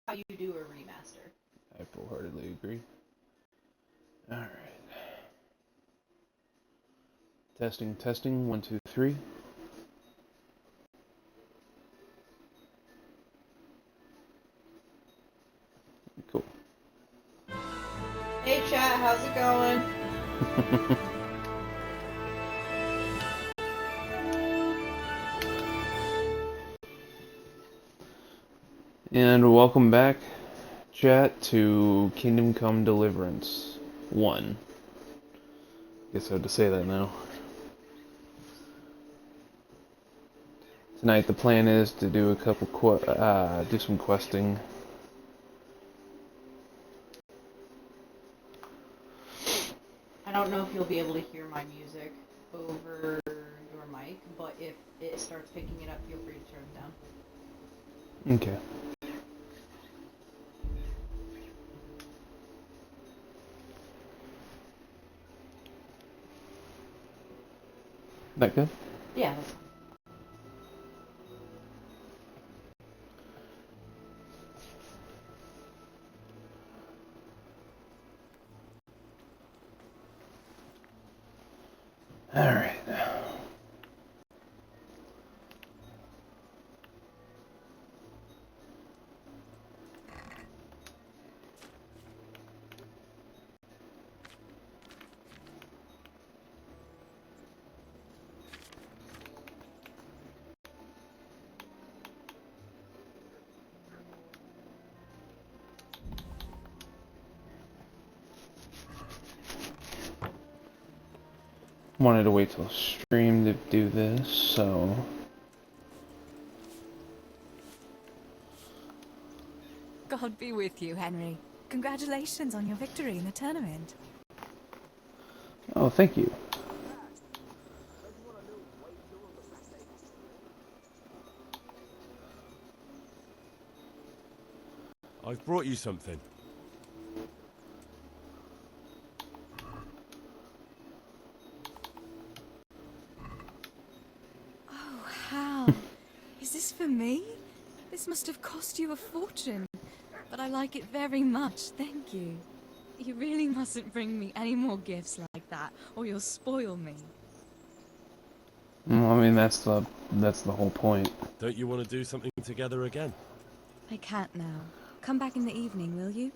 how you do a remaster. I full-heartedly agree. Alright. Testing, testing, 1, 2, 3. Cool. Hey chat, how's it going? And welcome back, chat, to Kingdom Come Deliverance 1. Guess I have to say that now. Tonight the plan is to do a couple do some questing. I don't know if you'll be able to hear my music over your mic, but if it starts picking it up, feel free to turn it down. Okay. That good? Yeah, that's fine. Alright. Wanted to wait till stream to do this, so... God be with you, Henry. Congratulations on your victory in the tournament. Oh, thank you. I've brought you something. Oh, Hal. Is this for me? This must have cost you a fortune. But I like it very much, thank you. You really mustn't bring me any more gifts like that, or you'll spoil me. Well, I mean, that's the whole point. Don't you want to do something together again? I can't now. Come back in the evening, will you?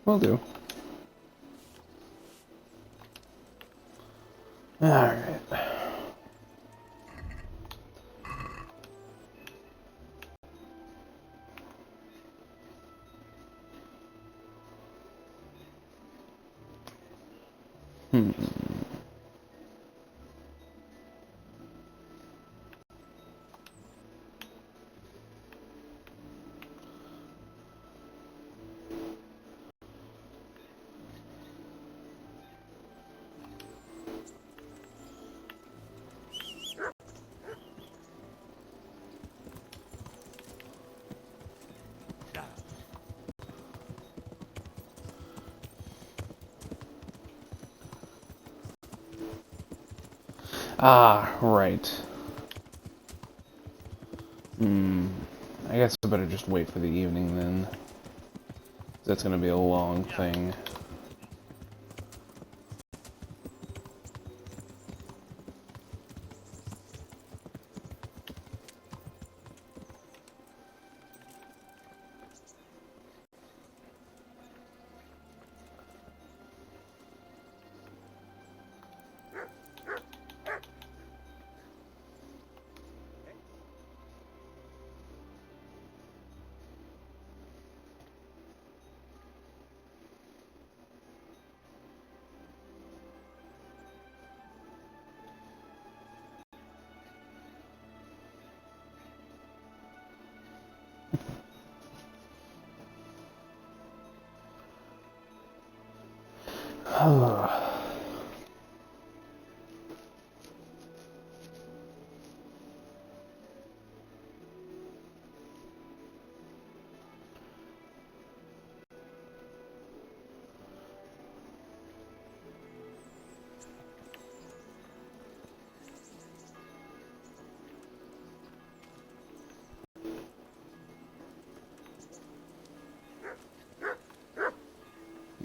Will do. Alright. Ah, right. I guess I better just wait for the evening then. That's gonna be a long thing.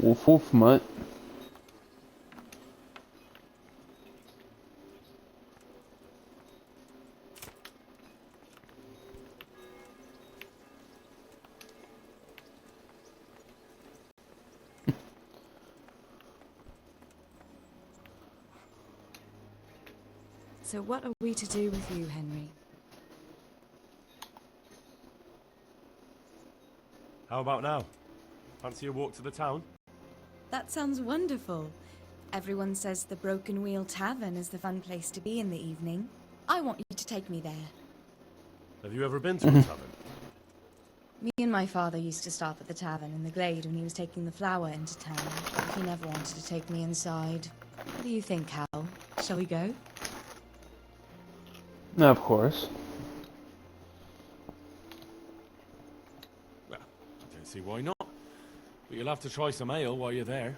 Woof woof, mutt. So what are we to do with you, Henry? How about now? Fancy a walk to the town? That sounds wonderful. Everyone says the Broken Wheel Tavern is the fun place to be in the evening. I want you to take me there. Have you ever been to a tavern? Me and my father used to stop at the tavern in the Glade when he was taking the flour into town. But he never wanted to take me inside. What do you think, Hal? Shall we go? Of course. Well, I don't see why not. But you'll have to try some ale while you're there.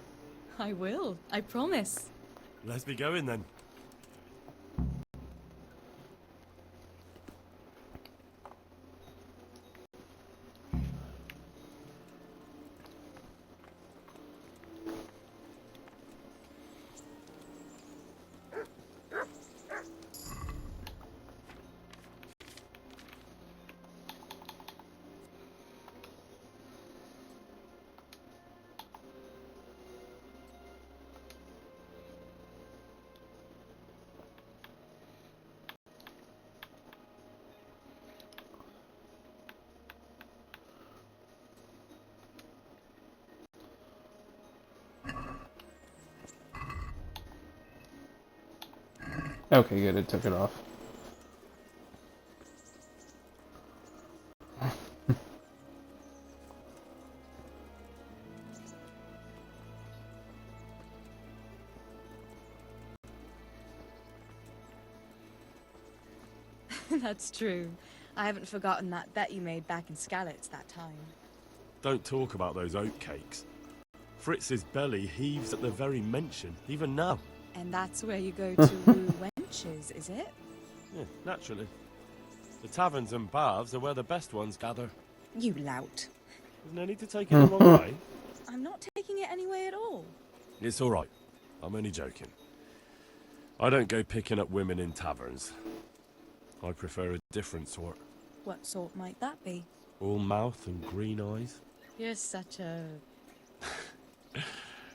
I will. I promise. Let's be going then. Okay, good, it took it off. That's true. I haven't forgotten that bet you made back in Skalitz that time. Don't talk about those oat cakes. Fritz's belly heaves at the very mention, even now. And that's where you go to woo wenches, is it? Yeah, naturally. The taverns and baths are where the best ones gather. You lout. There's no need to take it the wrong way. I'm not taking it any way at all. It's all right. I'm only joking. I don't go picking up women in taverns. I prefer a different sort. What sort might that be? All mouth and green eyes. You're such a...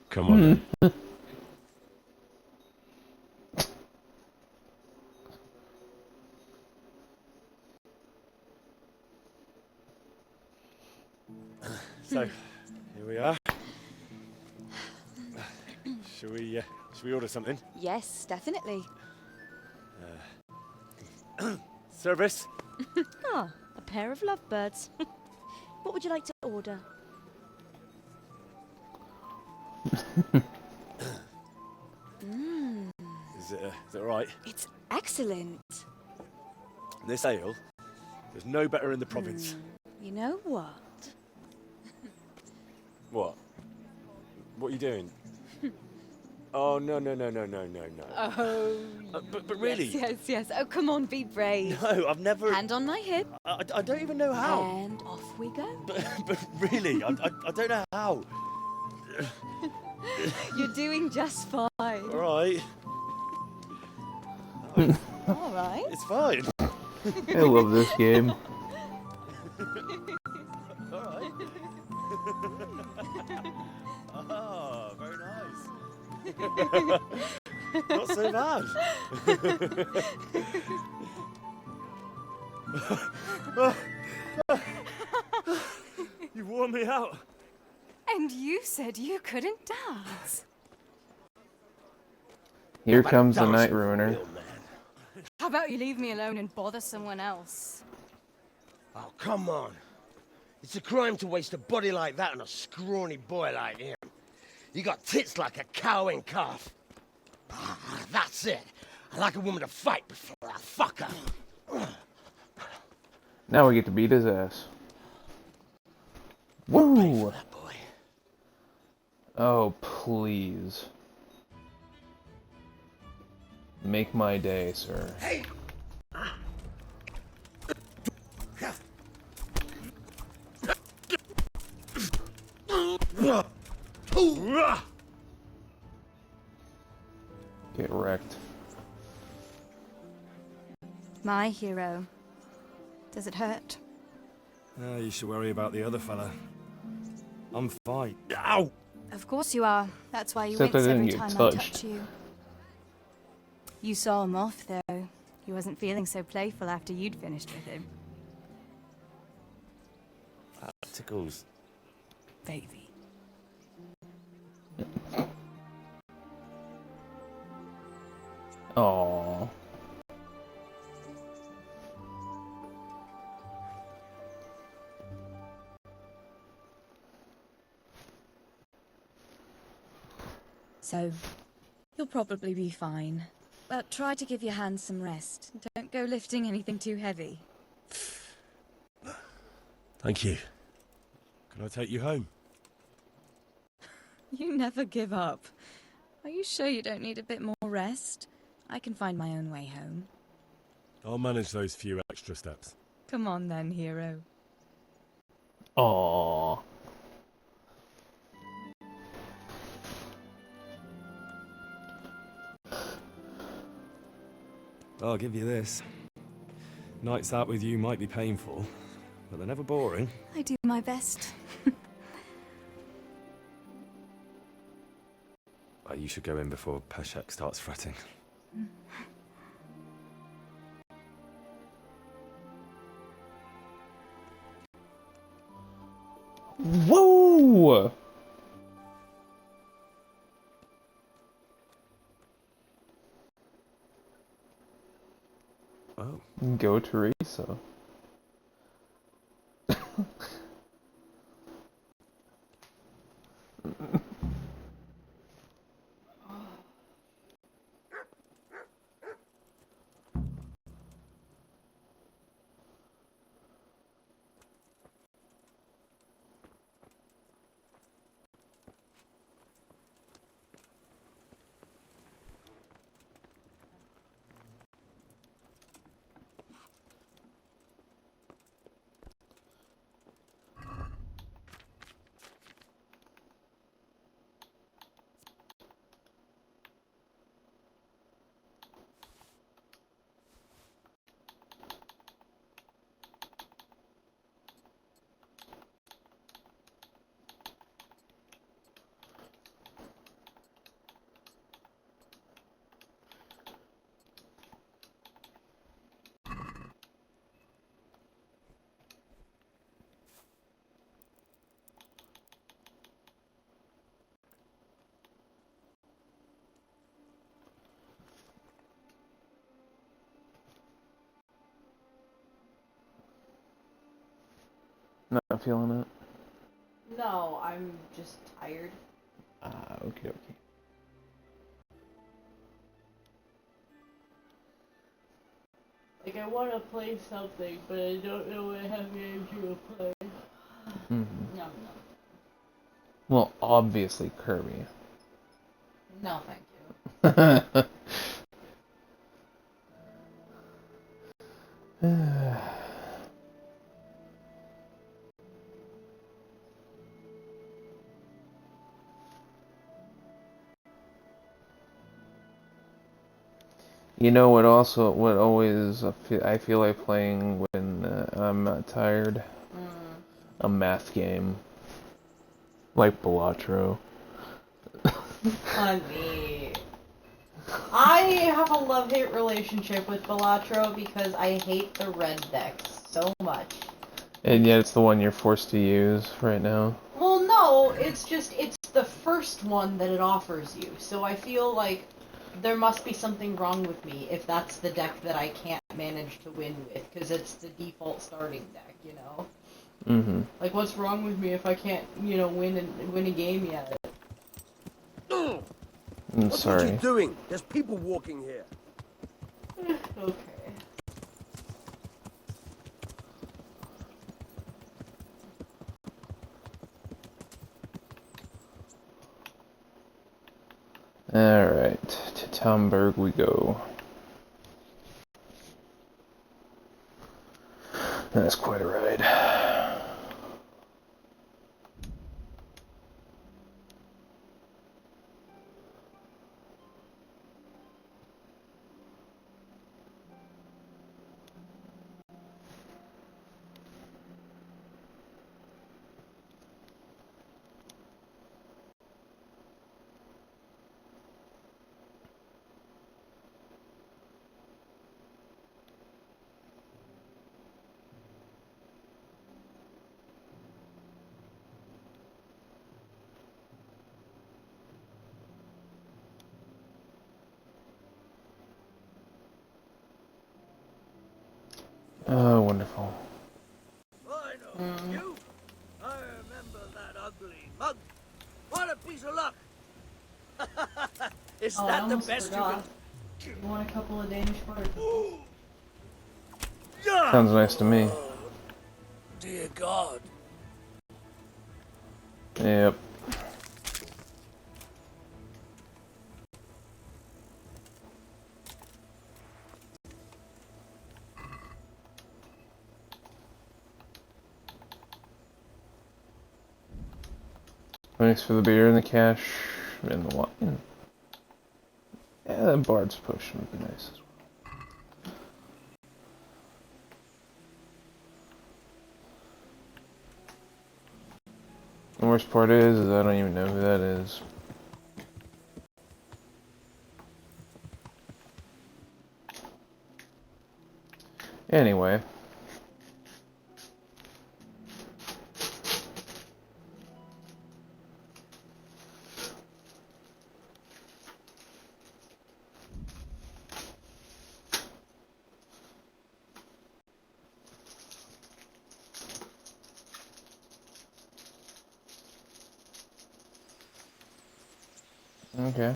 Come on then. So, here we are. Shall we order something? Yes, definitely. Service? Ah, a pair of lovebirds. What would you like to order? Is it alright? It's excellent. This ale, there's no better in the province. You know what? What? What are you doing? Oh, no. Oh, But really? Yes. Oh, come on, be brave. No, I've never... Hand on my hip, I don't even know how. and off we go. But really, I don't know how. You're doing just fine. Alright. All right. It's fine. I love this game. Alright. Oh, very nice. Not so bad. You wore me out. And you said you couldn't dance. Here comes the Night Ruiner. How about you leave me alone and bother someone else? Oh, come on. It's a crime to waste a body like that on a scrawny boy like him. You got tits like a cow in calf. Ah, that's it. I like a woman to fight before I fuck her. Now we get to beat his ass. Pay for Woo! that boy. Oh, please. Make my day, sir. Hey! Get wrecked. My hero. Does it hurt? You should worry about the other fella. I'm fine. Ow! Of course you are. That's why you Except wince I didn't every get time I touched. touch you. You saw him off, though. He wasn't feeling so playful after you'd finished with him. That tickles. Baby. Aww. So, you'll probably be fine. But try to give your hands some rest. Don't go lifting anything too heavy. Thank you. Can I take you home? You never give up. Are you sure you don't need a bit more rest? I can find my own way home. I'll manage those few extra steps. Come on then, hero. Aww. I'll give you this. Nights out with you might be painful, but they're never boring. I do my best. Well, you should go in before Peshek starts fretting. Whoa! Oh. Go Teresa. Not feeling it? No, I'm just tired. Ah, okay, okay. Like, I want to play something, but I don't know what I have games to play. Mm-hmm. No. Well, obviously Kirby. No, thank you. You know what always I feel like playing when I'm not tired? A math game. Like Balatro. Honey. I have a love-hate relationship with Balatro because I hate the red decks so much. And yet it's the one you're forced to use right now. Well, no, it's the first one that it offers you, so I feel like there must be something wrong with me if that's the deck that I can't manage to win with, because it's the default starting deck, you know? Mm-hmm. Like, what's wrong with me if I can't, win a game yet? I'm What sorry. you doing? There's people walking here. Okay. Alright, to Tomberg we go. That's quite a ride. wonderful. I know you. I remember that ugly mug. What a piece of luck. Is Oh, I that the almost best forgot. You want a couple of Danish butter you can... Sounds nice to me. Dear God. Yep. Thanks for the beer and the cash and the wine. Yeah, that Bard's potion would be nice as well. The worst part is I don't even know who that is. Anyway. Okay.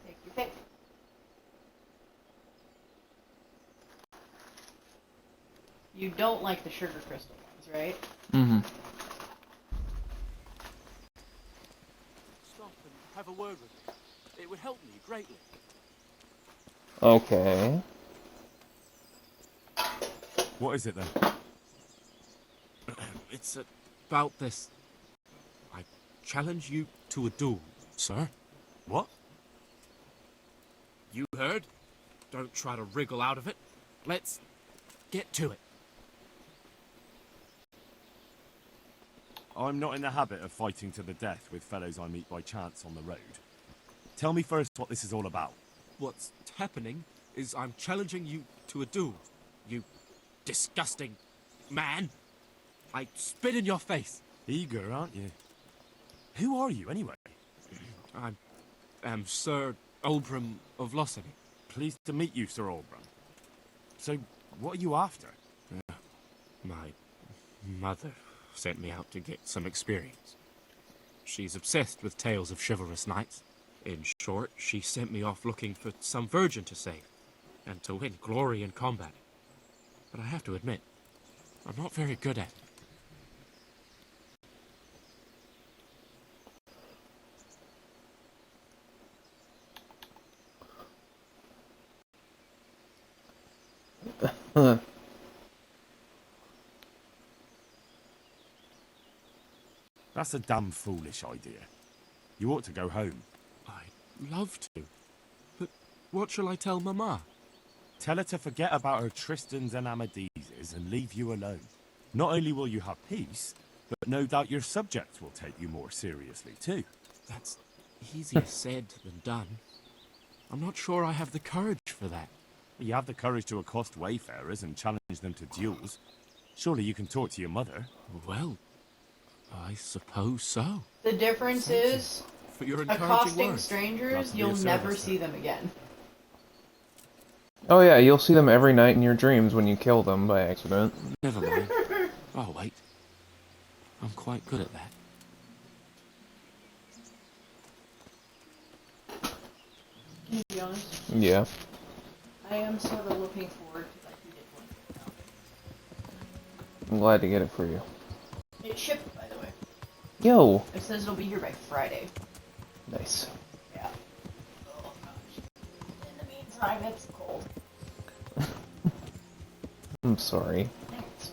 Take your pick. You don't like the sugar crystal ones, right? Mm-hmm. Stop and have a word with me. It would help me greatly. Okay. What is it then? It's about this. I challenge you to a duel, sir. What? You heard? Don't try to wriggle out of it. Let's get to it. I'm not in the habit of fighting to the death with fellows I meet by chance on the road. Tell me first what this is all about. What's happening is I'm challenging you to a duel. You disgusting man. I spit in your face. Eager, aren't you? Who are you, anyway? I am Sir Oldbrum of Lossing. Pleased to meet you, Sir Oldbrum. So, what are you after? My mother sent me out to get some experience. She's obsessed with tales of chivalrous knights. In short, she sent me off looking for some virgin to save, and to win glory in combat. But I have to admit, I'm not very good at it. That's a damn foolish idea. You ought to go home. I'd love to. But what shall I tell Mama? Tell her to forget about her Tristans and Amadises and leave you alone. Not only will you have peace, but no doubt your subjects will take you more seriously too. That's easier said than done. I'm not sure I have the courage for that. You have the courage to accost wayfarers and challenge them to duels. Surely you can talk to your mother. Well, I suppose so. The difference is, For your encouraging accosting words. strangers, Not to be you'll of never service, see them again. Oh yeah, you'll see them every night in your dreams when you kill them by accident. Never mind. I'll wait. I'm quite good at that. Can you be honest? Yeah. I am sort of looking forward to that you did one. I'm glad to get it for you. It shipped, by the way. Yo! It says it'll be here by Friday. Nice. Yeah. Oh gosh. In the meantime, it's cold. I'm sorry. It's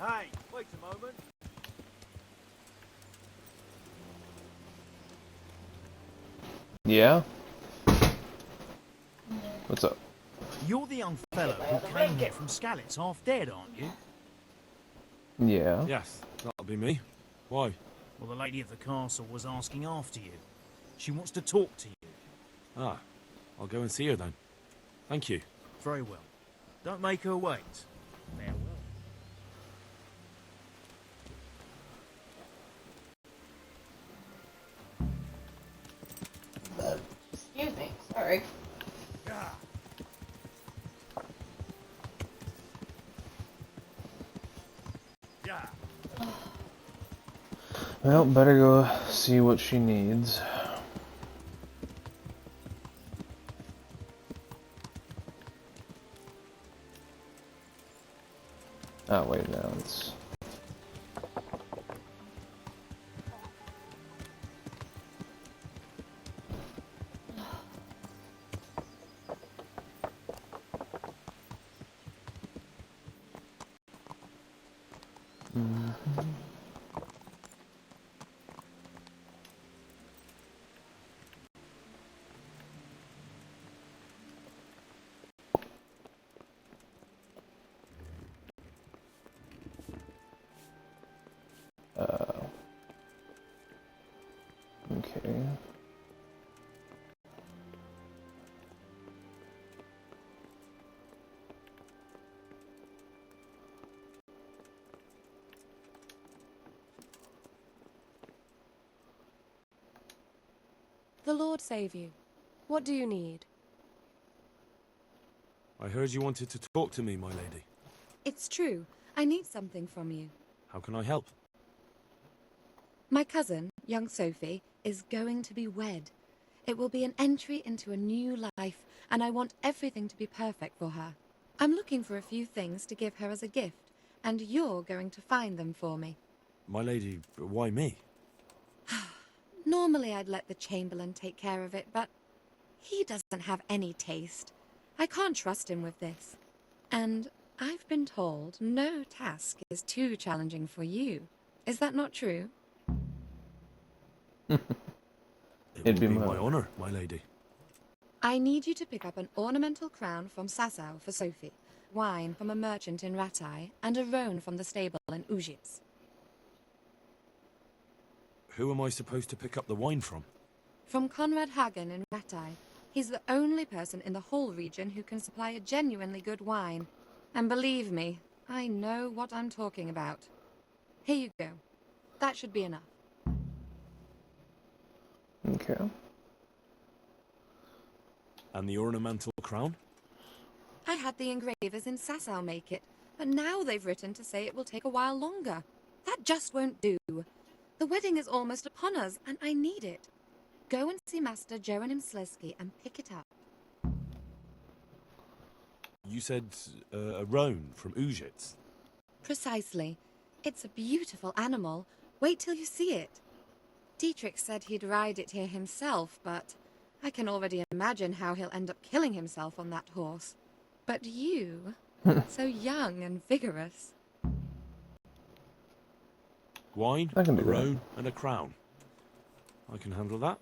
Hey, wait a moment. Yeah? What's up? You're the young fellow who came here from Skalitz half dead, aren't you? Yeah. Yes, that'll be me. Why? Well, the lady at the castle was asking after you. She wants to talk to you. Ah, I'll go and see her then. Thank you. Very well. Don't make her wait. Farewell. Excuse me, sorry. Well, better go see what she needs. Oh, wait, no, it's... Okay. The Lord save you. What do you need? I heard you wanted to talk to me, my lady. It's true. I need something from you. How can I help? My cousin, young Sophie, is going to be wed. It will be an entry into a new life, and I want everything to be perfect for her. I'm looking for a few things to give her as a gift, and you're going to find them for me. My lady, why me? Normally I'd let the Chamberlain take care of it, but he doesn't have any taste. I can't trust him with this. And I've been told no task is too challenging for you. Is that not true? It'd be my honor, my lady. I need you to pick up an ornamental crown from Sasau for Sophie, wine from a merchant in Ratai, and a roan from the stable in Ujits. Who am I supposed to pick up the wine from? From Conrad Hagen in Ratai. He's the only person in the whole region who can supply a genuinely good wine. And believe me, I know what I'm talking about. Here you go. That should be enough. Okay. And the ornamental crown? I had the engravers in Sasau make it, but now they've written to say it will take a while longer. That just won't do. The wedding is almost upon us, and I need it. Go and see Master Jeronim Slesky and pick it up. You said a roan from Ujits. Precisely. It's a beautiful animal. Wait till you see it. Dietrich said he'd ride it here himself, but I can already imagine how he'll end up killing himself on that horse. But you, so young and vigorous. Wine, I can a do that. roan, and a crown. I can handle that.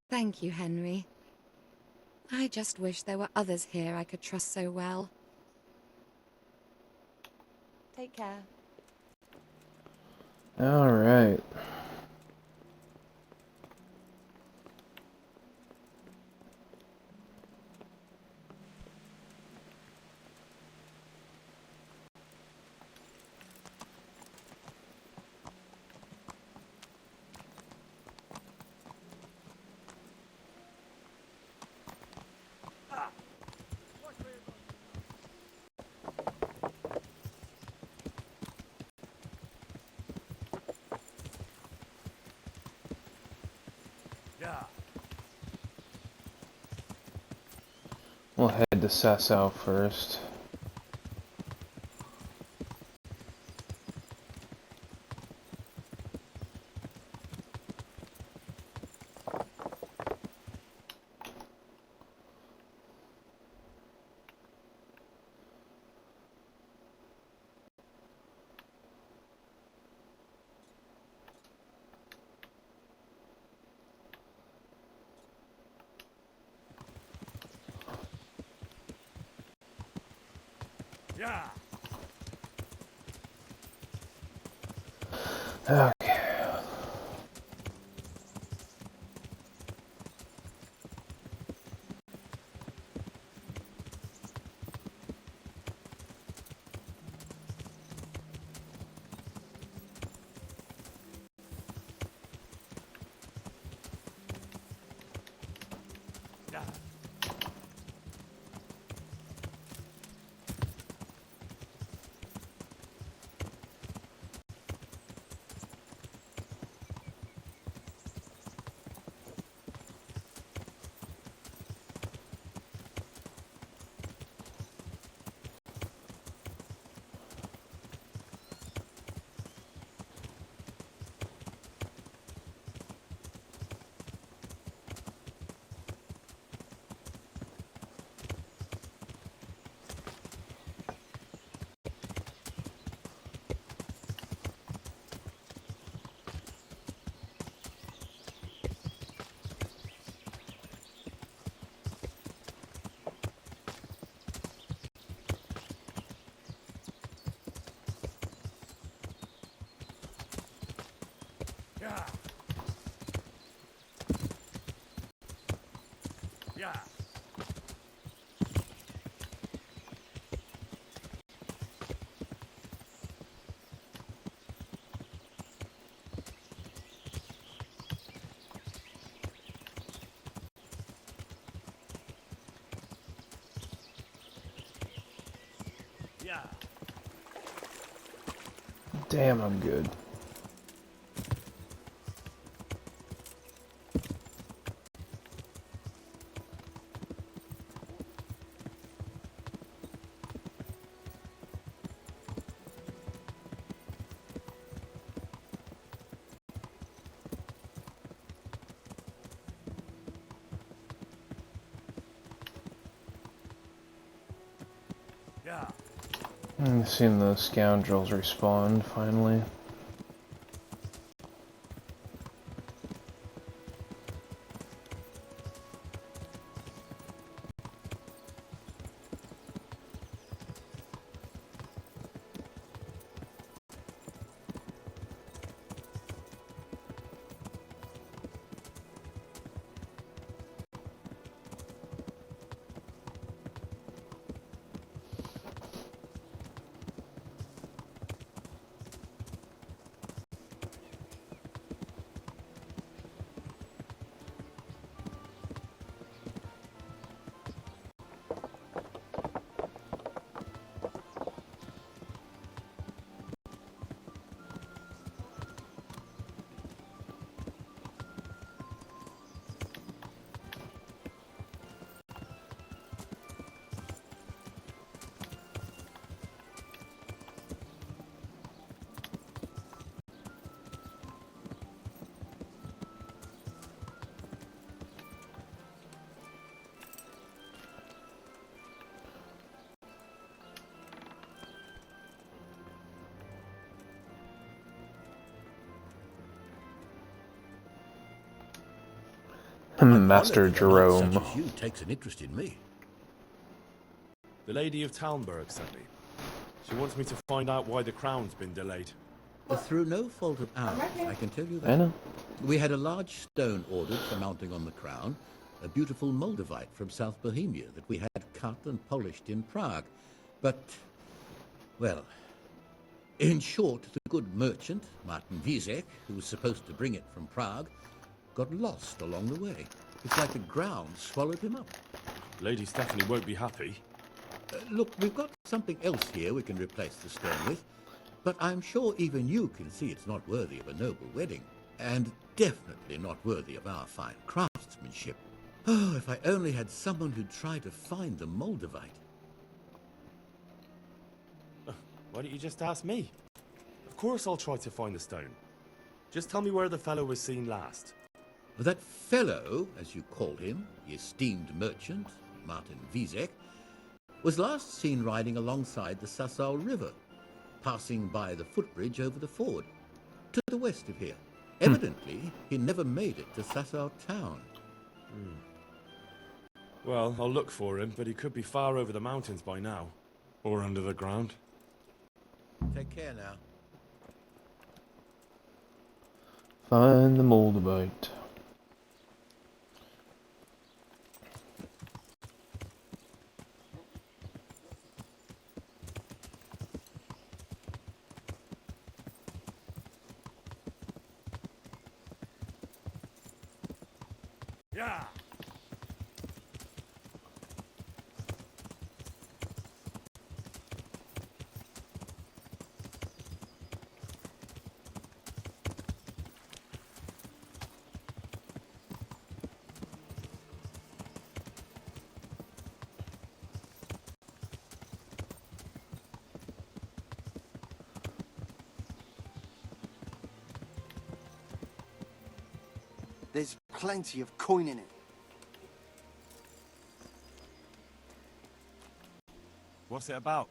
Thank you, Henry. I just wish there were others here I could trust so well. Take care. All right. We'll head to Sasau first. Okay. Yeah. Yeah. Yeah. Damn, I'm good. Yeah. I've seen the scoundrels respawn, finally. Master Jerome. Such as you takes an interest in me. The Lady of Talmberg sent me. She wants me to find out why the crown's been delayed. Through no fault of ours, I can tell you that. I know. We had a large stone ordered for mounting on the crown, a beautiful Moldavite from South Bohemia that we had cut and polished in Prague. But, well, in short, the good merchant, Martin Wiesek, who was supposed to bring it from Prague, got lost along the way. It's like the ground swallowed him up. Lady Stephanie won't be happy. Look, we've got something else here we can replace the stone with, but I'm sure even you can see it's not worthy of a noble wedding, and definitely not worthy of our fine craftsmanship. Oh, if I only had someone who'd try to find the Moldavite. Why don't you just ask me? Of course I'll try to find the stone. Just tell me where the fellow was seen last. That fellow, as you call him, the esteemed merchant, Martin Wiesek, was last seen riding alongside the Sassau River, passing by the footbridge over the ford, to the west of here. Evidently, he never made it to Sassau town. Well, I'll look for him, but he could be far over the mountains by now. Or under the ground. Take care now. Find the Moldavite. Yeah. There's plenty of coin in it. What's it about?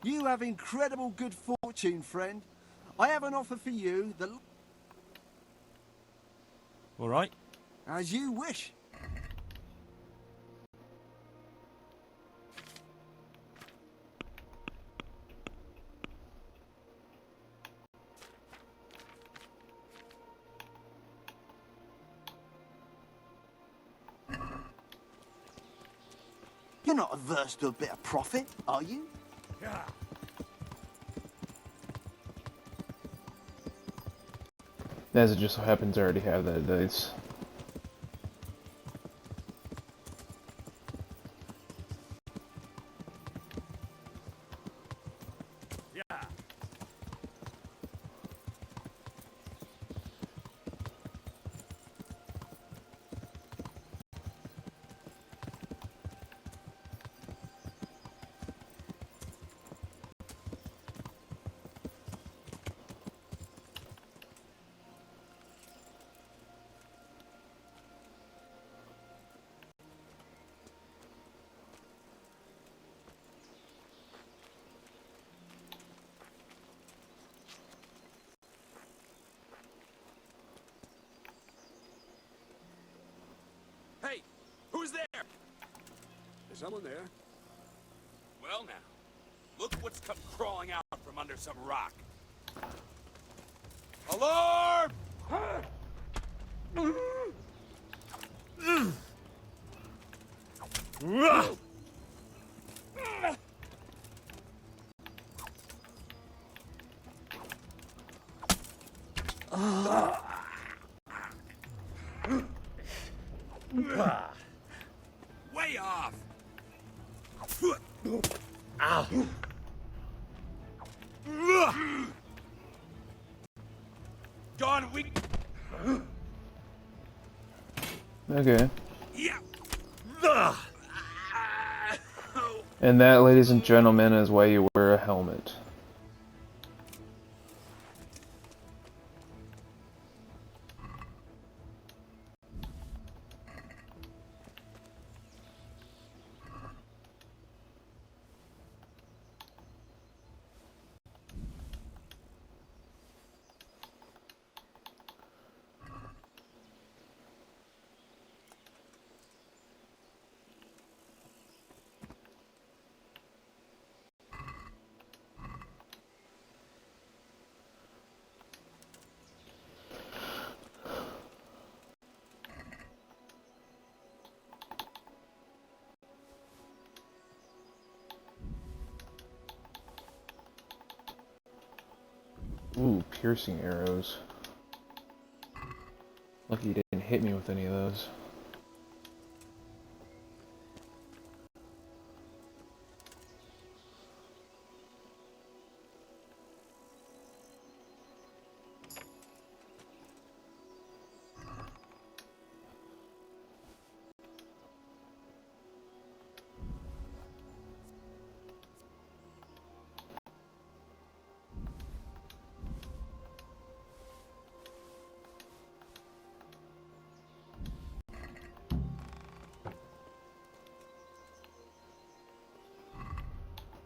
You have incredible good fortune, friend. I have an offer for you that... All right. As you wish. You're not averse to a bit of profit, are you? Yeah. As it just so happens, I already have that dice. Yeah. Hey, who's there? Is someone there? Well now, look what's come crawling out from under some rock. Alarm! Way off! Ow! Dawn, we... Okay. Yeah! And that, ladies and gentlemen, is why you wear a helmet. Ooh, piercing arrows. Lucky you didn't hit me with any of those.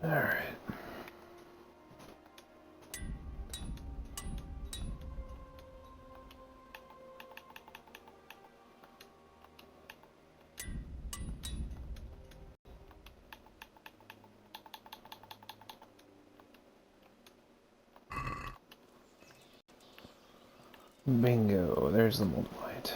Alright. Bingo, there's the Moldavite.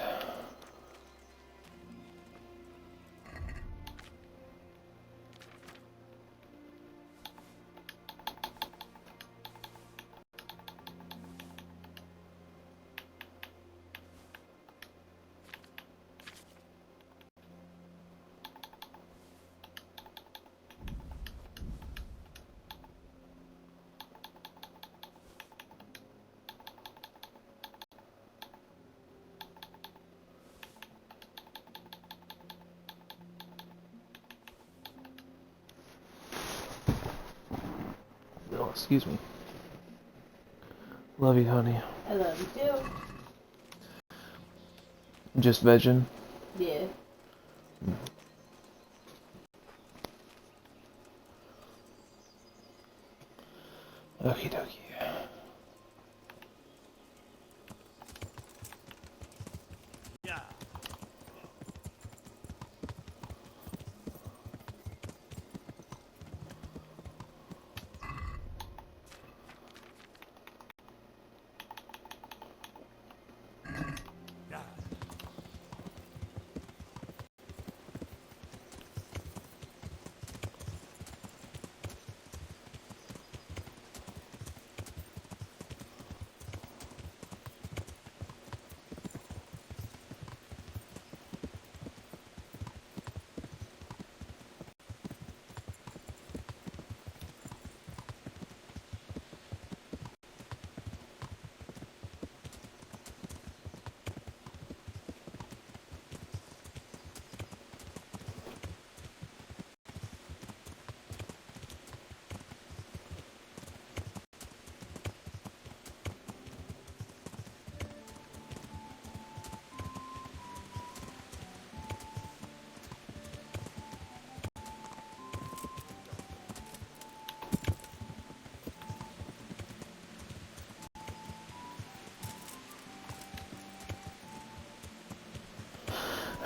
Oh, excuse me. Love you, honey. I love you too. Just vegging? Yeah. Okie dokie. Yeah.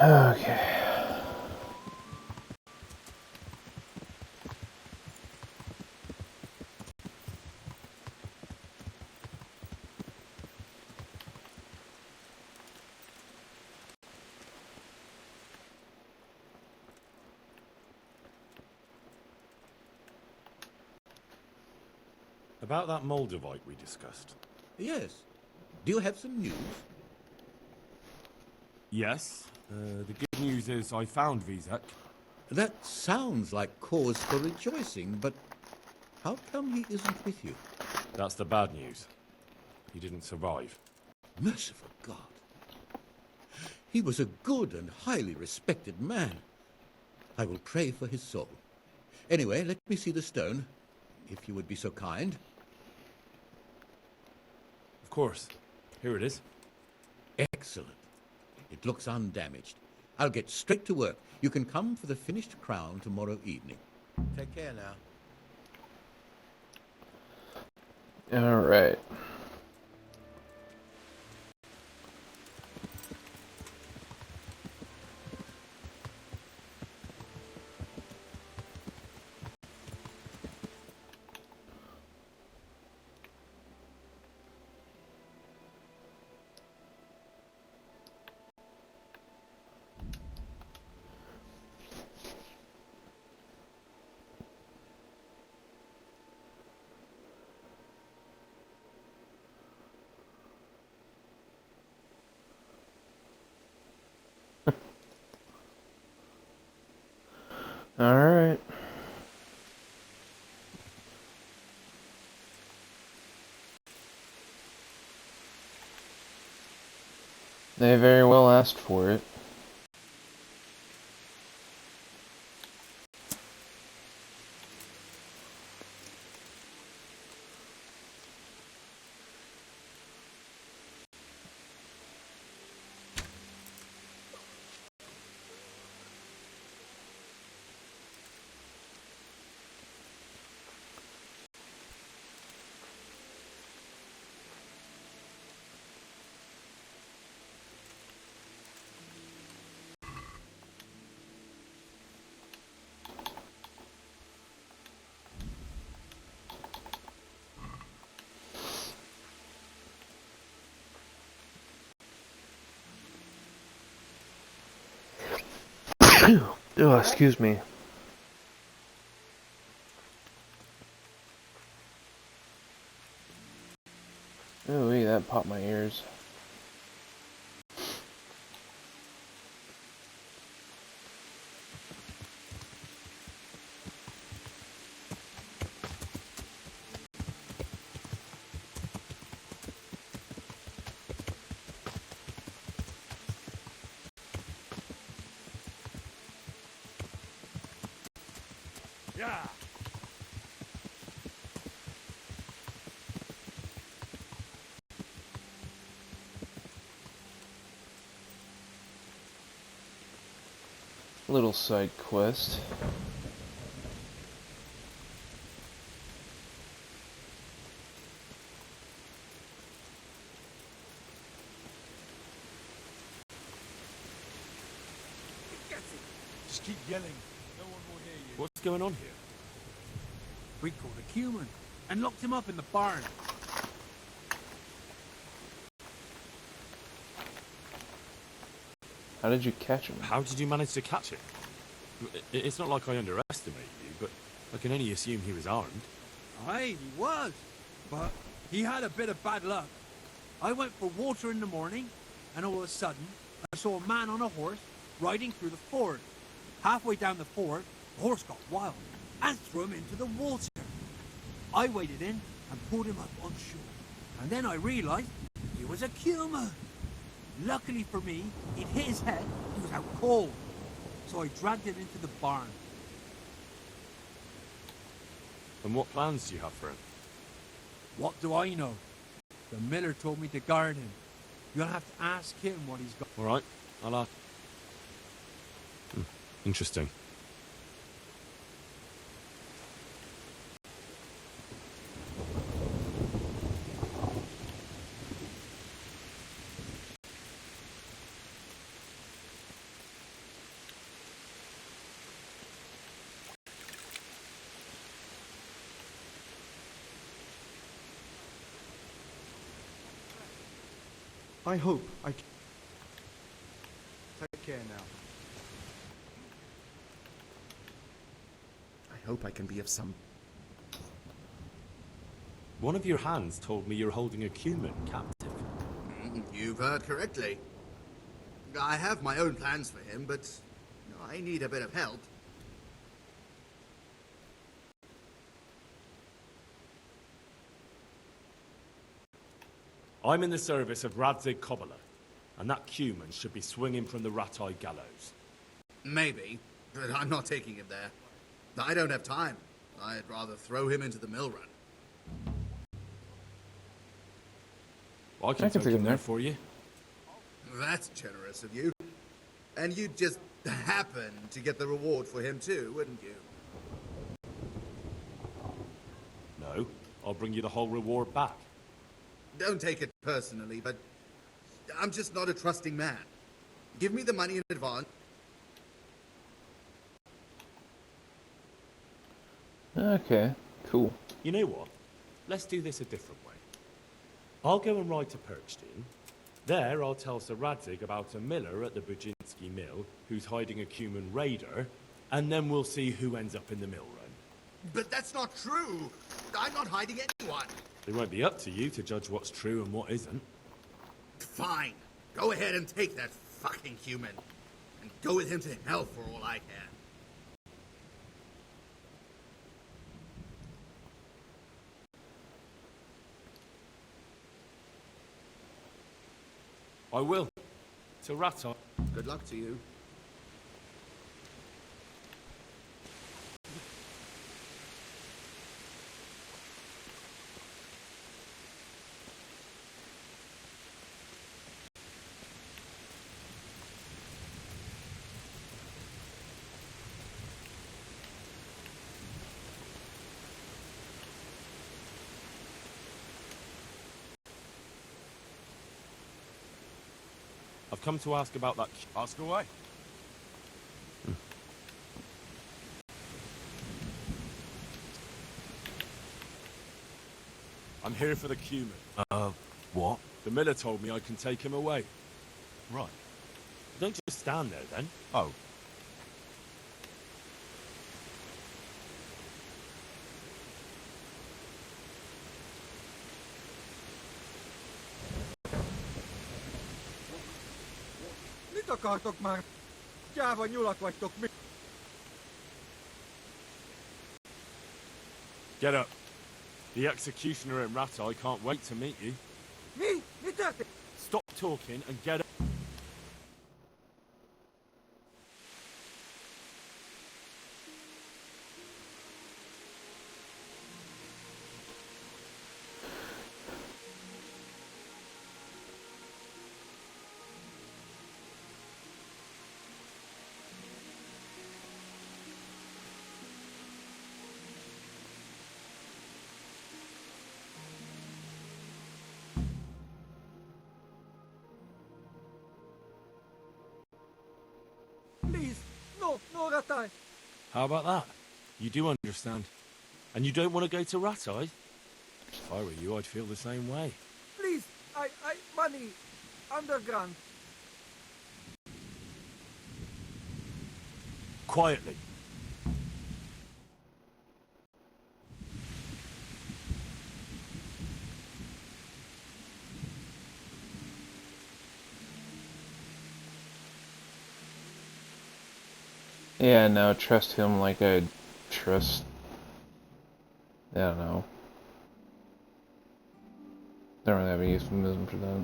Okay. About that Moldavite we discussed. Yes. Do you have some news? Yes. The good news is I found Vizek. That sounds like cause for rejoicing, but how come he isn't with you? That's the bad news. He didn't survive. Merciful God. He was a good and highly respected man. I will pray for his soul. Anyway, let me see the stone, if you would be so kind. Of course. Here it is. Excellent. It looks undamaged. I'll get straight to work. You can come for the finished crown tomorrow evening. Take care now. Alright. Alright. They very well asked for it. Oh, excuse me. Oh, wait, that popped my ears. Yeah. Little side quest. Just keep yelling. No one will hear you. What's going on here? We caught a human and locked him up in the barn. How did you catch him? How did you manage to catch him? It's not like I underestimate you, but I can only assume he was armed. Aye, he was. But he had a bit of bad luck. I went for water in the morning, and all of a sudden, I saw a man on a horse riding through the ford. Halfway down the ford, the horse got wild and threw him into the water. I waded in and pulled him up on shore. And then I realized he was a Kuma. Luckily for me, he'd hit his head, he was out cold. So I dragged him into the barn. And what plans do you have for him? What do I know? The miller told me to guard him. You'll have to ask him what he's got. All right, I'll ask. Interesting. I hope I can. Take care now. I hope I can be of some... One of your hands told me you're holding a Cuman captive. You've heard correctly. I have my own plans for him, but I need a bit of help. I'm in the service of Radzig Kobyla, and that Cuman should be swinging from the Rat-Eye gallows. Maybe, but I'm not taking him there. I don't have time. I'd rather throw him into the mill run. Well, I can take him there for you. That's generous of you. And you'd just happen to get the reward for him too, wouldn't you? No, I'll bring you the whole reward back. Don't take it personally, but I'm just not a trusting man. Give me the money in advance. Okay, cool. You know what? Let's do this a different way. I'll go and ride to Perchton. There, I'll tell Sir Radzig about a miller at the Bujinski mill who's hiding a Cuman raider, and then we'll see who ends up in the mill run. But that's not true. I'm not hiding anyone. It won't be up to you to judge what's true and what isn't. Fine. Go ahead and take that fucking human. And go with him to hell for all I can. I will. To Rat-Eye. Good luck to you. I've come to ask about that... Ask away. I'm here for the Cuman. What? The miller told me I can take him away. Right. Don't just stand there, then. Oh. akartok már? Gyáva nyulak vagytok mi? Get up. The executioner in Rattay can't wait to meet you. Mi? Mi történt? Stop talking and get up. Please, no, no, Rattay. How about that? You do understand. And you don't want to go to Rattay? If I were you, I'd feel the same way. Please, money, underground. Quietly. Yeah, now trust him like I trust... I don't know. Don't really have a euphemism for that.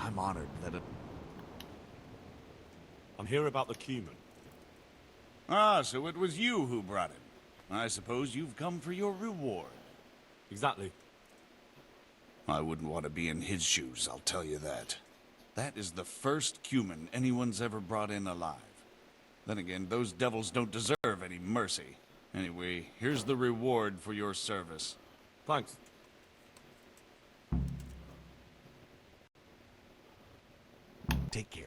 I'm honored that it... I'm here about the cumin. Ah, so it was you who brought it. I suppose you've come for your reward. Exactly. I wouldn't want to be in his shoes, I'll tell you that. That is the first cumin anyone's ever brought in alive. Then again, those devils don't deserve any mercy. Anyway, here's the reward for your service. Thanks. Take care.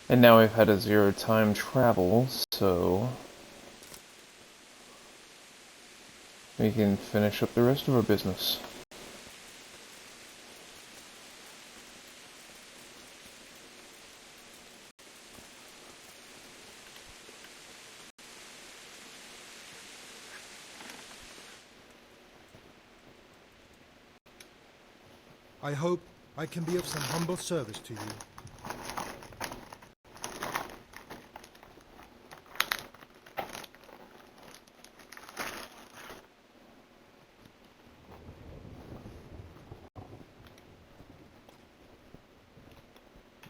And now we've had a 0 time travel, so we can finish up the rest of our business. I hope I can be of some humble service to you.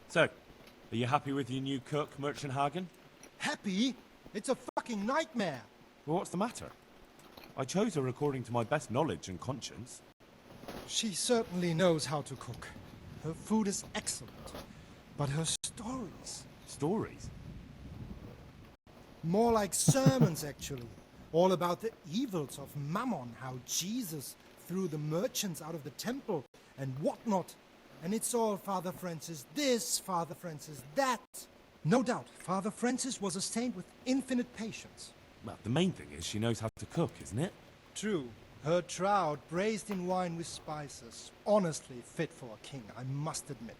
So, are you happy with your new cook, Merchant Hagen? Happy? It's a fucking nightmare! Well, what's the matter? I chose her according to my best knowledge and conscience. She certainly knows how to cook. Her food is excellent. But her stories... Stories? More like sermons, actually. All about the evils of Mammon, how Jesus threw the merchants out of the temple, and whatnot. And it's all Father Francis this, Father Francis that. No doubt, Father Francis was a saint with infinite patience. Well, the main thing is she knows how to cook, isn't it? True. Her trout, braised in wine with spices. Honestly fit for a king, I must admit.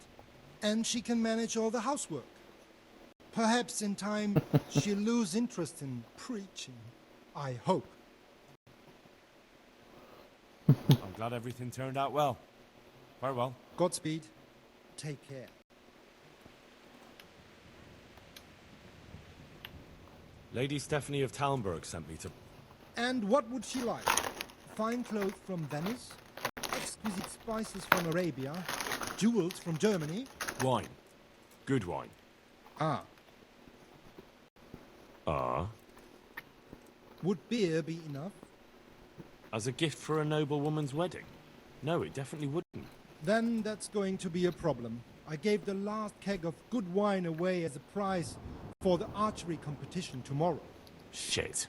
And she can manage all the housework. Perhaps in time she'll lose interest in preaching. I hope. I'm glad everything turned out well. Farewell. Godspeed. Take care. Lady Stephanie of Talmberg sent me to... And what would she like? Fine clothes from Venice, exquisite spices from Arabia, jewels from Germany. Wine. Good wine. Ah. Ah? Would beer be enough? As a gift for a noble woman's wedding? No, it definitely wouldn't. Then that's going to be a problem. I gave the last keg of good wine away as a prize for the archery competition tomorrow. Shit.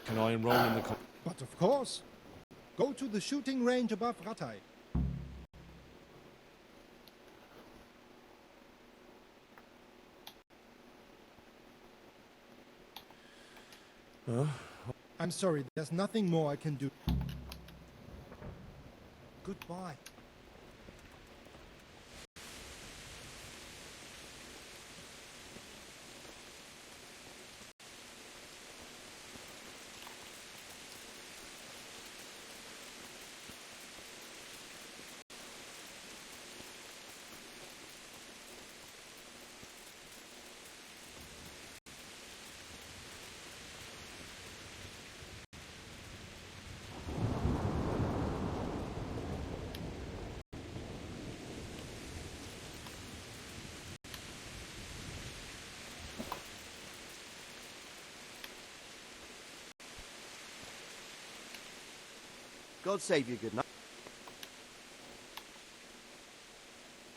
Can I enroll in the But of course. Go to the shooting range above Rattay. I'm sorry, there's nothing more I can do. Goodbye. God save you, good night.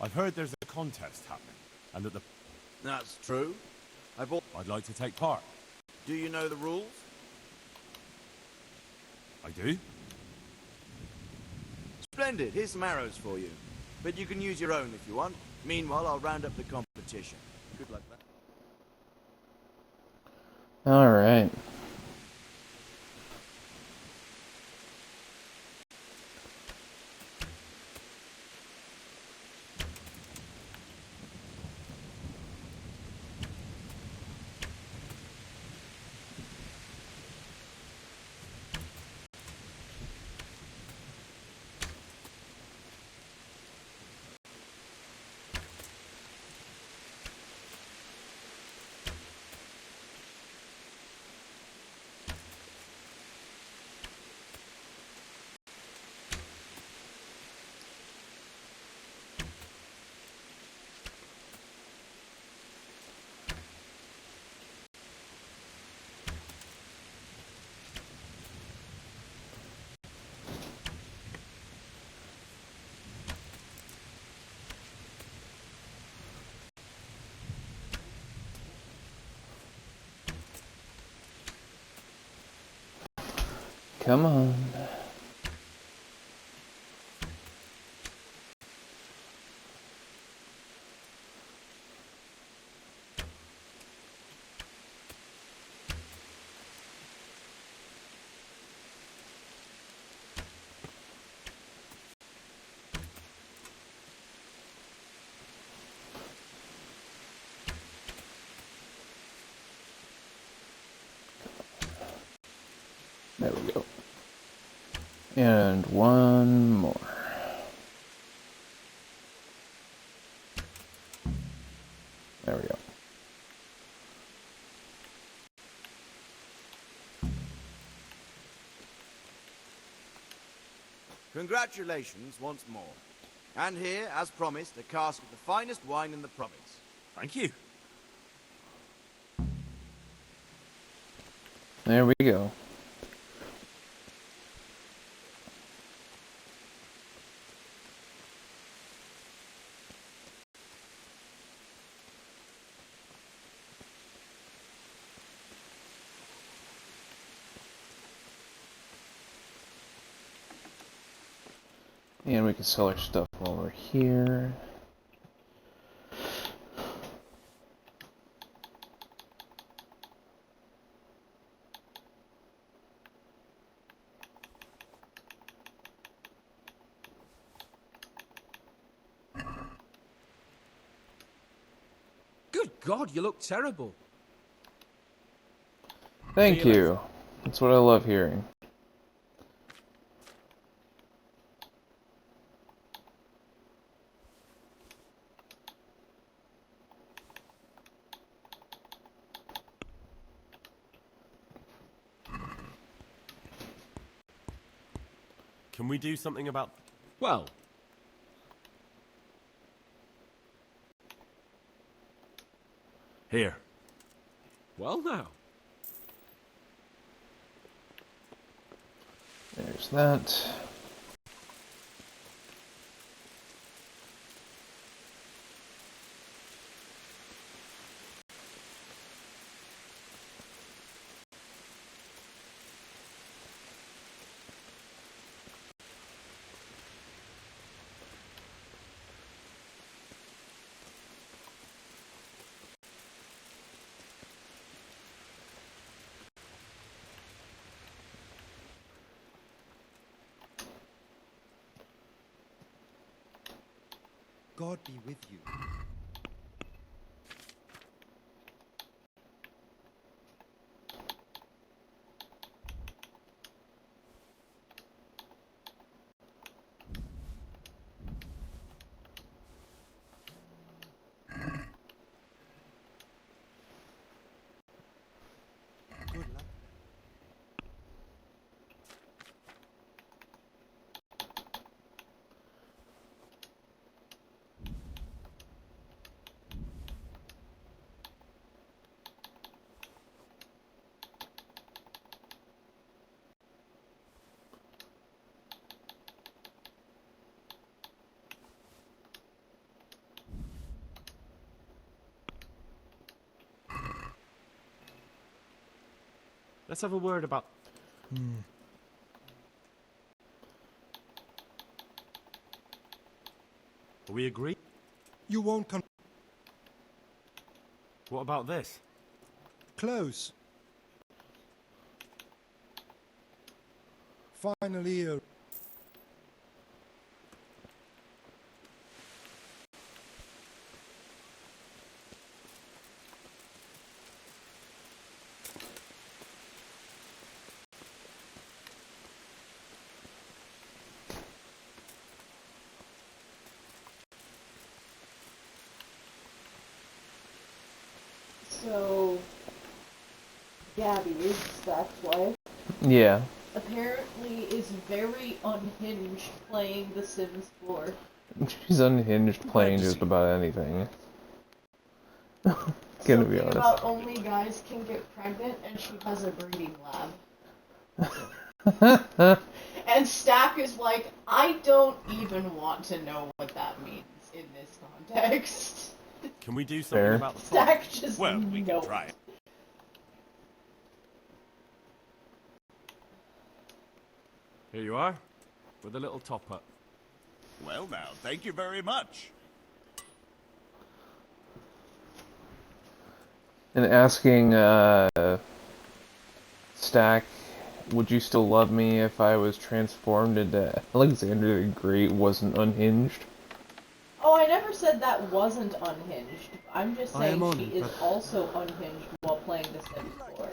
I've heard there's a contest happening, and that the... That's true. I'd like to take part. Do you know the rules? I do? Splendid. Here's some arrows for you. But you can use your own if you want. Meanwhile, I'll round up the competition. Good luck, lad. Alright. Come on. There we go. And one more. There we go. Congratulations once more. And here, as promised, a cask of the finest wine in the province. Thank you. There we go. And we can sell our stuff while we're here. Good God, you look terrible. Thank you. That's what I love hearing. Can we do something about... Well, Here. well now. There's that. God be with you. Good luck. Let's have a word about... Are we agreed? You won't What about this? close. Finally, So, Gabby, Stack's wife, Yeah. apparently is very unhinged playing The Sims 4. She's unhinged playing just about anything. Gonna be honest. About only guys can get pregnant, and she has a breeding lab. And Stack is like, I don't even want to know what that means in this context. Can we do something Fair. about the Stack problem? just Well, we can knows. try it. Here you are, with a little top-up. Well now, thank you very much. And asking, Stack, would you still love me if I was transformed into Alexander the Great wasn't unhinged? Oh, I never said that wasn't unhinged. I'm just I am saying on she it, is but- also unhinged while playing The Sims 4.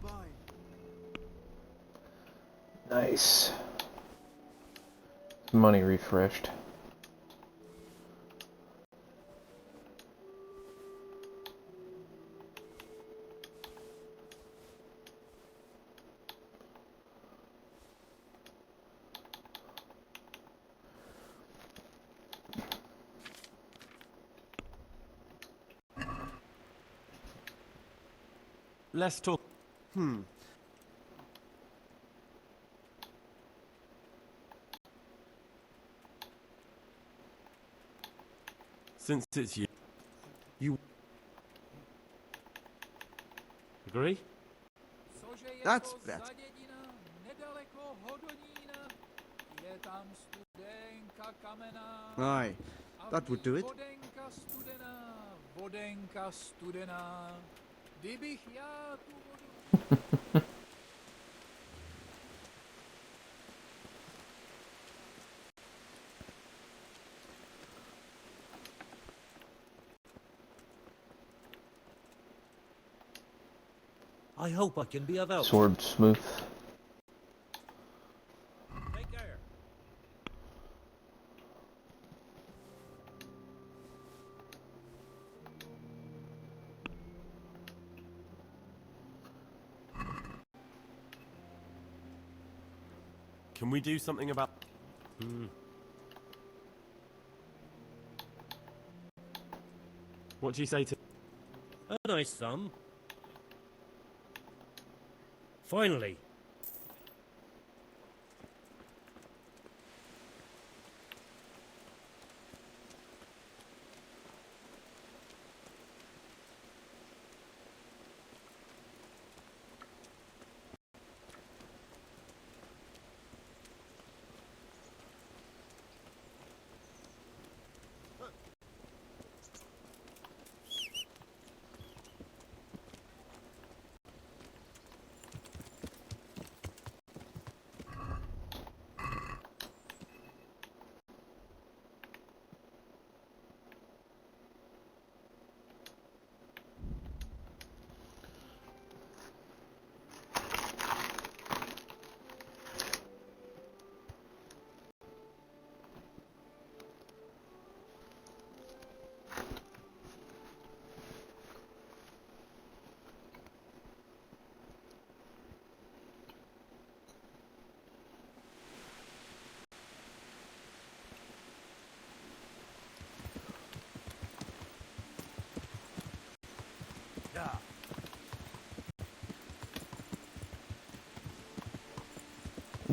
Goodbye. Nice. Money refreshed. Let's talk... Since it's you... You... Agree? That's better. Aye, that would do it. I hope I can be of help. Sword smooth. Take care. Can we do something about... What do you say to... A nice sum. Finally.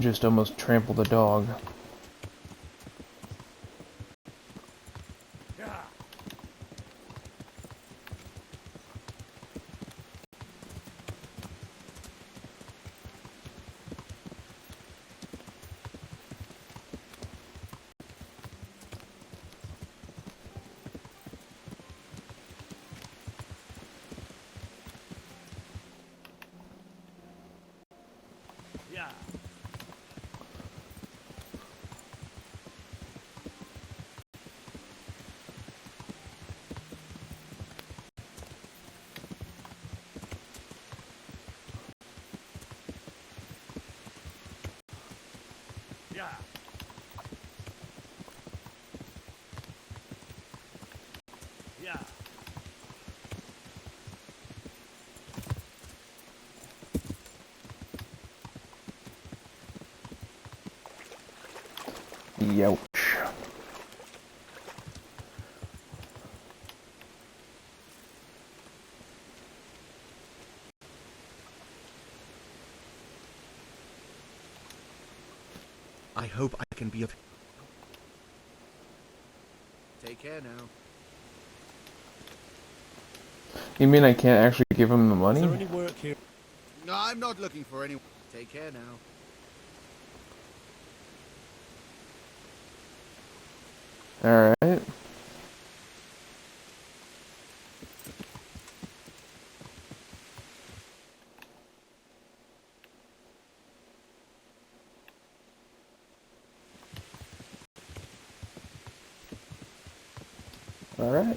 just almost trampled a dog. Youch. I hope I can be of... Take care now. You mean I can't actually give him the money? Is there any work here? No, I'm not looking for anyone. Take care now. Alright. Alright.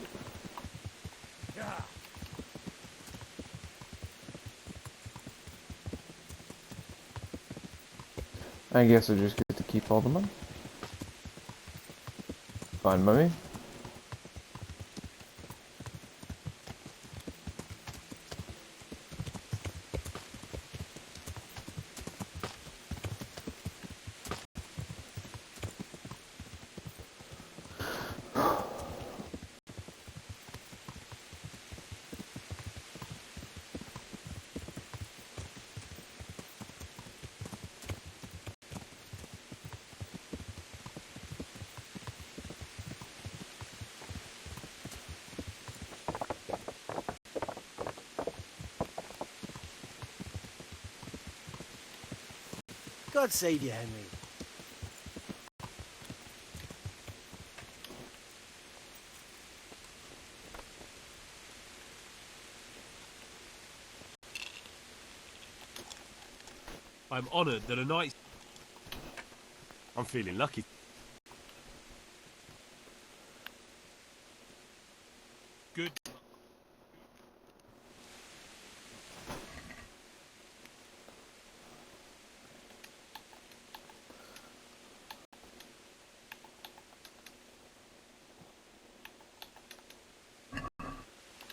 I guess I just get to keep all the money. Fine by me. God save you, Henry. I'm honoured that a knight... I'm feeling lucky. Good.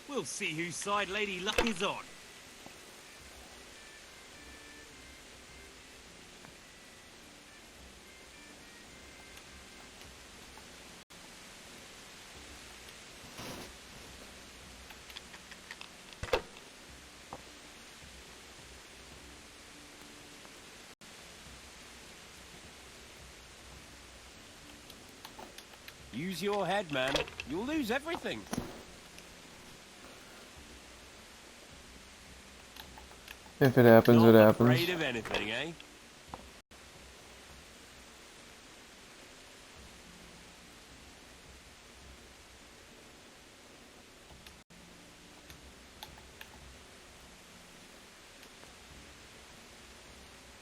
We'll see whose side Lady Luck is on. Use your head, man. You'll lose everything. If it happens, it happens. Afraid of anything, eh?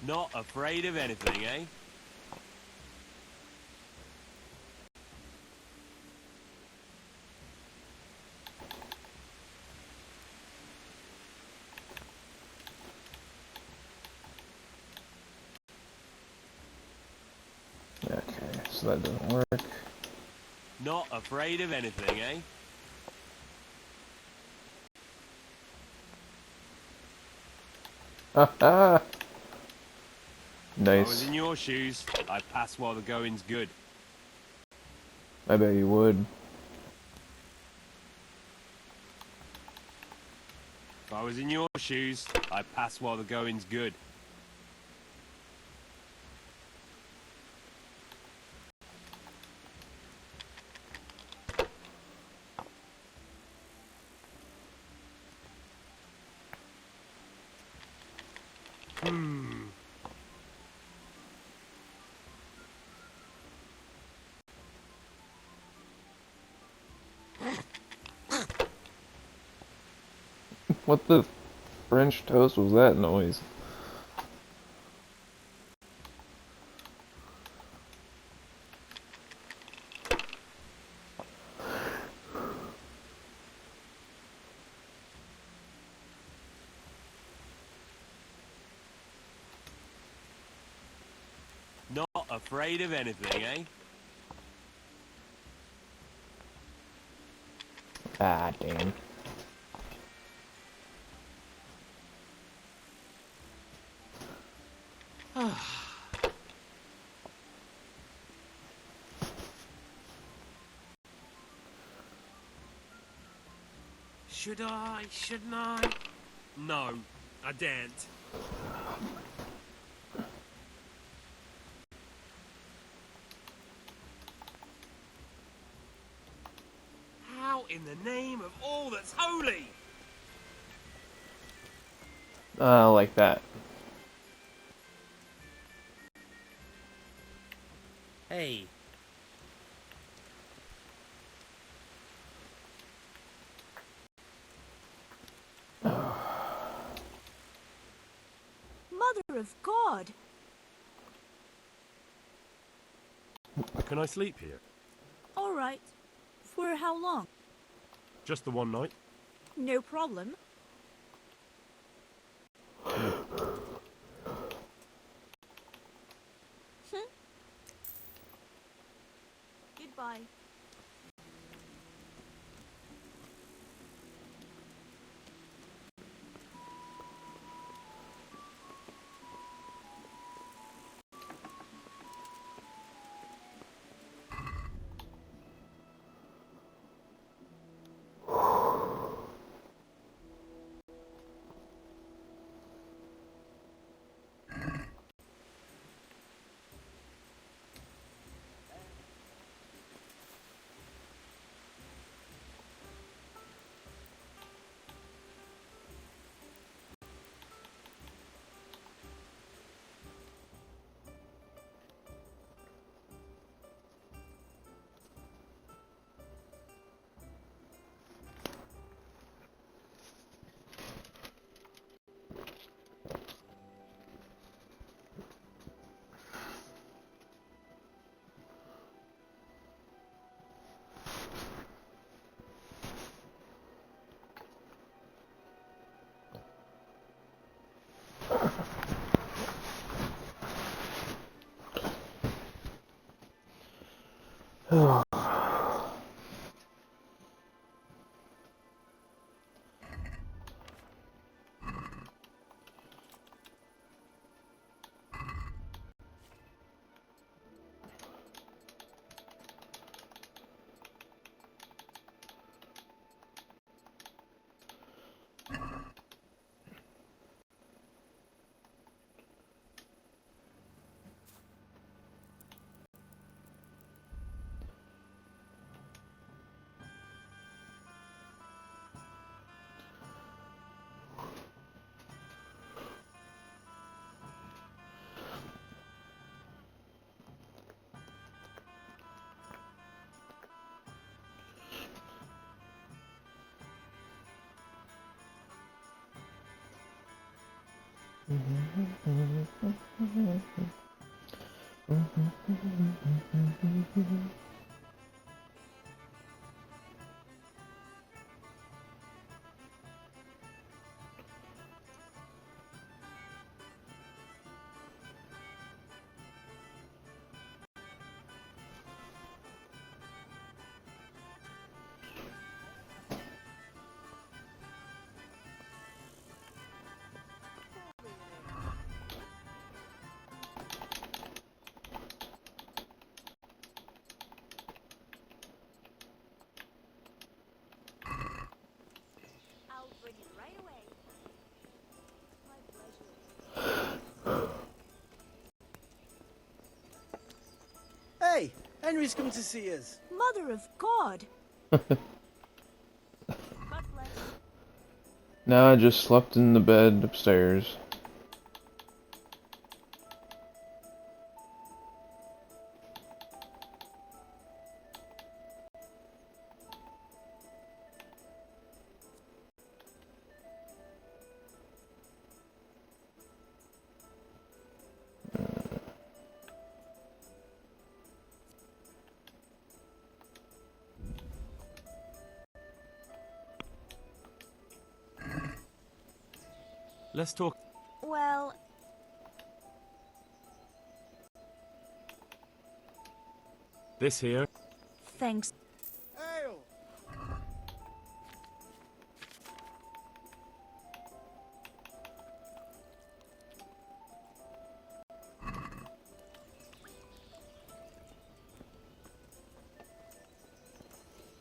Not afraid of anything, eh? Okay, so that doesn't work. Not afraid of anything, eh? Haha! If I was Nice. in your shoes, I'd pass while the going's good. I bet you would. If I was in your shoes, I'd pass while the going's good. What the French toast was that noise? Not afraid of anything, eh? Ah, damn. Should I? Shouldn't I? No, I daren't. How in the name of all that's holy? Like that. Hey. Mother of God! Can I sleep here? All right. For how long? Just the one night? No problem. Goodbye. Bring it right away. My pleasure. Hey, Henry's come to see us. Mother of God! Now I just slept in the bed upstairs. Let's talk. Well, This here. thanks. Ale!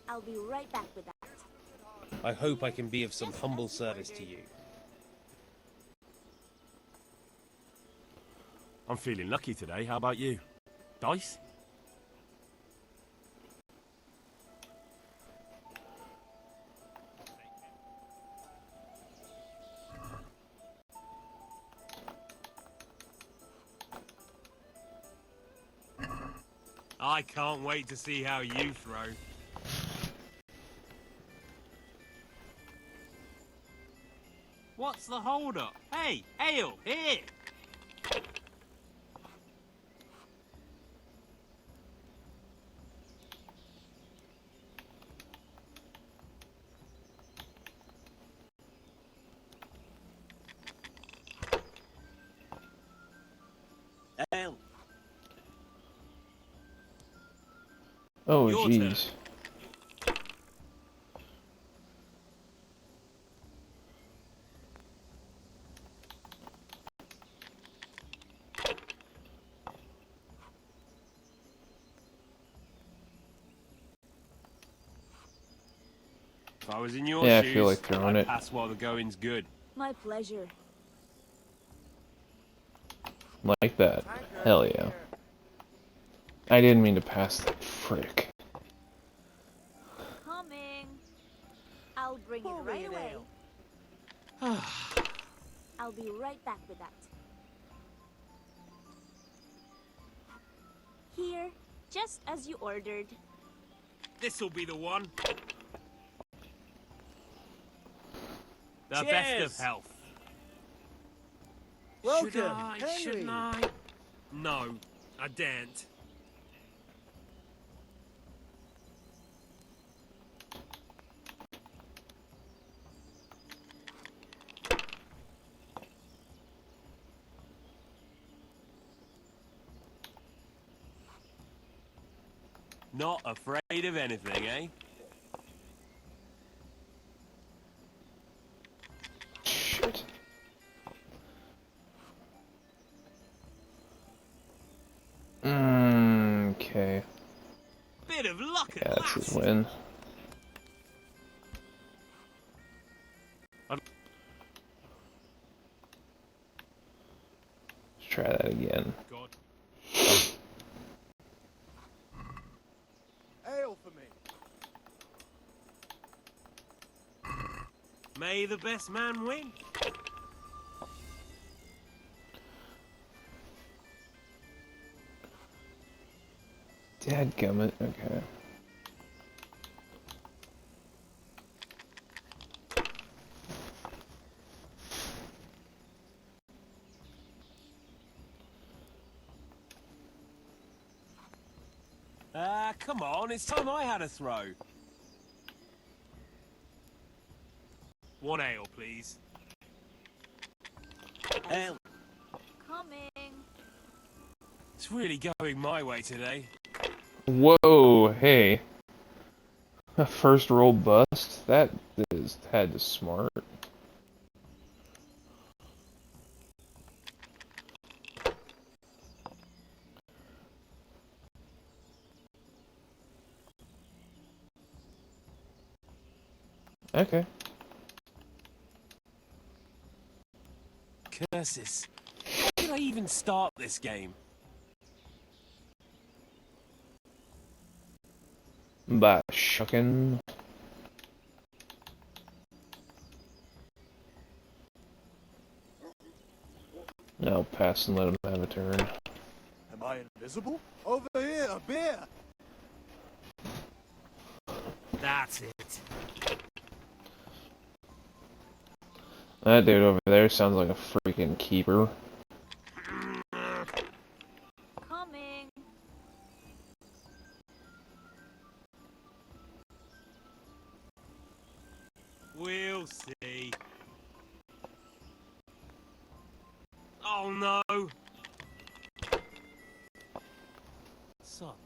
I'll be right back with that. I hope I can be of some humble service to you. I'm feeling lucky today. How about you? Dice? I can't wait to see how you throw. What's the hold-up? Hey, Ale, here! Ale. Oh, Your jeez. If I was in your Yeah, I shoes, feel like throwing I'd it. pass while the going's good. My pleasure. Like that. Hell yeah. I didn't mean to pass that frick. Coming. I'll bring it Pour me right an away. ale. I'll be right back with that. Here, just as you ordered. This'll be the one. The Cheers. best of health. Welcome, Should I? Henry. Shouldn't I? No, I daren't. Not afraid of anything, eh? Shit. Okay. Bit of luck at Yeah, that's last. his win. Let's try that again. God. Ale for me. May the best man win. Dadgummit, okay. Come on, it's time I had a throw. One ale, please. Ale. Coming. It's really going my way today. Whoa, hey. A first roll bust? That is had to smart. Okay. Curses. How did I even start this game? By shucking. I'll pass and let him have a turn. Am I invisible? Over here, a beer! That's it. That dude over there sounds like a freaking keeper. Coming. We'll see.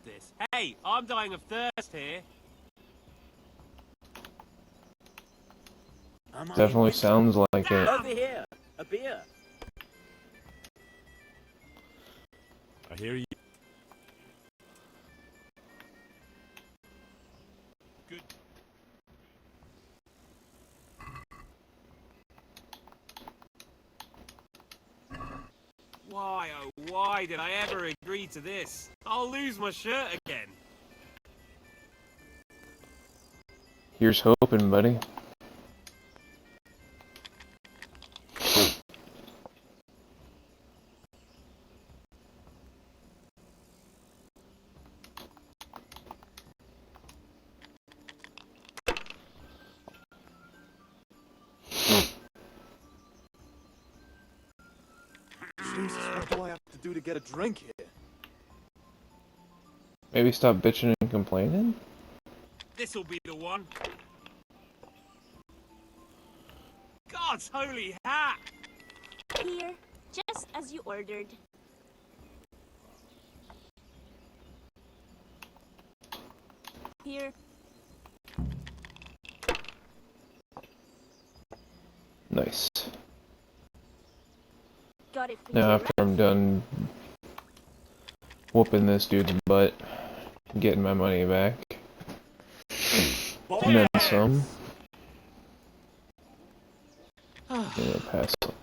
this. Hey, I'm dying of thirst here. Definitely sounds like it. Over here, a beer. I hear you. Good. Why, oh why did I ever agree to this? I'll lose my shirt again. Here's hoping, buddy. Jesus, what do I have to do to get a drink here? Maybe stop bitching and complaining? This'll be the one. God's holy hat! Here, just as you ordered. Here. Nice. Got it for Now you, after I'm done whooping this dude's butt, getting my money back, and then some, I'm gonna pass it.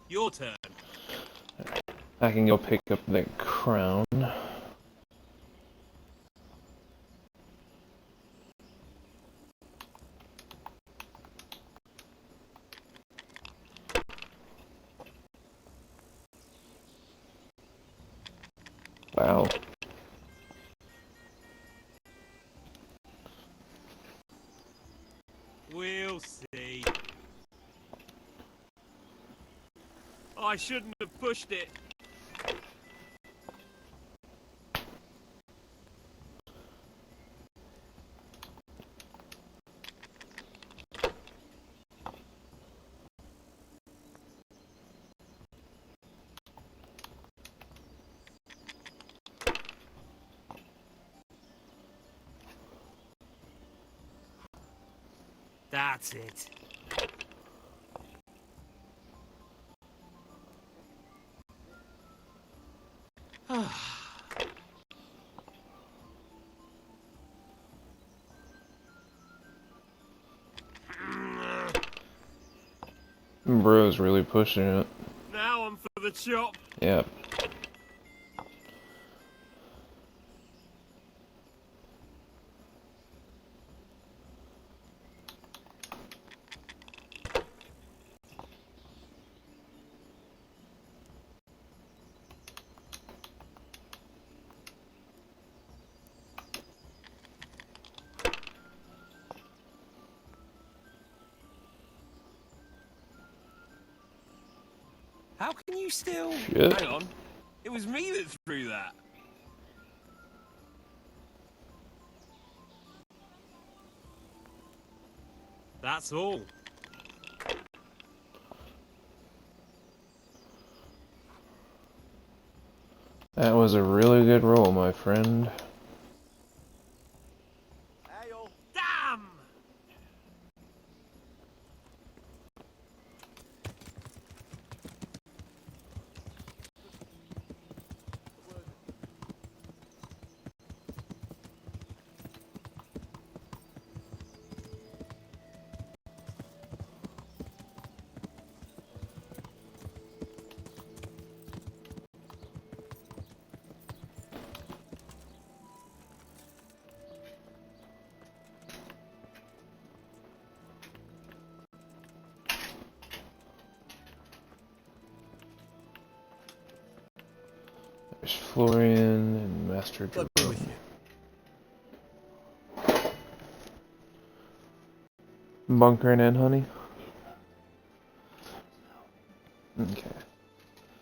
Your turn. I can go pick up that crown. Wow. We'll see. I shouldn't have pushed it. That's it. Bro's really pushing it. Now I'm for the chop. Yep. How can you still... Shit. Hang on. It was me that threw that. That's all. That was a really good roll, my friend. Damn! There's Florian and Master Jerome. Bunkering in, honey? Okay.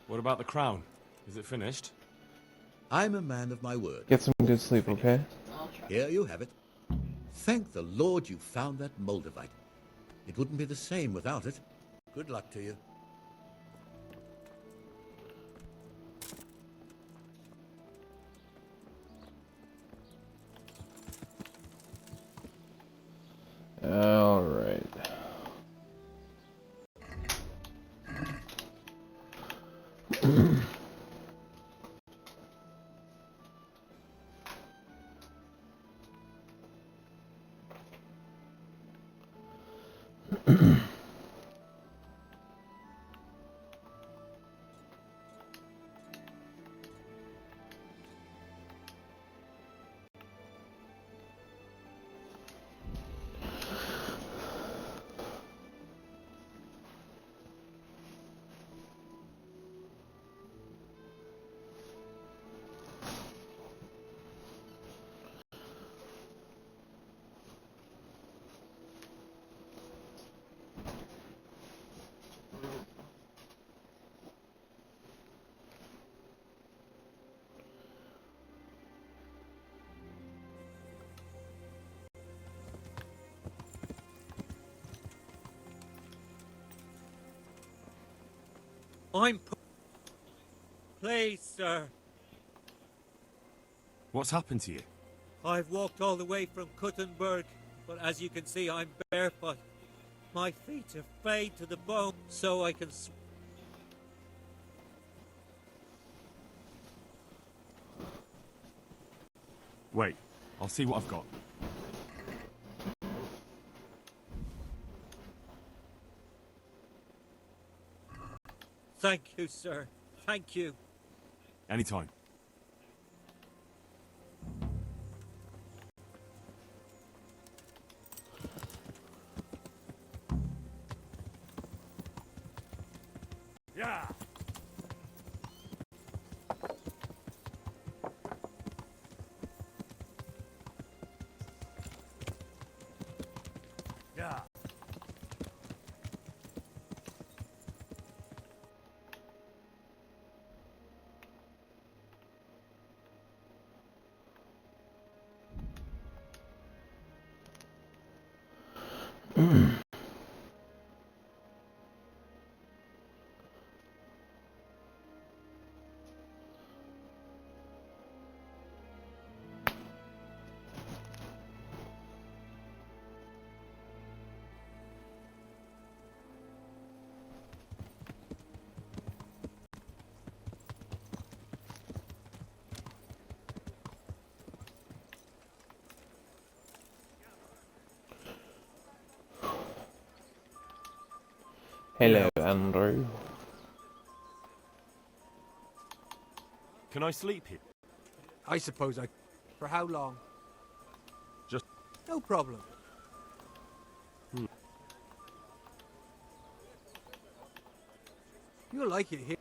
What about the crown? Is it finished? I'm a man of my word. Get some good sleep, okay? Here you have it. Thank the Lord you found that Moldavite. It wouldn't be the same without it. Good luck to you. Please, sir. What's happened to you? I've walked all the way from Kuttenberg, but as you can see, I'm barefoot. My feet are frayed to the bone, so I can... Wait, I'll see what I've got. Thank you, sir. Thank you. Anytime. Yeah. Yeah. Hello, Andrew. Can I sleep here? I suppose I... For how long? Just... No problem. You'll like it here.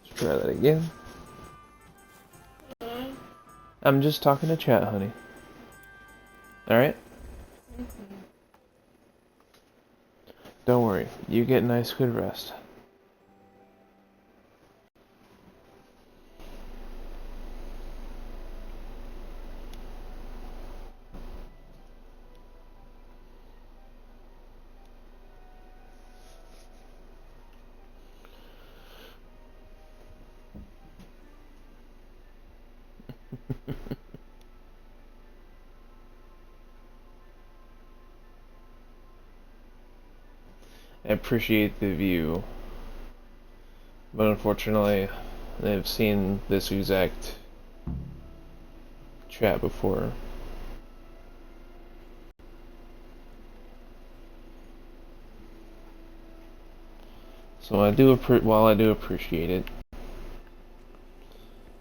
Let's try that again. I'm just talking to chat, honey. Alright? Don't worry. You get nice, good rest. I appreciate the view, but unfortunately, I've seen this exact chat before. So while I do appreciate it,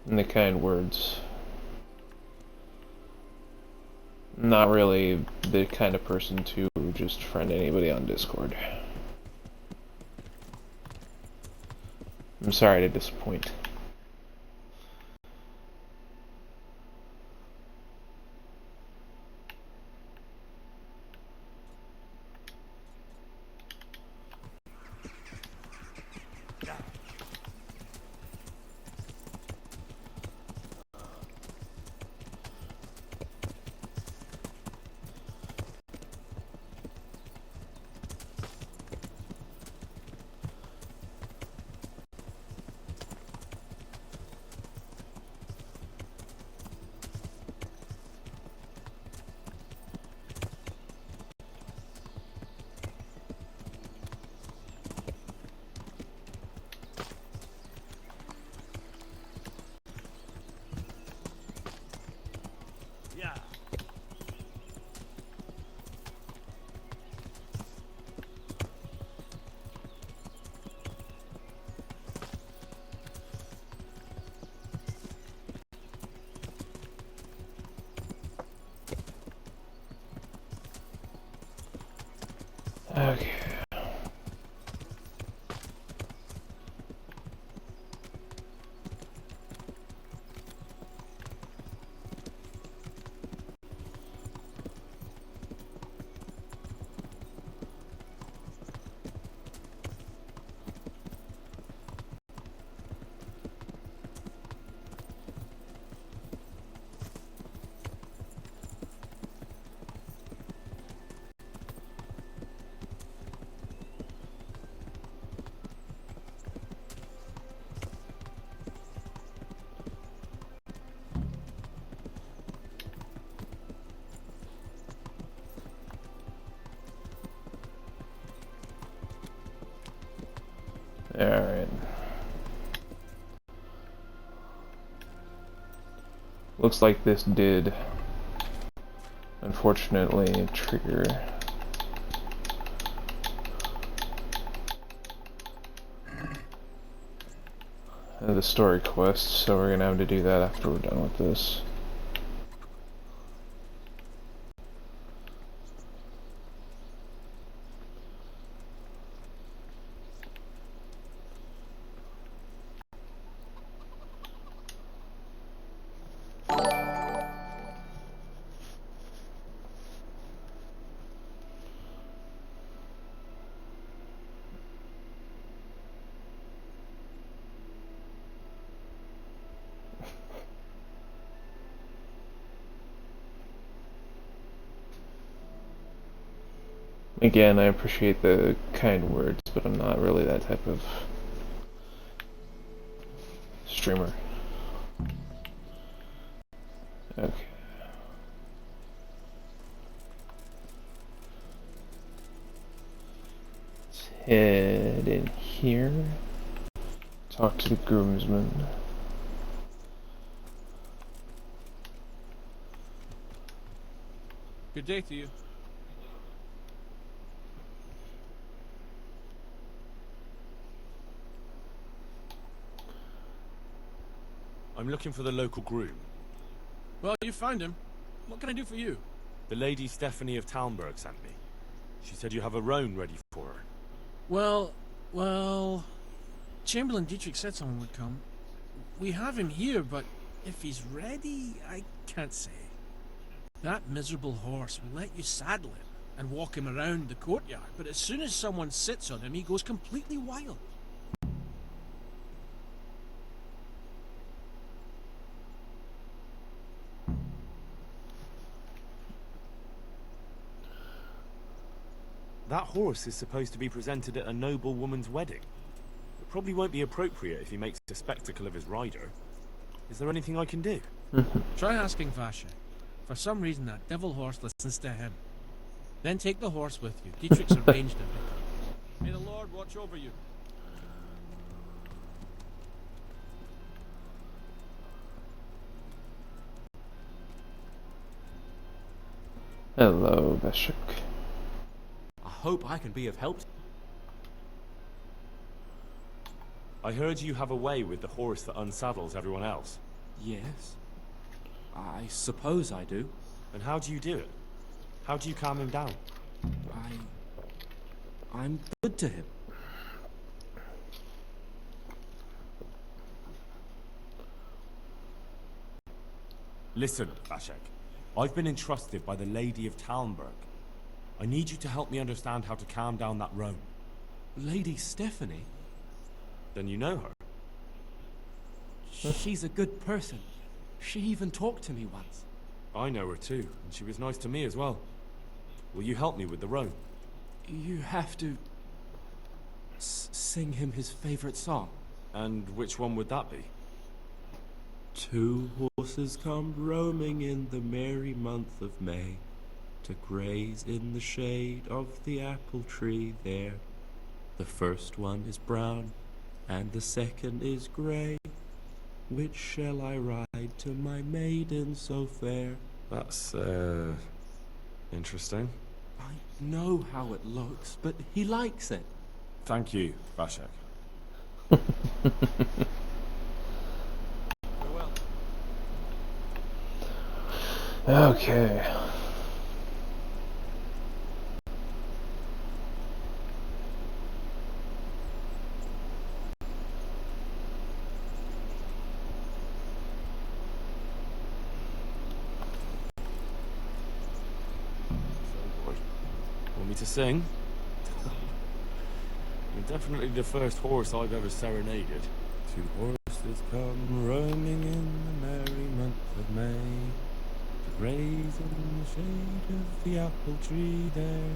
and the kind words, I'm not really the kind of person to just friend anybody on Discord. I'm sorry to disappoint. Okay. Alright. Looks like this did, unfortunately, trigger the story quest, so we're gonna have to do that after we're done with this. Again, I appreciate the kind words, but I'm not really that type of streamer. Okay. Let's head in here. Talk to the groomsman. Good day to you. I'm looking for the local groom. Well, you found him. What can I do for you? The Lady Stephanie of Talmberg sent me. She said you have a roan ready for her. Well, Chamberlain Dietrich said someone would come. We have him here, but if he's ready, I can't say. That miserable horse will let you saddle him and walk him around the courtyard, but as soon as someone sits on him, he goes completely wild. That horse is supposed to be presented at a noble woman's wedding. It probably won't be appropriate if he makes a spectacle of his rider. Is there anything I can do? Try asking Vasha. For some reason, that devil horse listens to him. Then take the horse with you. Dietrich's arranged it. May the Lord watch over you. Hello, Veshik. I hope I can be of help. I heard you have a way with the horse that unsaddles everyone else. Yes. I suppose I do. And how do you do it? How do you calm him down? I'm good to him. Listen, Vashek. I've been entrusted by the Lady of Talmberg. I need you to help me understand how to calm down that roan. Lady Stephanie? Then you know her. She's a good person. She even talked to me once. I know her too, and she was nice to me as well. Will you help me with the roan? You have to sing him his favorite song. And which one would that be? Two horses come roaming in the merry month of May to graze in the shade of the apple tree there. The first one is brown and the second is grey. Which shall I ride to my maiden so fair? That's, interesting. I know how it looks, but he likes it. Thank you, Vashek. Farewell. Okay. me to sing? You're definitely the first horse I've ever serenaded. Two horses come roaming in the merry month of May, to graze in the shade of the apple tree there.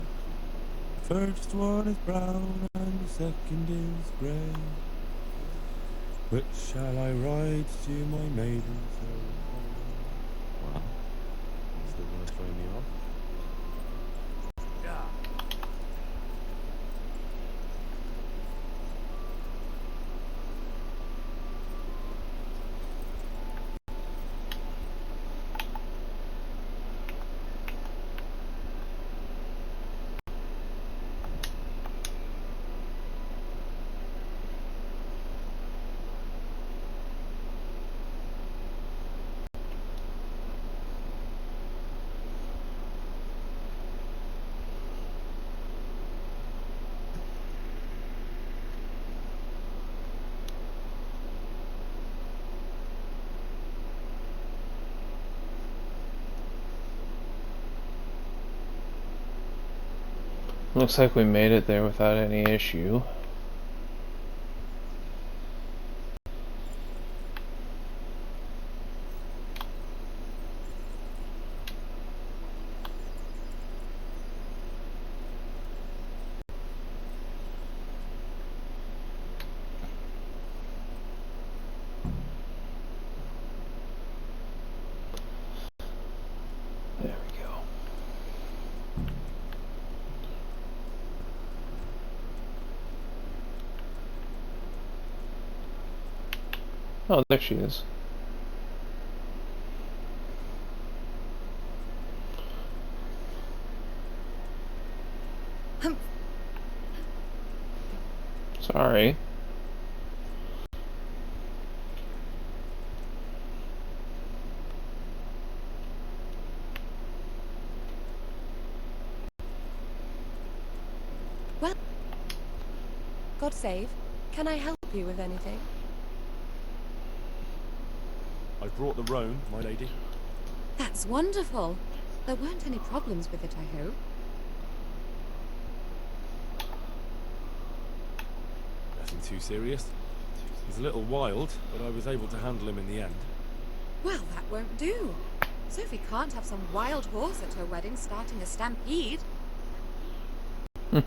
The first one is brown and the second is grey. Which shall I ride to my maiden so fair? Wow. Still gonna throw me off? Yeah. Looks like we made it there without any issue. There we go. Oh, there she is. Sorry. Well, God save. Can I help you with anything? I brought the roan, my lady. That's wonderful. There weren't any problems with it, I hope. Nothing too serious. He's a little wild, but I was able to handle him in the end. Well, that won't do. Sophie can't have some wild horse at her wedding starting a stampede. But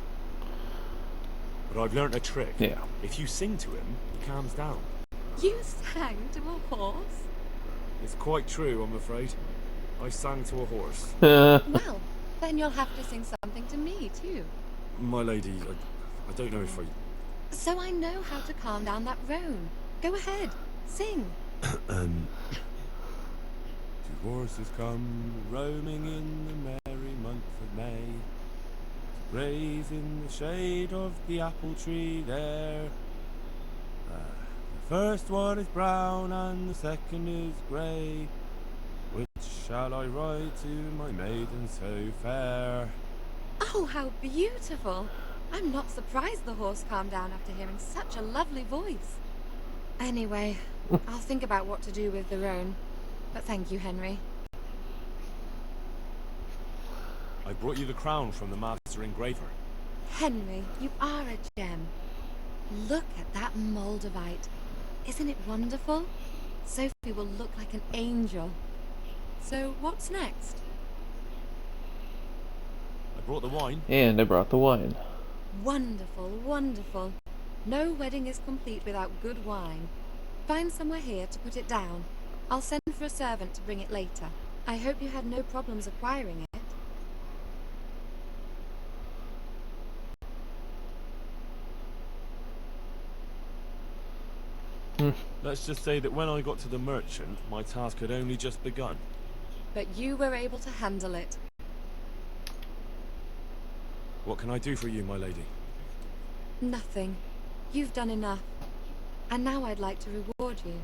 I've learnt a trick. Yeah. If you sing to him, he calms down. You sang to a horse? It's quite true, I'm afraid. I sang to a horse. Well, then you'll have to sing something to me, too. My lady, I don't know if I... So I know how to calm down that roan. Go ahead, sing. Two horses come roaming in the merry month of May, to graze in the shade of the apple tree there. The first one is brown and the second is grey. Which shall I ride to my maiden so fair? Oh, how beautiful. I'm not surprised the horse calmed down after hearing such a lovely voice. Anyway, I'll think about what to do with the roan. But thank you, Henry. I brought you the crown from the master engraver. Henry, you are a gem. Look at that Moldavite. Isn't it wonderful? Sophie will look like an angel. So, what's next? I brought the wine. And I brought the wine. Wonderful, wonderful. No wedding is complete without good wine. Find somewhere here to put it down. I'll send for a servant to bring it later. I hope you had no problems acquiring it. Let's just say that when I got to the merchant, my task had only just begun. But you were able to handle it. What can I do for you, my lady? Nothing. You've done enough. And now I'd like to reward you.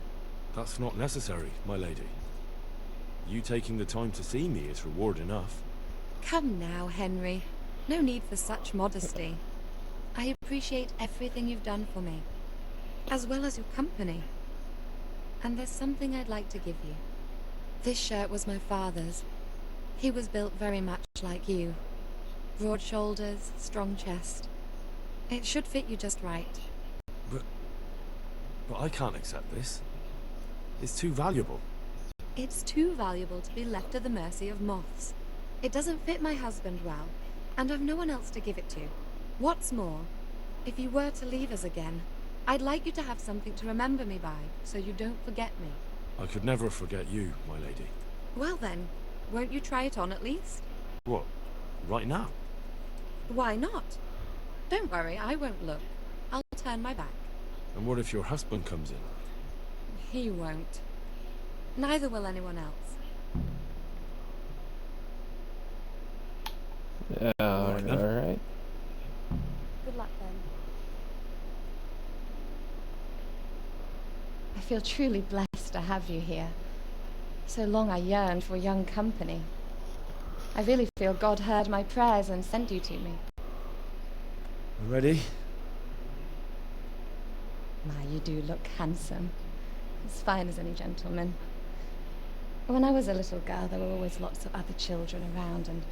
That's not necessary, my lady. You taking the time to see me is reward enough. Come now, Henry. No need for such modesty. I appreciate everything you've done for me, as well as your company. And there's something I'd like to give you. This shirt was my father's. He was built very much like you. Broad shoulders, strong chest. It should fit you just right. But I can't accept this. It's too valuable. It's too valuable to be left to the mercy of moths. It doesn't fit my husband well, and I've no one else to give it to. What's more, if you were to leave us again, I'd like you to have something to remember me by, so you don't forget me. I could never forget you, my lady. Well then, won't you try it on at least? What? Right now? Why not? Don't worry, I won't look. I'll turn my back. And what if your husband comes in? He won't. Neither will anyone else. Alright. Good luck then. I feel truly blessed to have you here. So long I yearned for young company. I really feel God heard my prayers and sent you to me. Ready? My, you do look handsome. As fine as any gentleman. When I was a little girl, there were always lots of other children around, and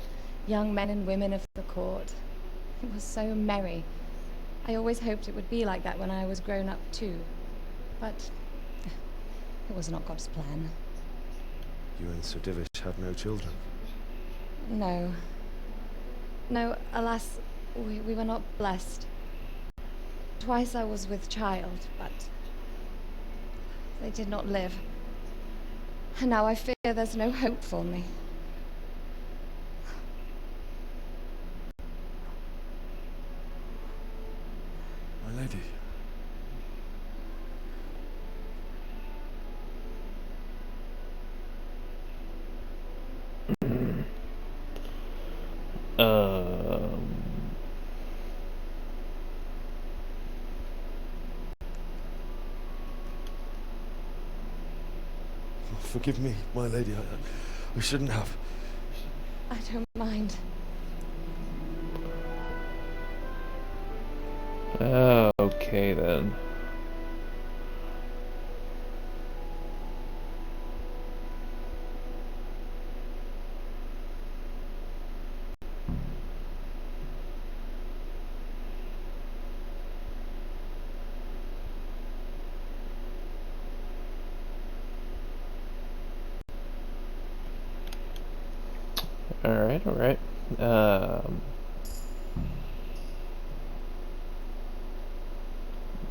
young men and women of the court. It was so merry. I always hoped it would be like that when I was grown up too. But it was not God's plan. You and Sir Divish had no children? No. No, alas, we were not blessed. Twice I was with child, but they did not live. And now I fear there's no hope for me. My lady. Forgive me, my lady. I shouldn't have. I don't mind. Okay then. Alright.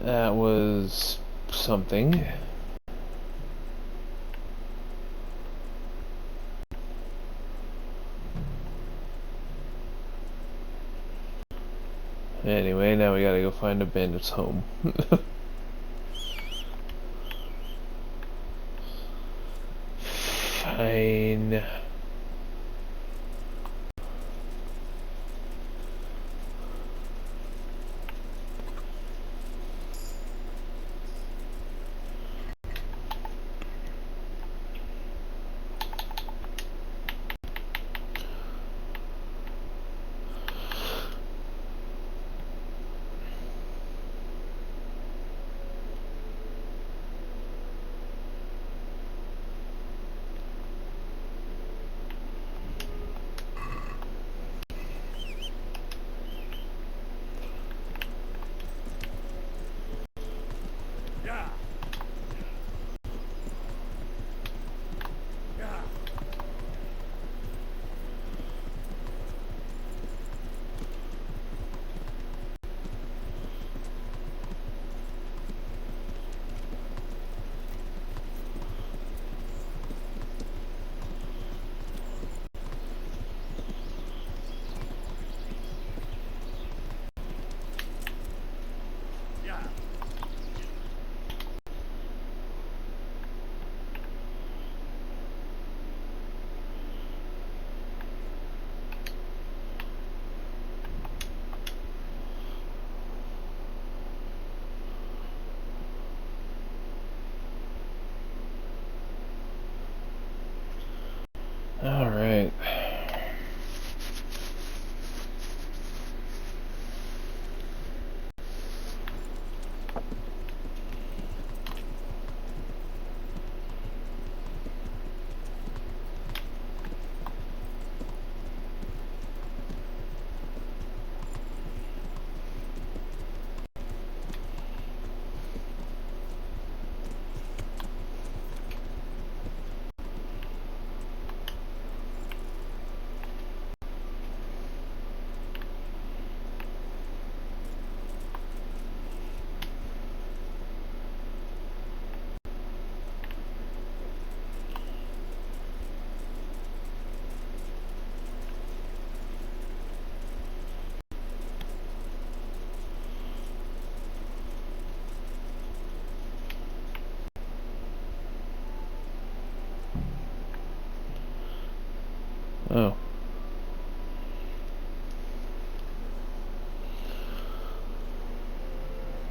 That was something. Anyway, now we gotta go find a bandit's home. Fine. Alright.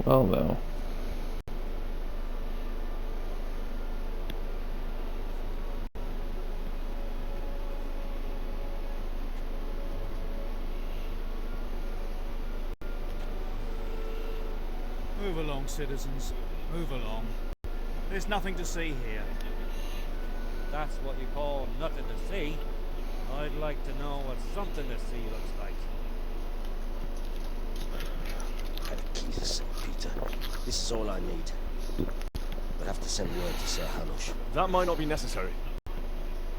Well, no. Move along, citizens. Move along. There's nothing to see here. That's what you call nothing to see. I'd like to know what something to see looks like. By the keys of St. Peter. This is all I need. We'll have to send word to Sir Hanush. That might not be necessary.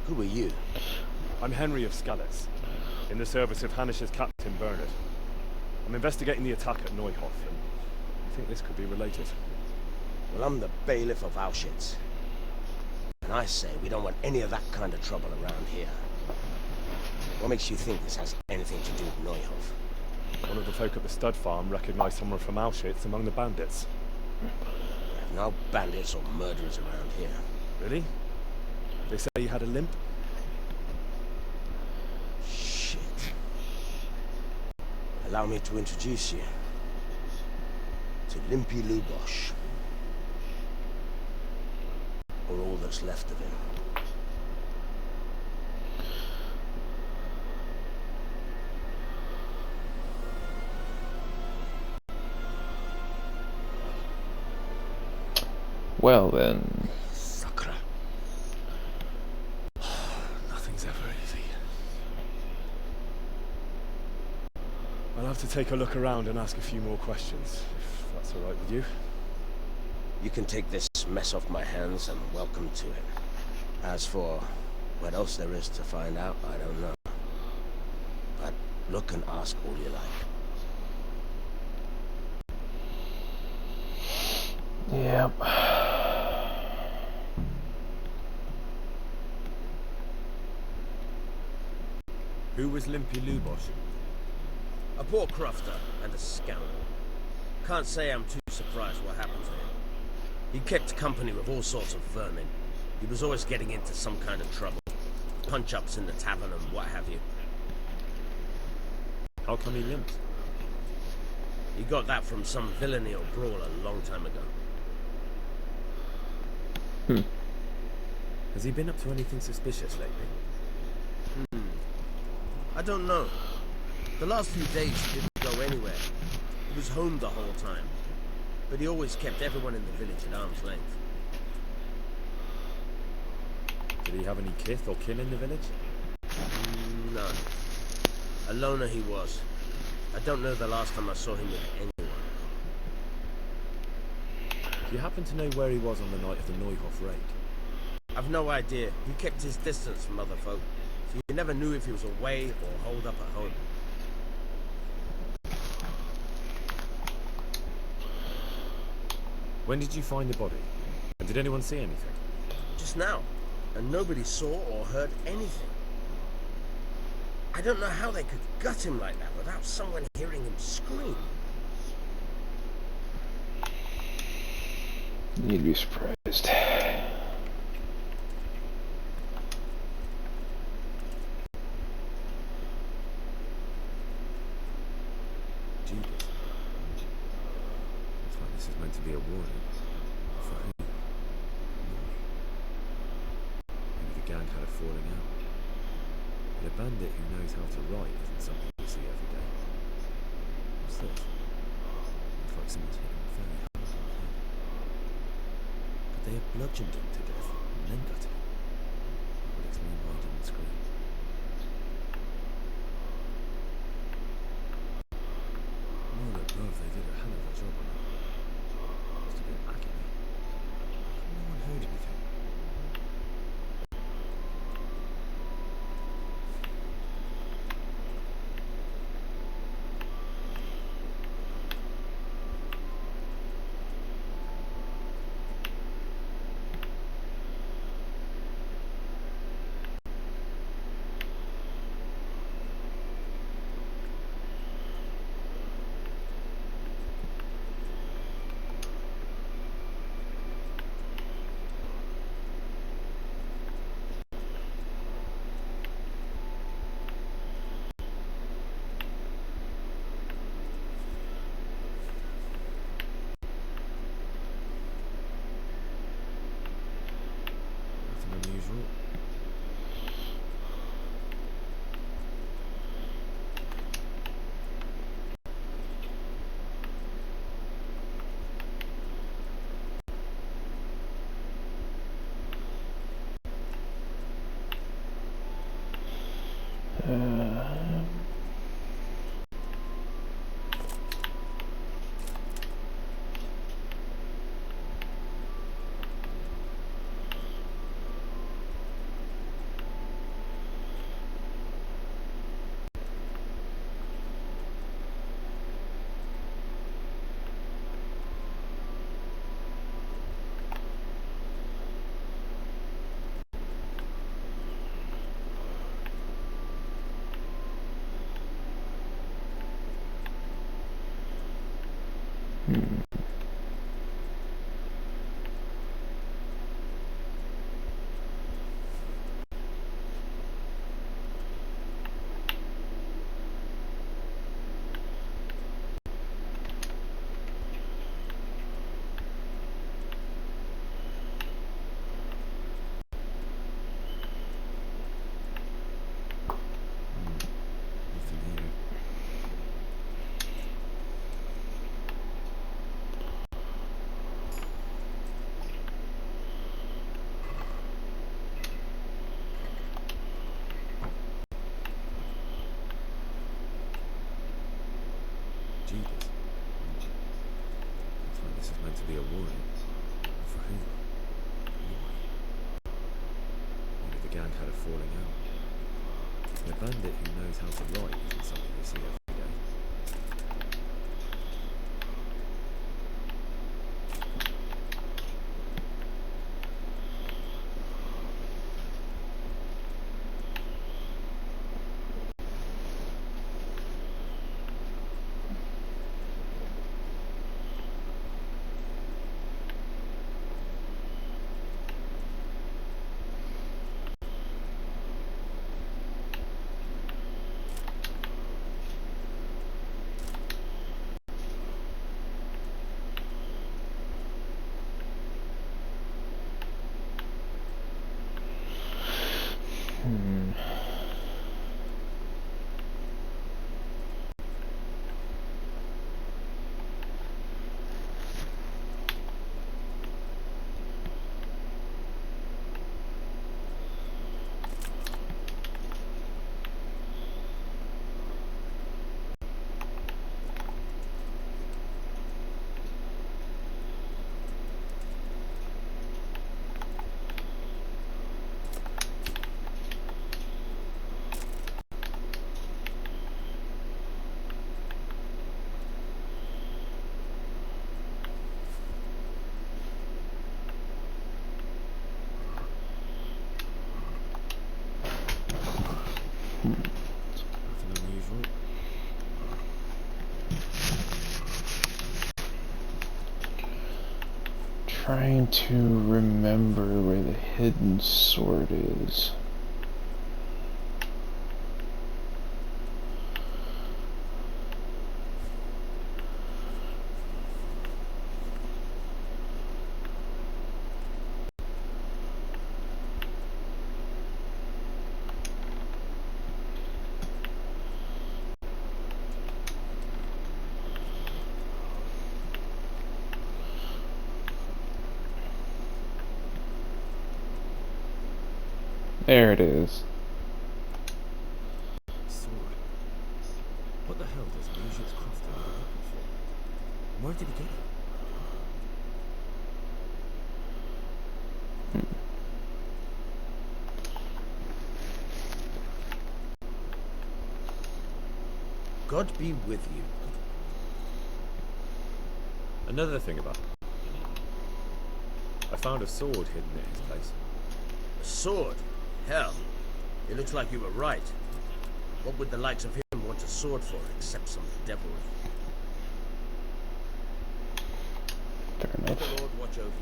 Who are you? I'm Henry of Skalitz, in the service of Hanush's Captain Bernard. I'm investigating the attack at Neuhof, and I think this could be related. Well, I'm the bailiff of Auschwitz. And I say we don't want any of that kind of trouble around here. What makes you think this has anything to do with Neuhof? One of the folk at the stud farm recognized someone from Auschwitz among the bandits. We have no bandits or murderers around here. Really? They say he had a limp? Shit. Allow me to introduce you to Limpy Lubosh. Or all that's left of him. Well then. Sakra. Nothing's ever easy. I'll have to take a look around and ask a few more questions, if that's alright with you. You can take this mess off my hands and welcome to it. As for what else there is to find out, I don't know. But look and ask all you like. Yep. Who was Limpy Lubosh? A poor crofter and a scoundrel. Can't say I'm too surprised what happened to him. He kept company with all sorts of vermin. He was always getting into some kind of trouble. Punch-ups in the tavern and what have you. How come he limped? He got that from some villainy or brawl a long time ago. Has he been up to anything suspicious lately? I don't know. The last few days he didn't go anywhere. He was home the whole time. But he always kept everyone in the village at arm's length. Did he have any kith or kin in the village? None. A loner he was. I don't know the last time I saw him with anyone. Do you happen to know where he was on the night of the Neuhof raid? I've no idea. He kept his distance from other folk, so you never knew if he was away or holed up at home. When did you find the body? And did anyone see anything? Just now. And nobody saw or heard anything. I don't know how they could gut him like that without someone hearing him scream. You'd be surprised. Jeepers. Looks like this is meant to be a warning. For who? Maybe the gang had a falling out. But a bandit who knows how to write isn't something you see every day. What's this? Looks like someone's hit him fairly hard on the head. Could they have bludgeoned him to death and then gutted him? That would explain why he didn't scream. More above, they did a hell of a job on him. Must have been agony. No one heard anything. thought. Nothing here. Judas. Looks like this is meant to be a warning. For who? Why? Maybe the gang had a falling out. A bandit who knows how to write isn't something you see every day. Nothing unusual. Trying to remember where the hidden sword is. There it is. Sword. What the hell does Lucius Crofton need a weapon for? Where did he get it? God be with you. Another thing about him. I found a sword hidden at his place. A sword? Hell, it looks like you were right. What would the likes of him want a sword for, except some devilry? Fair May enough. the Lord watch over you.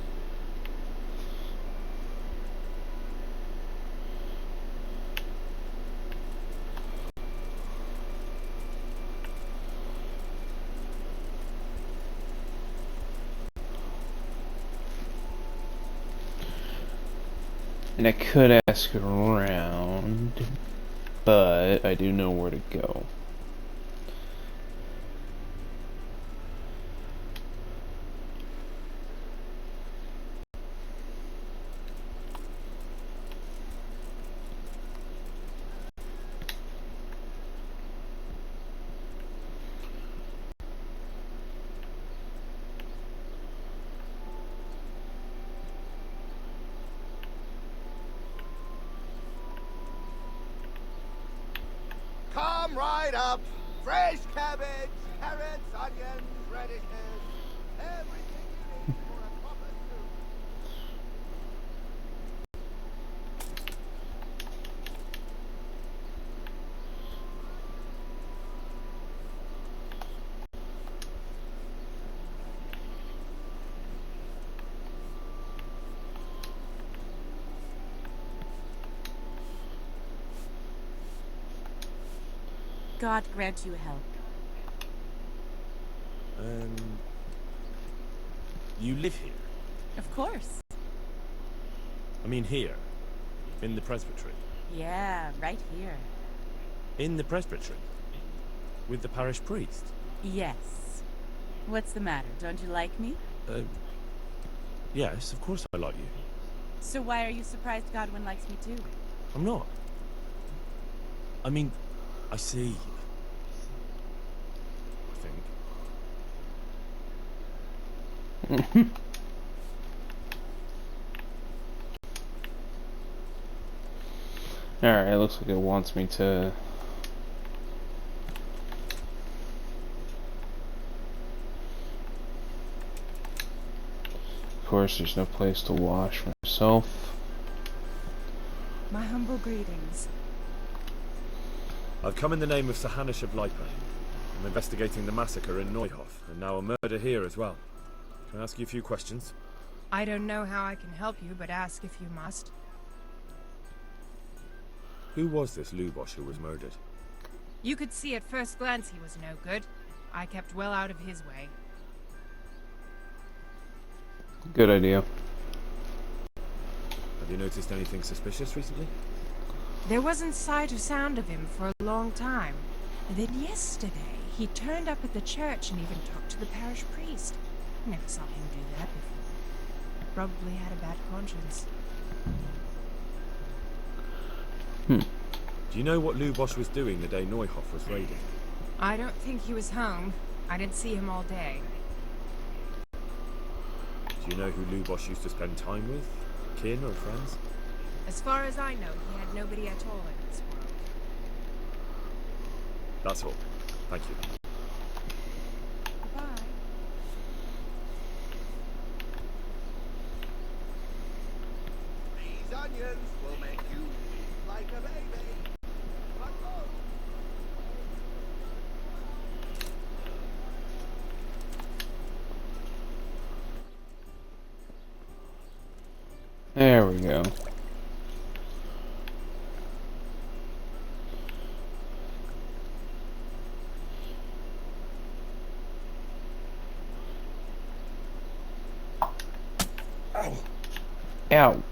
And I could ask around, but I do know where to go. Come right up. Fresh cabbage, carrots, onions, radishes. Everything you need for a proper soup. God grant you help. You live here? Of course. I mean here, in the presbytery. Yeah, right here. In the presbytery? With the parish priest? Yes. What's the matter? Don't you like me? Yes, of course I like you. So why are you surprised Godwin likes me too? I'm not. I mean, I see. I think. Alright, it looks like it wants me to... Of course, there's no place to wash myself. My humble greetings. I've come in the name of Sir Hanish of Leiper. I'm investigating the massacre in Neuhof, and now a murder here as well. Can I ask you a few questions? I don't know how I can help you, but ask if you must. Who was this Lubosh who was murdered? You could see at first glance he was no good. I kept well out of his way. Good idea. Have you noticed anything suspicious recently? There wasn't sight or sound of him for a long time. And then yesterday, he turned up at the church and even talked to the parish priest. Never saw him do that before. Probably had a bad conscience. Do you know what Lubosh was doing the day Neuhof was raided? I don't think he was home. I didn't see him all day. Do you know who Lubosh used to spend time with? Kin or friends? As far as I know, he had nobody at all in this world. That's all. Thank you. Goodbye. These onions will make you weep like a baby. But oh, There we go. Ow.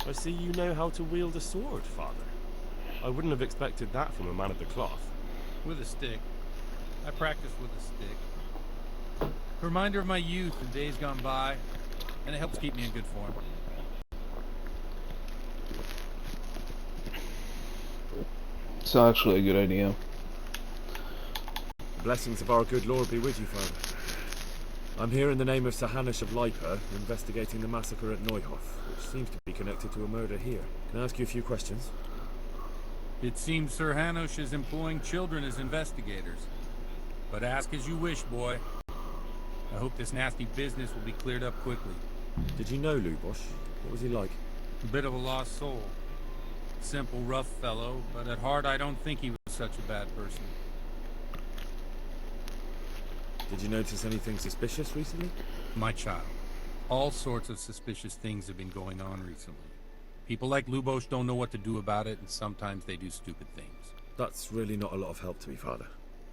I see you know how to wield a sword, Father. I wouldn't have expected that from a man of the cloth. With a stick. I practice with a stick. Reminder of my youth and days gone by, and it helps keep me in good form. It's actually a good idea. The blessings of our good Lord be with you, Father. I'm here in the name of Sir Hanish of Leiper, investigating the massacre at Neuhof, which seems to be connected to a murder here. Can I ask you a few questions? It seems Sir Hanosh is employing children as investigators. But ask as you wish, boy. I hope this nasty business will be cleared up quickly. Did you know Lubosh? What was he like? A bit of a lost soul. Simple, rough fellow, but at heart I don't think he was such a bad person. Did you notice anything suspicious recently? My child, all sorts of suspicious things have been going on recently. People like Lubosh don't know what to do about it, and sometimes they do stupid things. That's really not a lot of help to me, Father.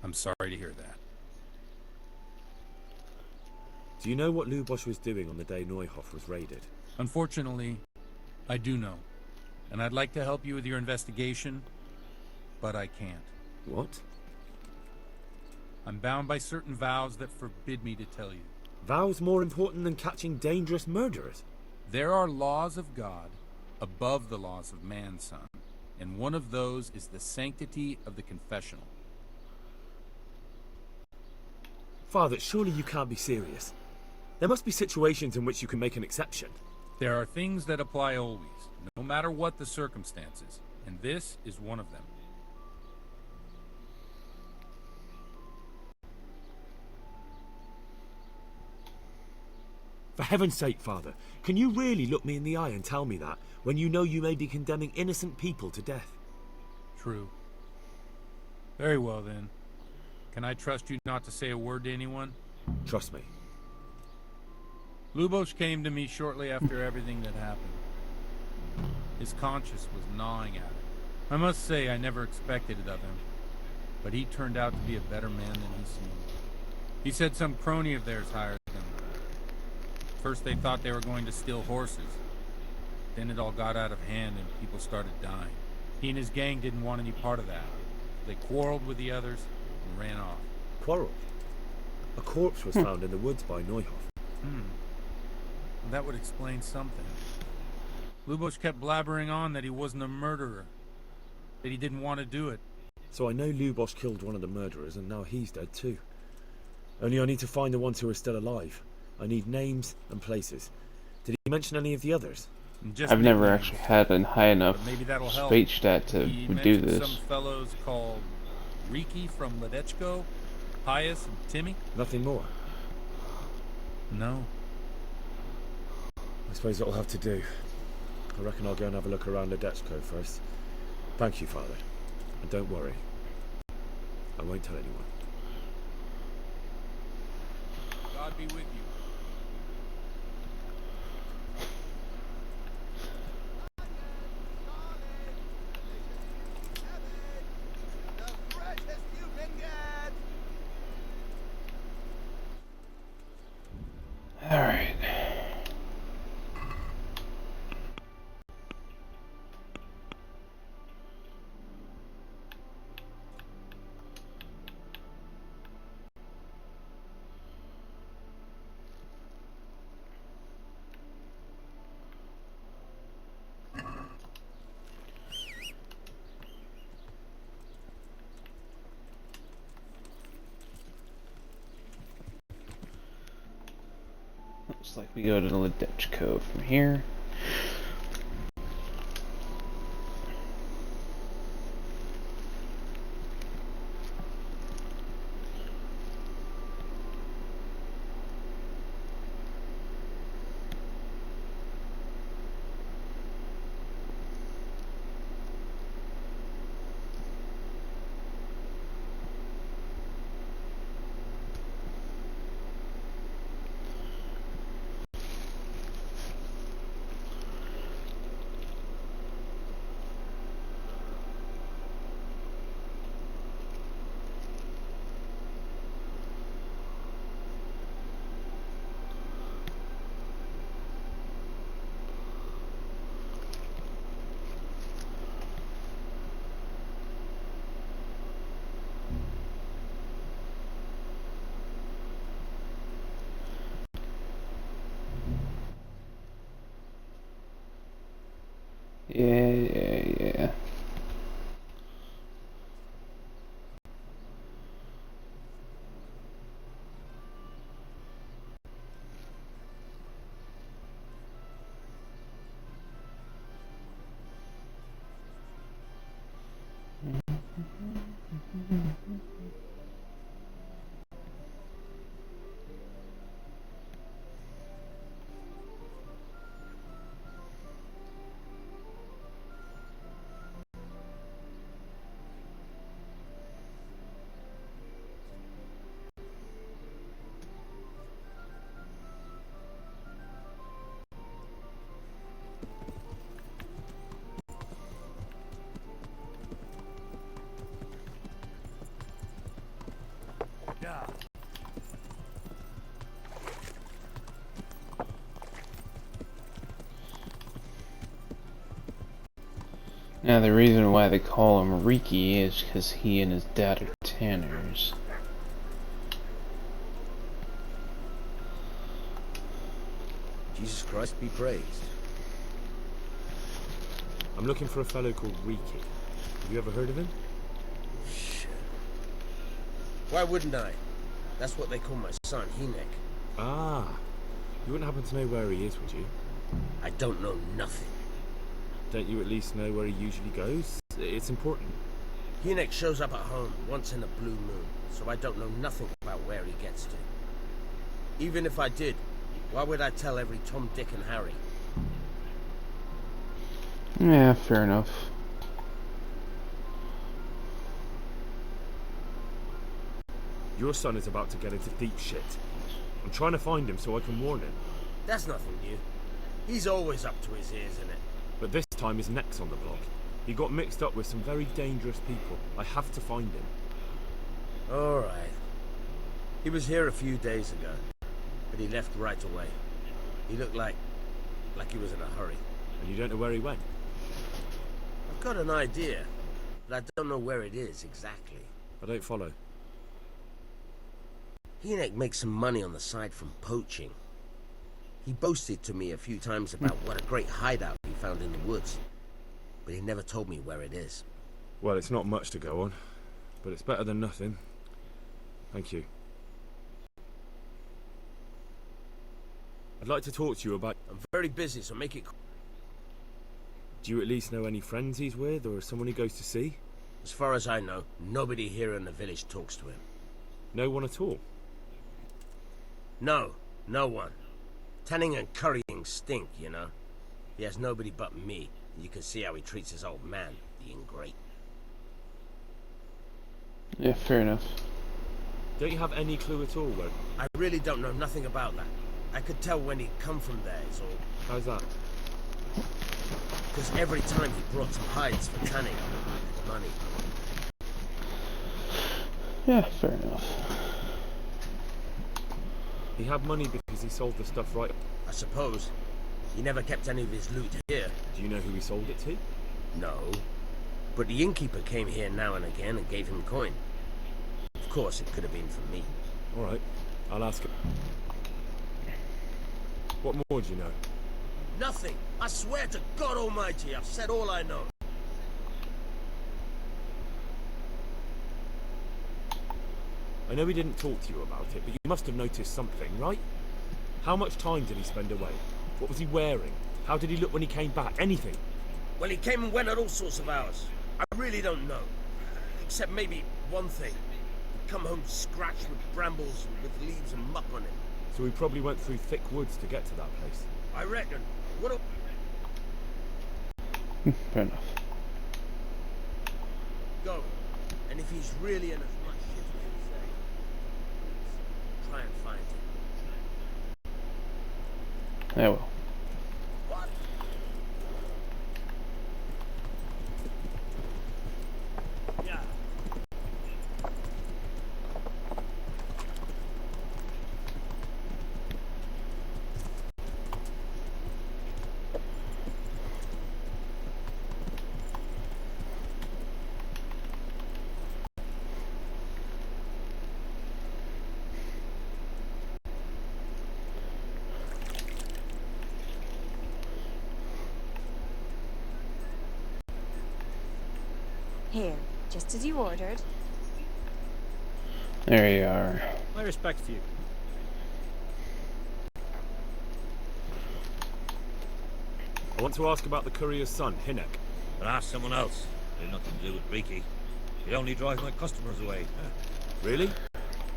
I'm sorry to hear that. Do you know what Lubosch was doing on the day Neuhoff was raided? Unfortunately, I do know. And I'd like to help you with your investigation, but I can't. What? I'm bound by certain vows that forbid me to tell you. Vows more important than catching dangerous murderers? There are laws of God above the laws of man, son. And one of those is the sanctity of the confessional. Father, surely you can't be serious. There must be situations in which you can make an exception. There are things that apply always, no matter what the circumstances, and this is one of them. For heaven's sake, Father, can you really look me in the eye and tell me that, when you know you may be condemning innocent people to death? True. Very well, then. Can I trust you not to say a word to anyone? Trust me. Lubosch came to me shortly after everything that happened. His conscience was gnawing at him. I must say I never expected it of him, but he turned out to be a better man than he seemed. He said some crony of theirs hired them. First they thought they were going to steal horses. Then it all got out of hand and people started dying. He and his gang didn't want any part of that. They quarreled with the others and ran off. Quarrel? A corpse was found in the woods by Neuhoff. That would explain something. Lubosch kept blabbering on that he wasn't a murderer, that he didn't want to do it. So I know Lubosch killed one of the murderers, and now he's dead too. Only I need to find the ones who are still alive. I need names and places. Did he mention any of the others? I've never actually had a high enough Maybe that'll help. speech stat to He do mentioned this. some fellows called Riki from Ledechko, Pius and Timmy. Nothing more? No. I suppose that'll have to do. I reckon I'll go and have a look around Ledechko first. Thank you, Father. And don't worry. I won't tell anyone. God be with you. Alright. Looks like we go to Ledechko from here. Yeah. Now the reason why they call him Riki is because he and his dad are tanners. Jesus Christ be praised. I'm looking for a fellow called Riki. Have you ever heard of him? Shit. Why wouldn't I? That's what they call my son, Hinek. Ah. You wouldn't happen to know where he is, would you? I don't know nothing. Don't you at least know where he usually goes? It's important. Hinek shows up at home once in a blue moon, so I don't know nothing about where he gets to. Even if I did, why would I tell every Tom, Dick and Harry? Yeah, fair enough. Your son is about to get into deep shit. I'm trying to find him so I can warn him. That's nothing new. He's always up to his ears in it. But this time his neck's on the block. He got mixed up with some very dangerous people. I have to find him. Alright. He was here a few days ago, but he left right away. He looked like he was in a hurry. And you don't know where he went? I've got an idea, but I don't know where it is exactly. I don't follow. Hinek makes some money on the side from poaching. He boasted to me a few times about what a great hideout he found in the woods, but he never told me where it is. Well, it's not much to go on, but it's better than nothing. Thank you. I'd like to talk to you about... I'm very busy, so make it... Do you at least know any friends he's with, or someone he goes to see? As far as I know, nobody here in the village talks to him. No one at all? No, no one. Tanning and currying stink, you know. He has nobody but me, and you can see how he treats his old man, the ingrate. Yeah, fair enough. Don't you have any clue at all, though? I really don't know nothing about that. I could tell when he'd come from there, is all. How's that? Because every time he brought some hides for tanning, money. Yeah, fair enough. He had money because he sold the stuff right... I suppose. He never kept any of his loot here. Do you know who he sold it to? No. But the innkeeper came here now and again and gave him coin. Of course, it could have been for me. Alright, I'll ask him. What more do you know? Nothing! I swear to God Almighty, I've said all I know. I know he didn't talk to you about it, but you must have noticed something, right? How much time did he spend away? What was he wearing? How did he look when he came back? Anything? Well, he came and went at all sorts of hours. I really don't know. Except maybe one thing. He'd come home scratched with brambles and with leaves and muck on him. So he probably went through thick woods to get to that place. I reckon. What a... Fair enough. Go. And if he's really in as much shit as you say, try and find him. I will. What? Yeah. Here, just as you ordered. There you are. My respects to you. I want to ask about the courier's son, Hinek. But ask someone else. They've nothing to do with Riki. They only drive my customers away. Really?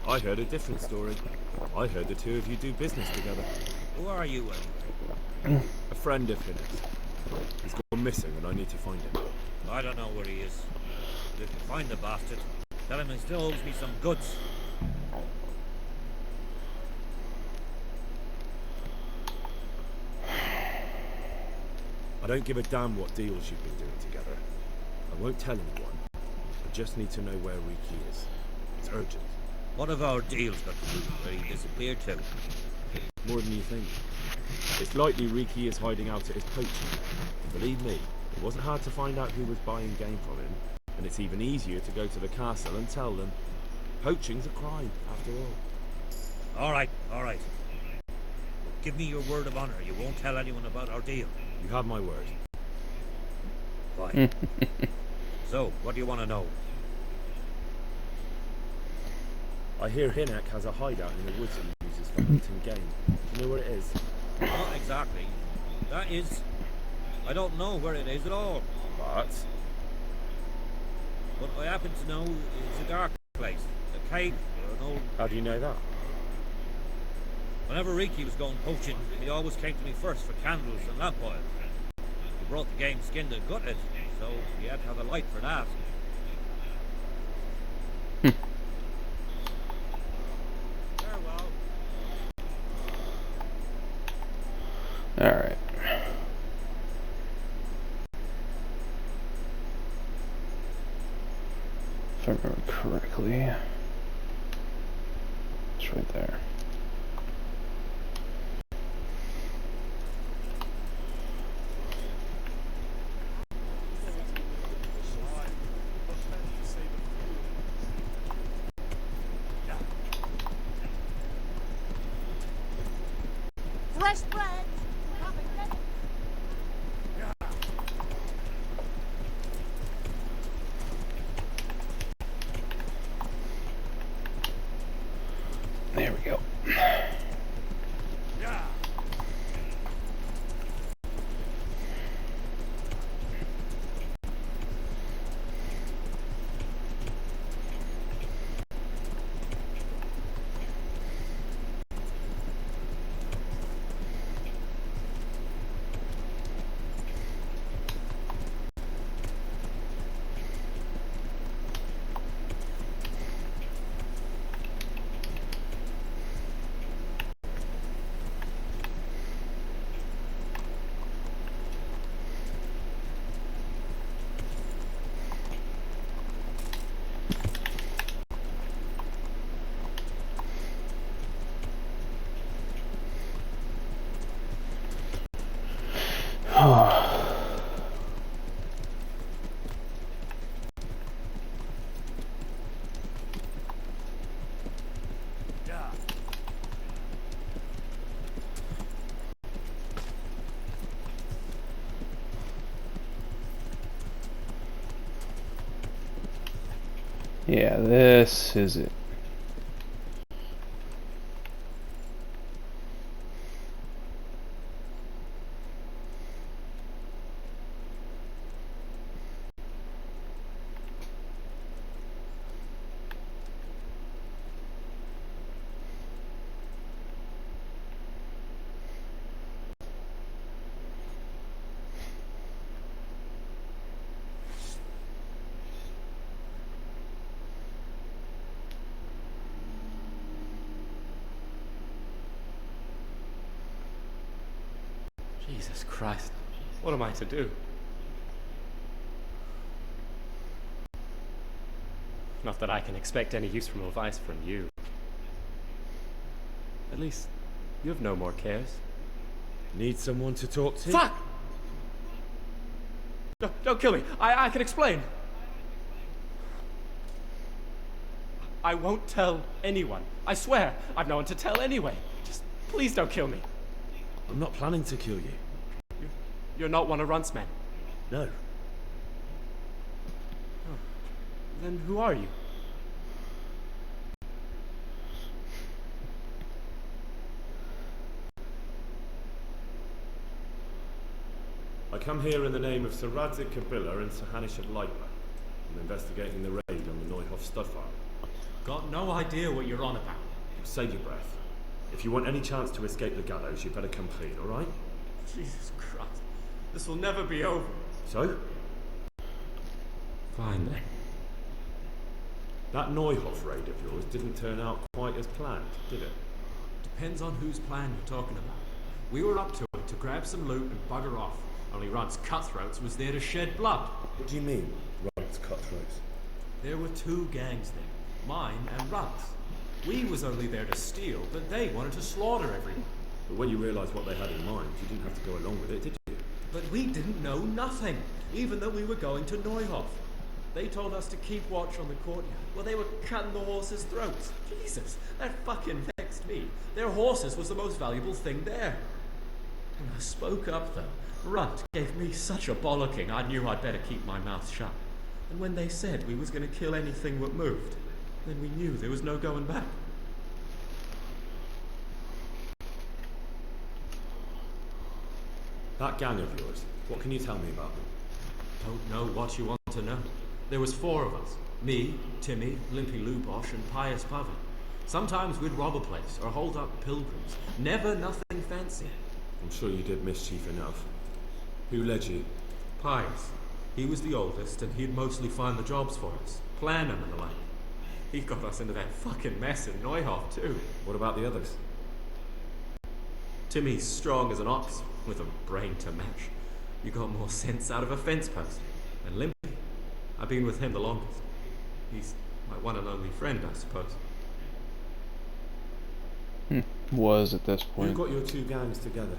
I heard a different story. I heard the two of you do business together. Who are you, anyway? A friend of Hinek's. He's gone missing and I need to find him. I don't know where he is. But if you find the bastard, tell him he still owes me some goods. I don't give a damn what deals you've been doing together. I won't tell anyone. I just need to know where Riki is. It's urgent. What have our deals got to do with where he disappeared to? More than you think. It's likely Riki is hiding out at his poaching. Believe me, It wasn't hard to find out who was buying game from him, and it's even easier to go to the castle and tell them. Poaching's a crime, after all. All right, all right. Give me your word of honor. You won't tell anyone about our deal. You have my word. Fine. So, what do you want to know? I hear Hinnock has a hideout in the woods he uses for hunting game. Do you know where it is? Not exactly. That is... I don't know where it is at all. But I happen to know it's a dark place. A cave or an old... How do you know that? Whenever Riki was going poaching, he always came to me first for candles and lamp oil. He brought the game skinned and gutted, so he had to have a light for that. Farewell. Alright. If I remember correctly, it's right there. Flesh bread! Come and get it! There we go. Yeah, this is it. Jesus Christ, what am I to do? Not that I can expect any useful advice from you. At least, you have no more cares. Need someone to talk to? Fuck! No, don't kill me. I can explain. I won't tell anyone. I swear, I've no one to tell anyway. Just please don't kill me. I'm not planning to kill you. You're not one of Runt's men? No. Oh. Then who are you? I come here in the name of Sir Radzik Kabila and Sir Hanish of Lipa. I'm investigating the raid on the Neuhof stud farm. Got no idea what you're on about. Save your breath. If you want any chance to escape the gallows, you better come clean, alright? Jesus Christ. This will never be over. So? Fine then. That Neuhof raid of yours didn't turn out quite as planned, did it? Depends on whose plan you're talking about. We were up to it to grab some loot and bugger off. Only Runt's cutthroats was there to shed blood. What do you mean, Runt's cutthroats? There were two gangs there, mine and Runt's. We was only there to steal, but they wanted to slaughter everyone. But when you realised what they had in mind, you didn't have to go along with it, did you? But we didn't know nothing. even though we were going to Neuhof. They told us to keep watch on the courtyard. Well, they were cutting the horses' throats. Jesus, that fucking vexed me. Their horses was the most valuable thing there. When I spoke up, though, Runt gave me such a bollocking I knew I'd better keep my mouth shut. And when they said we was going to kill anything that moved, then we knew there was no going back. That gang of yours, what can you tell me about them? Don't know what you want to know. There was 4 of us. Me, Timmy, Limpy Lubosh, and Pius Pavan. Sometimes we'd rob a place or hold up pilgrims. Never nothing fancy. I'm sure you did mischief enough. Who led you? Pius. He was the oldest, and he'd mostly find the jobs for us. Plan them and the like. He got us into that fucking mess in Neuhof, too. What about the others? Timmy's strong as an ox, with a brain to match. You got more sense out of a fence post. And Limpy, I've been with him the longest. He's my one and only friend, I suppose. Was at this You point. got your 2 gangs together.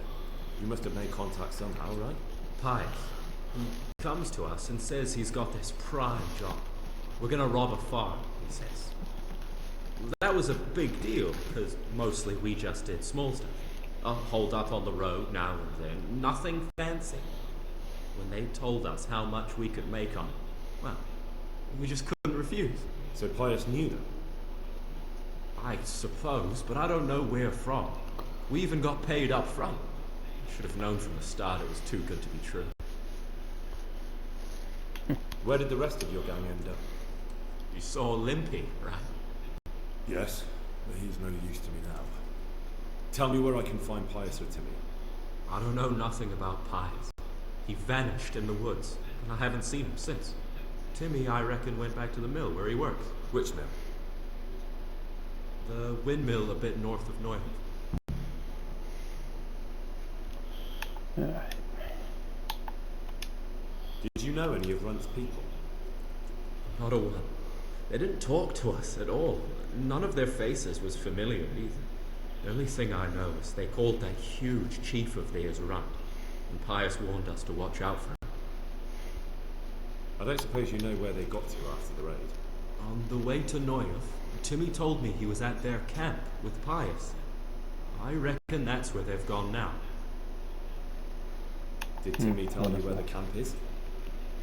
You must have made contact somehow, right? Pius. He comes to us and says he's got this prime job. We're gonna rob a farm, he says. That was a big deal, because mostly we just did small stuff. Hold up on the road now and then. Nothing fancy. When they told us how much we could make on it, well, we just couldn't refuse. So Pius knew them? I suppose, but I don't know where from. We even got paid up front. I should have known from the start it was too good to be true. Where did the rest of your gang end up? You saw Limpy, right? Yes, but he's no use to me now. Tell me where I can find Pius or Timmy. I don't know nothing about Pius. He vanished in the woods, and I haven't seen him since. Timmy, I reckon, went back to the mill where he works. Which mill? The windmill a bit north of Neuhof. Did you know any of Runt's people? Not a one. They didn't talk to us at all. None of their faces was familiar either. The only thing I know is they called that huge chief of theirs Runt, and Pius warned us to watch out for him. I don't suppose you know where they got to after the raid? On the way to Neuhof, Timmy told me he was at their camp with Pius. I reckon that's where they've gone now. Did Timmy tell you where the camp is?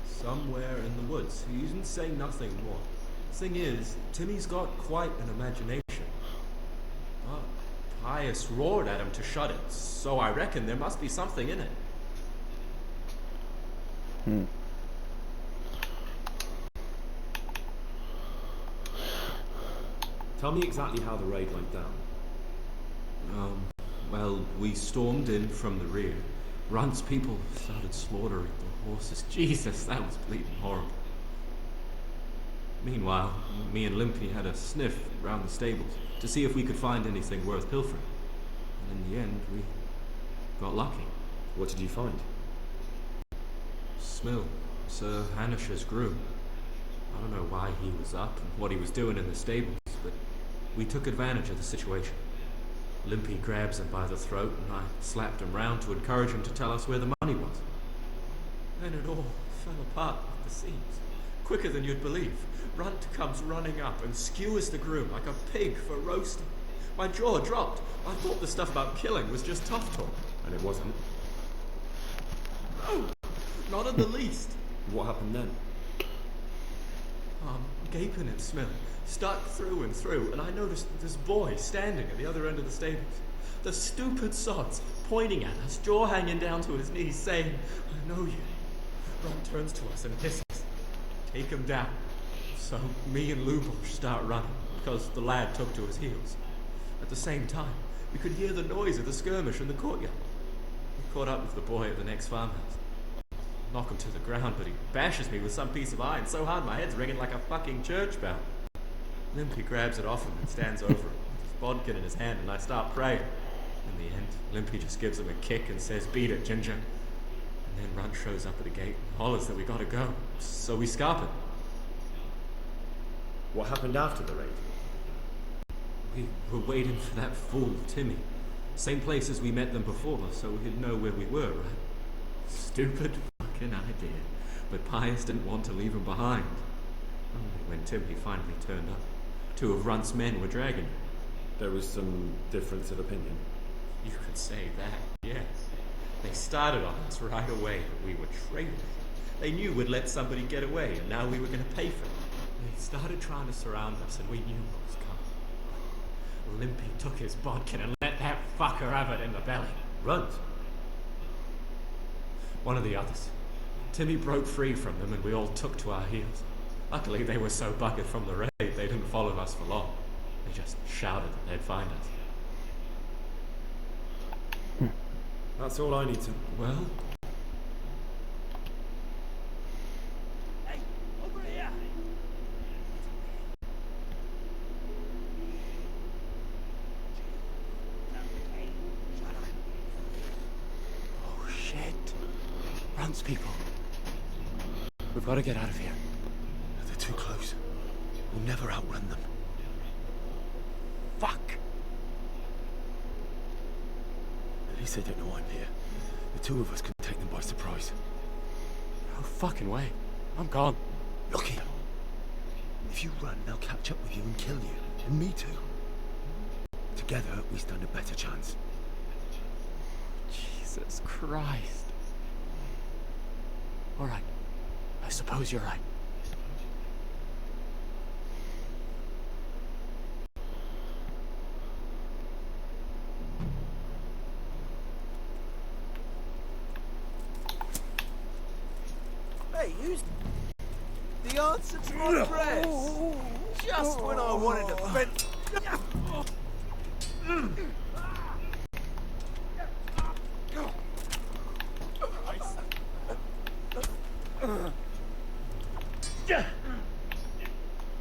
Somewhere in the woods. He didn't say nothing more. Thing is, Timmy's got quite an imagination. But Pius roared at him to shut it, so I reckon there must be something in it. Tell me exactly how the raid went down. Well, we stormed in from the rear. Runt's people started slaughtering the horses. Jesus, that was bleeding horrible. Meanwhile, me and Limpy had a sniff round the stables to see if we could find anything worth pilfering. And in the end, we got lucky. What did you find? Smill, Sir Hanish's groom. I don't know why he was up and what he was doing in the stables, but we took advantage of the situation. Limpy grabs him by the throat, and I slapped him round to encourage him to tell us where the money was. Then it all fell apart at the seams. Quicker than you'd believe. Runt comes running up and skewers the groom like a pig for roasting. My jaw dropped. I thought the stuff about killing was just tough talk. And it wasn't? No, not in the least. What happened then? Gaping and smelling, stuck through and through, and I noticed this boy standing at the other end of the stables. The stupid sods pointing at us, jaw hanging down to his knees, saying, "I know you." Ron turns to us and hisses, "Take him down." So me and Lubosh start running, because the lad took to his heels. At the same time, we could hear the noise of the skirmish in the courtyard. We caught up with the boy at the next farmhouse. Knock him to the ground, but he bashes me with some piece of iron so hard my head's ringing like a fucking church bell. Limpy grabs it off him and stands over him with his bodkin in his hand, and I start praying. In the end, Limpy just gives him a kick and says, "Beat it, Ginger." And then Runt shows up at the gate and hollers that we gotta go, so we scarp it. What happened after the raid? We were waiting for that fool, Timmy. Same place as we met them before, so we'd know where we were, right? Stupid fucking idea. but Pius didn't want to leave him behind. Only when Timmy finally turned up, 2 of Runt's men were dragging him. There was some difference of opinion. You could say that, yes. They started on us right away, but we were traitors. They knew we'd let somebody get away, and now we were going to pay for it. They started trying to surround us, and we knew what was coming. Limpy took his bodkin and let that fucker have it in the belly. Runt? One of the others. Timmy broke free from them, and we all took to our heels. Luckily, they were so buggered from the raid, they didn't follow us for long. They just shouted that they'd find us. That's all I need to... Well? Hey, over here! Oh, shit. Runt's people. We've got to get out of here. They're too close. We'll never outrun them. Fuck! At least they don't know I'm here. The 2 of us can take them by surprise. No fucking way. I'm gone. Look here. If you run, they'll catch up with you and kill you. And me too. Together, we stand a better chance. Jesus Christ. All right. I suppose you're right. Hey, who's the answer to my prayers? Just when I wanted to vent.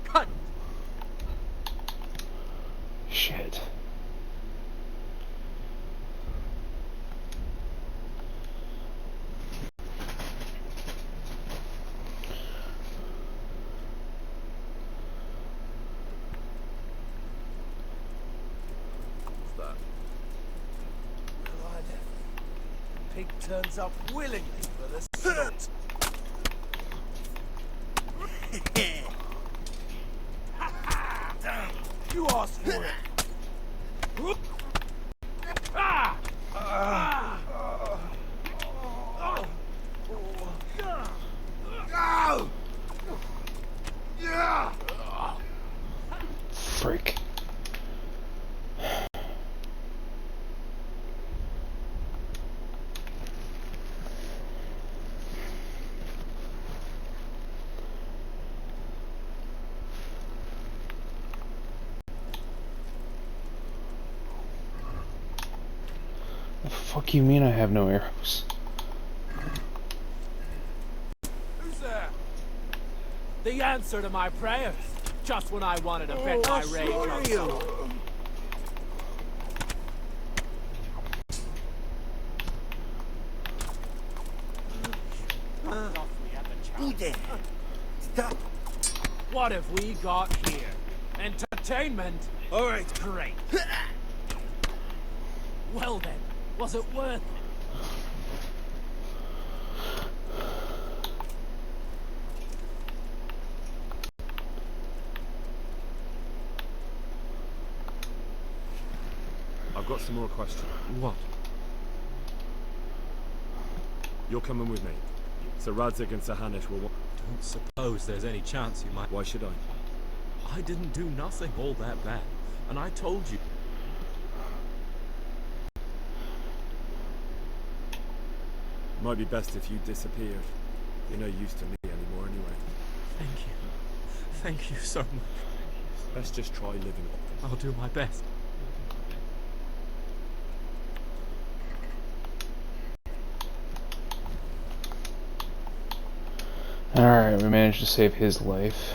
Cut. Shit. Pig turns up willingly for the snot. You asked for it. Ah! Freak. The fuck you mean I have no arrows? Who's there? The answer to my prayers. Just when I wanted to vent my rage on someone. Who there? Stop. What have we got here? Entertainment? Alright, great. Well then, was it worth it? I've got some more questions. What? You're coming with me. Sir Radzig and Sir Hanush will... Don't suppose there's any chance you might... Why should I? I didn't do nothing all that bad. And I told you... It might be best if you disappeared. You're no use to me anymore anyway. Thank you. Thank you so much. Let's just try living up. I'll do my best. Alright, we managed to save his life.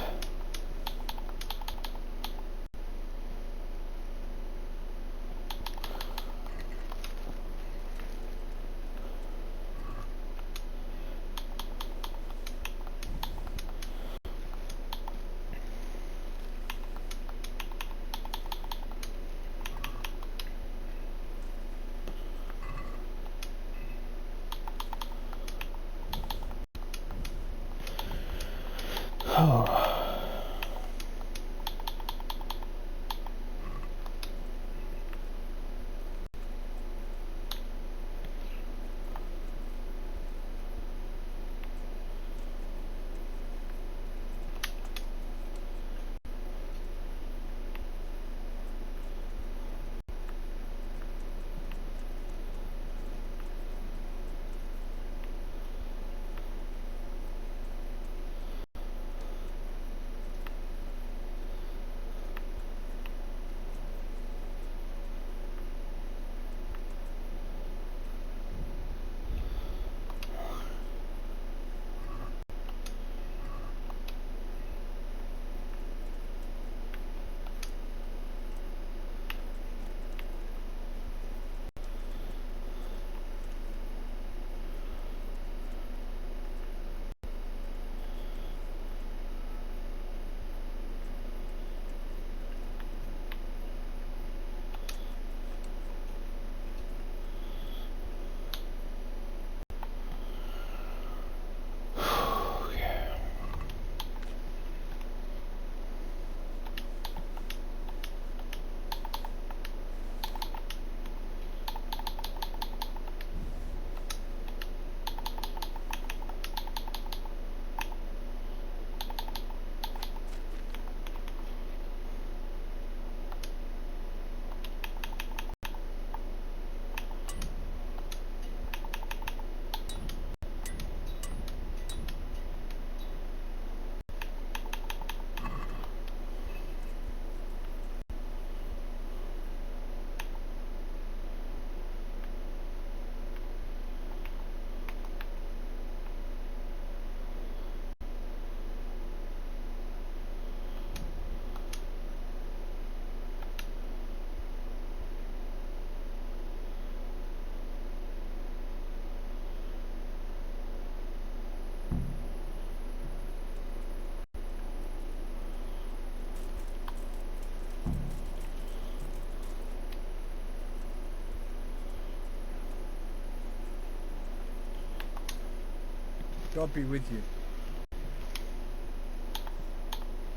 God be with you.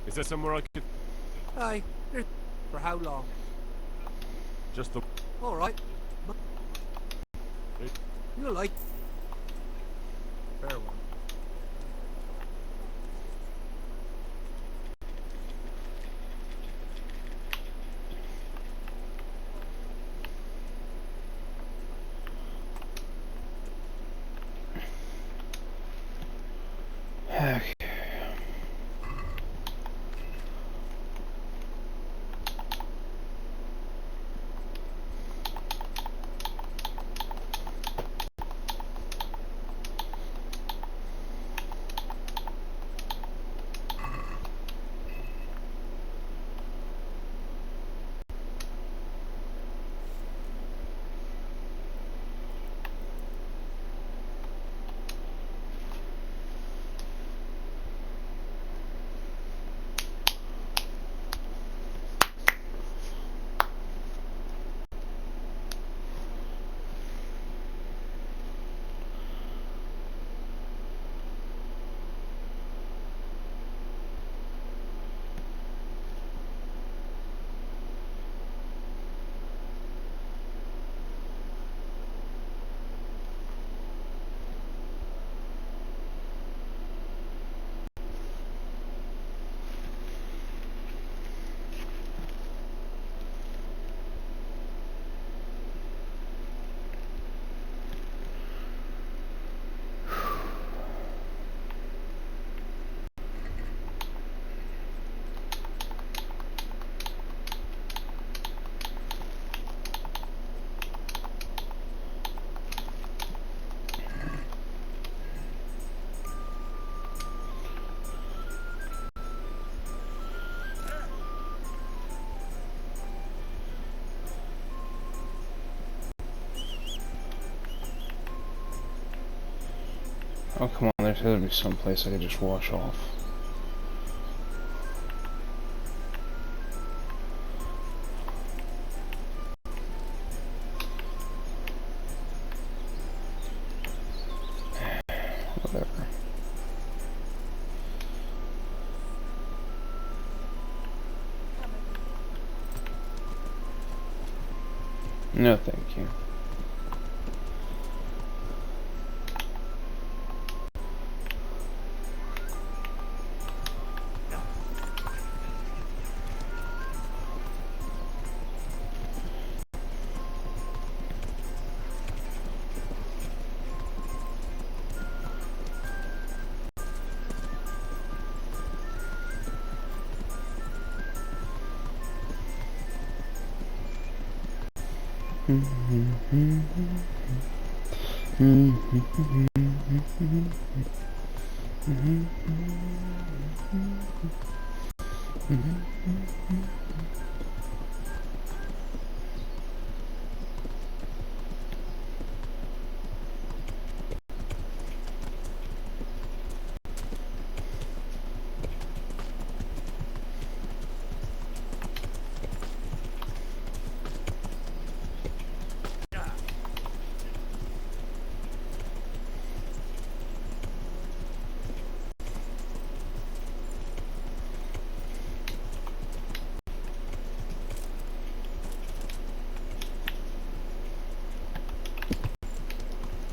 Is there somewhere I could... Aye. For how long? Just the... All right. You'll like... Fair one. Heck. Oh, come on, there's gotta be some place I could just wash off. Whatever. No, thank you.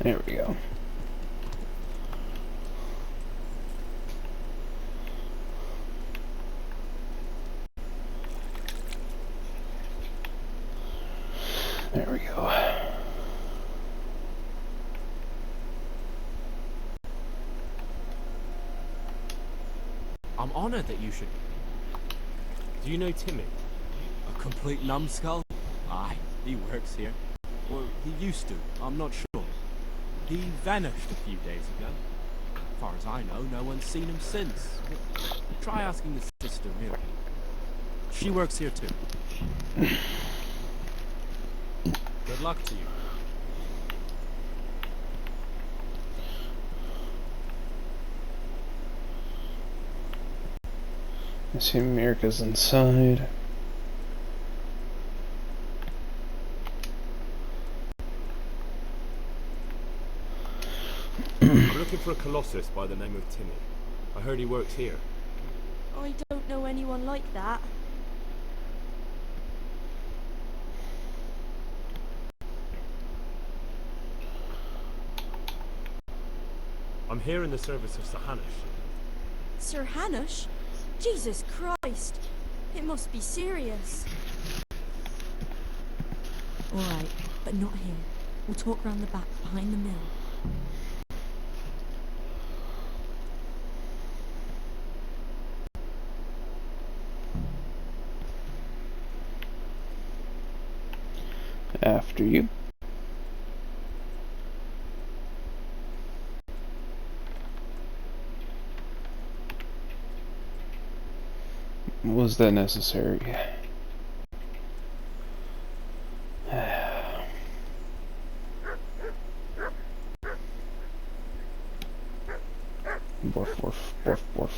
There we go. There we go. I'm honored that you should... Do you know Timmy? A complete numbskull? Aye, he works here. Well, he used to, I'm not sure. He vanished a few days ago. As far as I know, no one's seen him since. But try asking the sister here. She works here too. Good luck to you. I see America's inside. I'm looking for a Colossus by the name of Timmy. I heard he works here. I don't know anyone like that. I'm here in the service of Sir Hanush. Sir Hanush? Jesus Christ! It must be serious. Alright, but not here. We'll talk round the back, behind the mill. After you. Was that necessary? Borf, borf, borf, borf.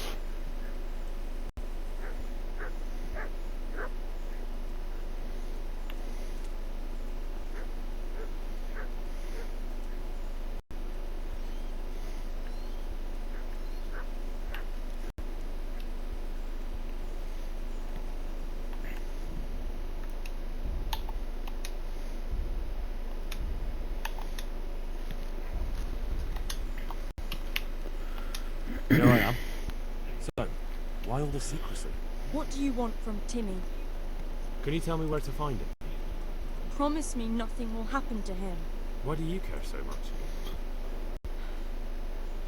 Here I am. So, why all the secrecy? What do you want from Timmy? Can you tell me where to find him? Promise me nothing will happen to him. Why do you care so much?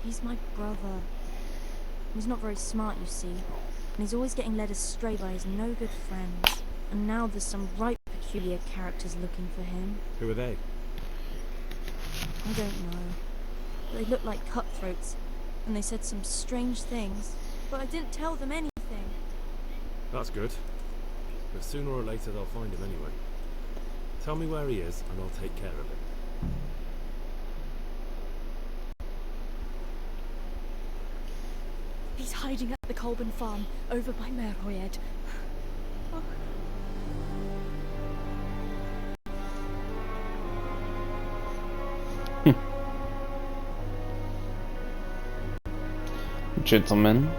He's my brother. He's not very smart, you see. And he's always getting led astray by his no-good friends. And now there's some right peculiar characters looking for him. Who are they? I don't know. They look like cutthroats. And they said some strange things. But I didn't tell them anything. That's good. But sooner or later they'll find him anyway. Tell me where he is and I'll take care of him. He's hiding at the Colburn farm, over by Merhoyed. Oh. Gentlemen.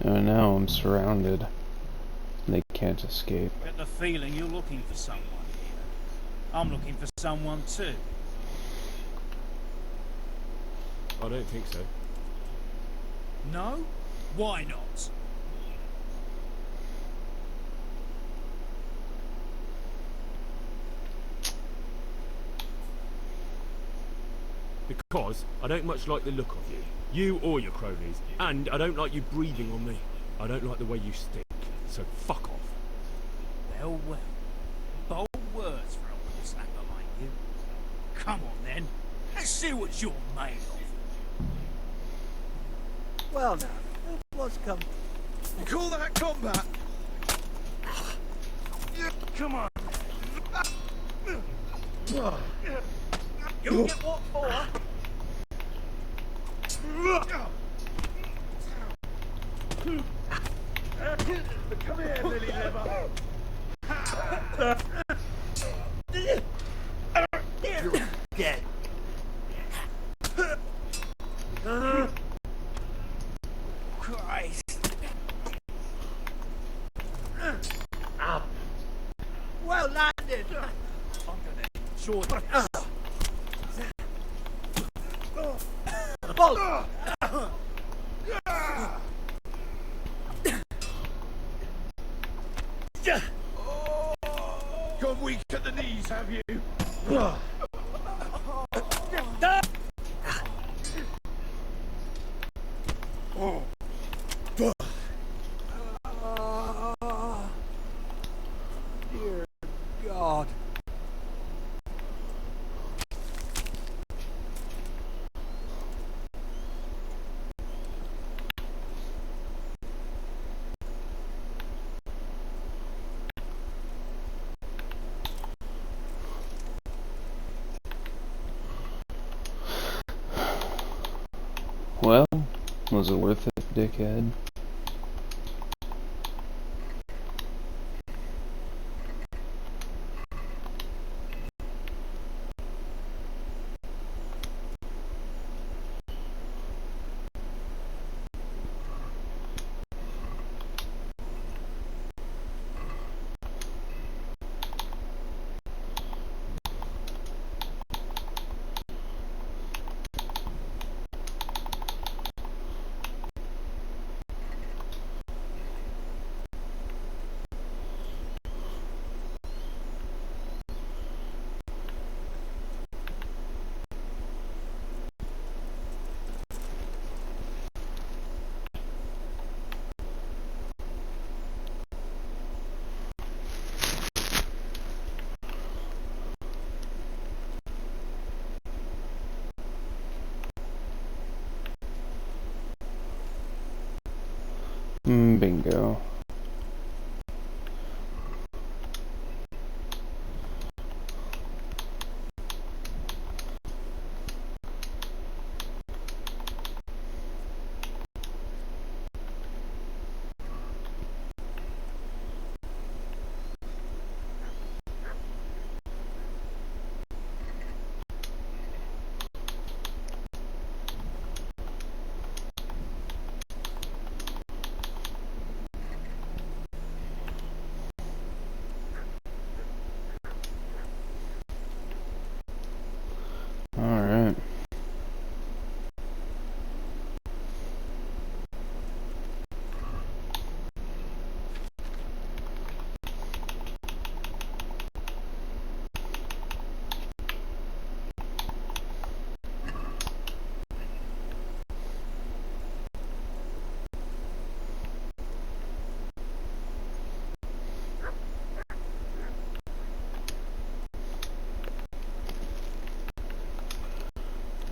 Oh, now I'm surrounded. They can't escape. Get the feeling you're looking for someone here. I'm looking for someone too. I don't think so. No? Why not? Because I don't much like the look of you. You or your cronies. And I don't like you breathing on me. I don't like the way you stink. So fuck off. Well, well. Bold words for a whippersnapper like you. Come on then. Let's see what you're made of. Well now, what's come? You call that combat? Come on. You'll get what for? Come here, Lily Liver. You're dead. Christ. Up. Well landed. I'm gonna short Bolt. Gone weak at the knees, have you? Dear God. Well, was it worth it, dickhead? Bingo. Alright.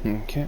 Okay.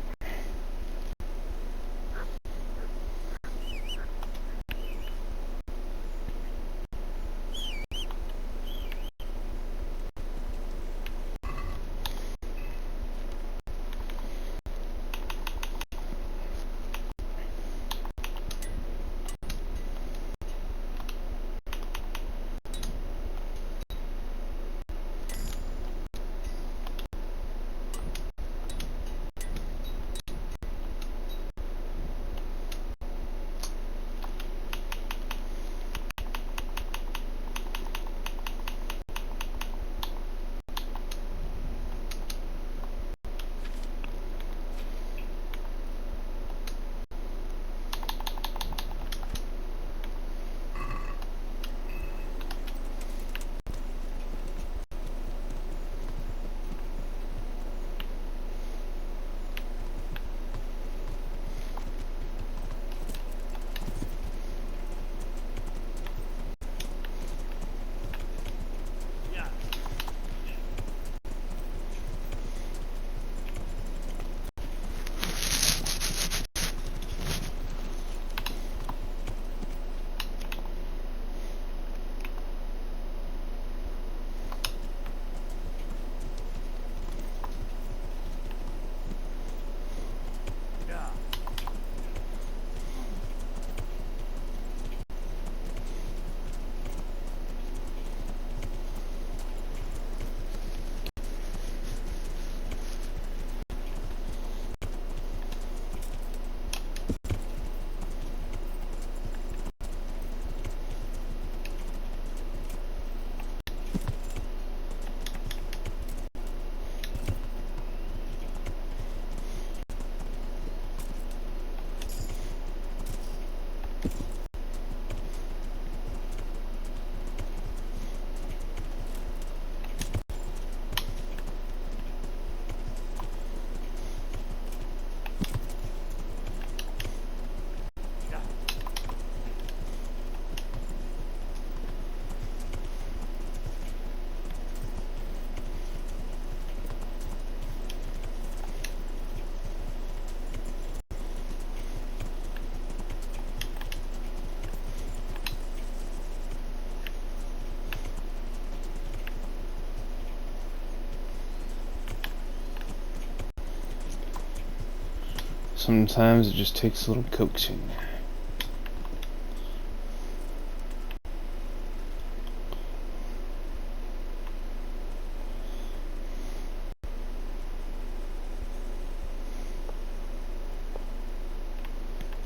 Sometimes it just takes a little coaxing.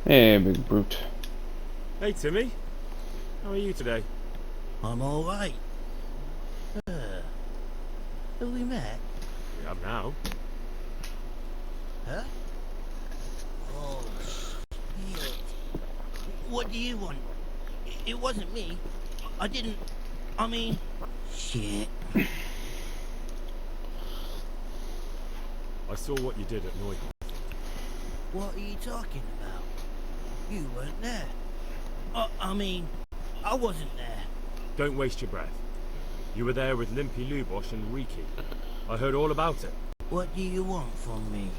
Hey, big brute. Hey, Timmy. How are you today? I'm alright. Have we met? We have now. Huh? Oh, shit. What do you want? It wasn't me. I didn't... I mean... Shit. I saw what you did at Neuhoff. What are you talking about? You weren't there. I mean, I wasn't there. Don't waste your breath. You were there with Limpy Lubosh and Riki. I heard all about it. What do you want from me?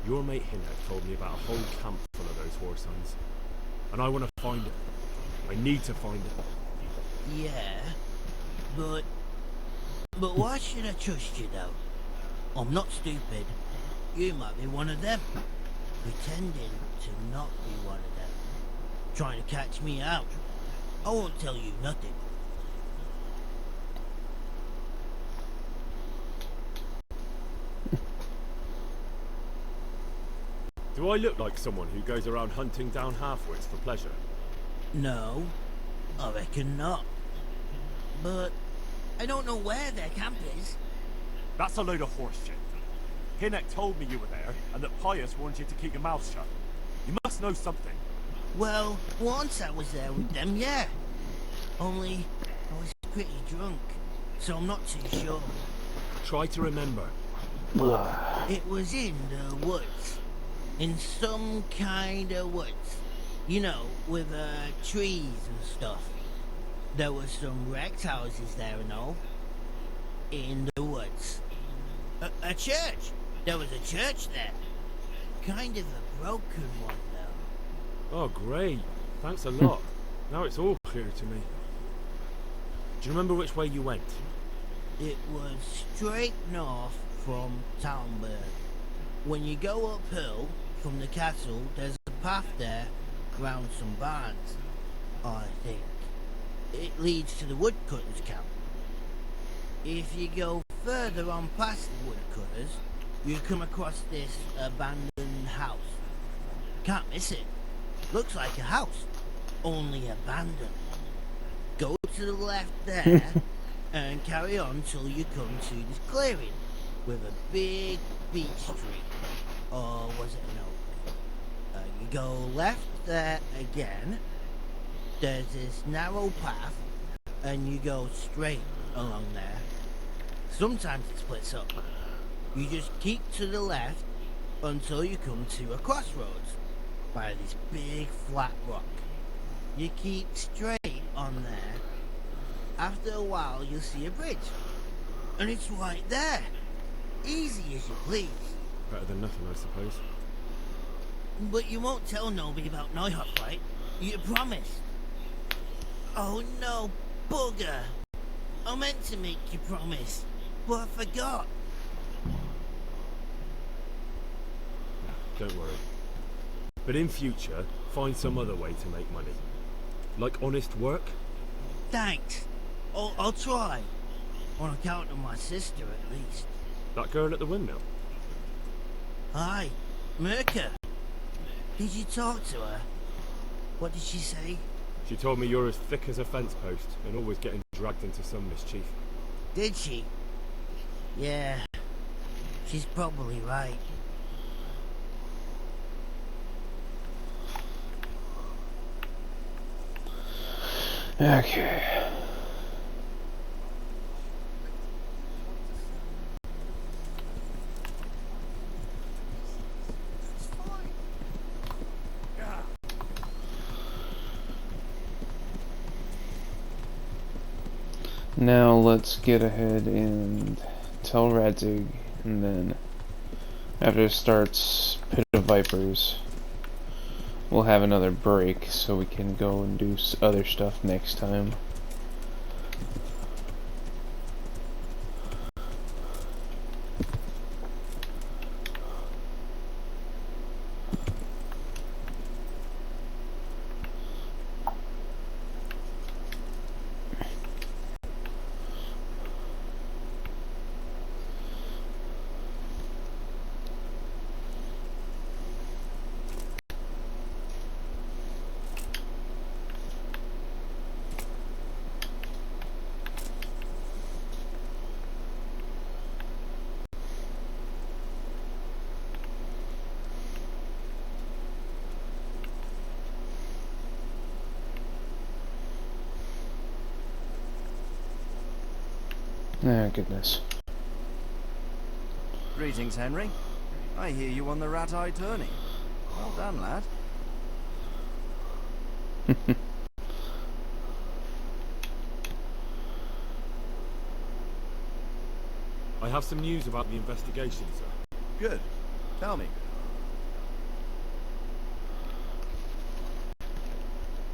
Your mate Hinhead told me about a whole camp full of those horse hunts. And I want to find it. I need to find it. Yeah, but why should I trust you though? I'm not stupid. You might be one of them. Pretending to not be one of them. Trying to catch me out. I won't tell you nothing. Do I look like someone who goes around hunting down half-wits for pleasure? No, I reckon not. But I don't know where their camp is. That's a load of horse shit. Hinnek told me you were there, and that Pius warned you to keep your mouth shut. You must know something. Well, once I was there with them, yeah. Only I was pretty drunk, so I'm not too sure. Try to remember. It was in the woods. In some kind of woods. You know, with trees and stuff. There were some wrecked houses there and all. In the woods. A church. There was a church there. Kind of a broken one, though. Oh, great. Thanks a lot. Now it's all clear to me. Do you remember which way you went? It was straight north from Talmberg. When you go uphill from the castle, there's a path there round some barns, I think. It leads to the woodcutters' camp. If you go further on past the woodcutters, you come across this abandoned house. Can't miss it. Looks like a house, only abandoned. Go to the left there and carry on till you come to this clearing with a big beech tree. Or was it an oak? You go left there again. There's this narrow path and you go straight along there. Sometimes it splits up. You just keep to the left until you come to a crossroads by this big flat rock. You keep straight on there. After a while you'll see a bridge. And it's right there. Easy as you please. Better than nothing, I suppose. But you won't tell nobody about Neuhoff, right? You promised. Oh no, bugger. I meant to make you promise, but I forgot. Don't worry. But in future, find some other way to make money. Like honest work? Thanks. I'll try. On account of my sister, at least. That girl at the windmill? Hi, Mirka. Did you talk to her? What did she say? She told me you're as thick as a fence post and always getting dragged into some mischief. Did she? Yeah. She's probably right. Okay. Now let's get ahead and tell Radzig, and then after it starts Pit of Vipers, we'll have another break so we can go and do other stuff next time. Oh, goodness. Greetings, Henry. I hear you on the rat-eye tourney. Well done, lad. I have some news about the investigation, sir. Good. Tell me.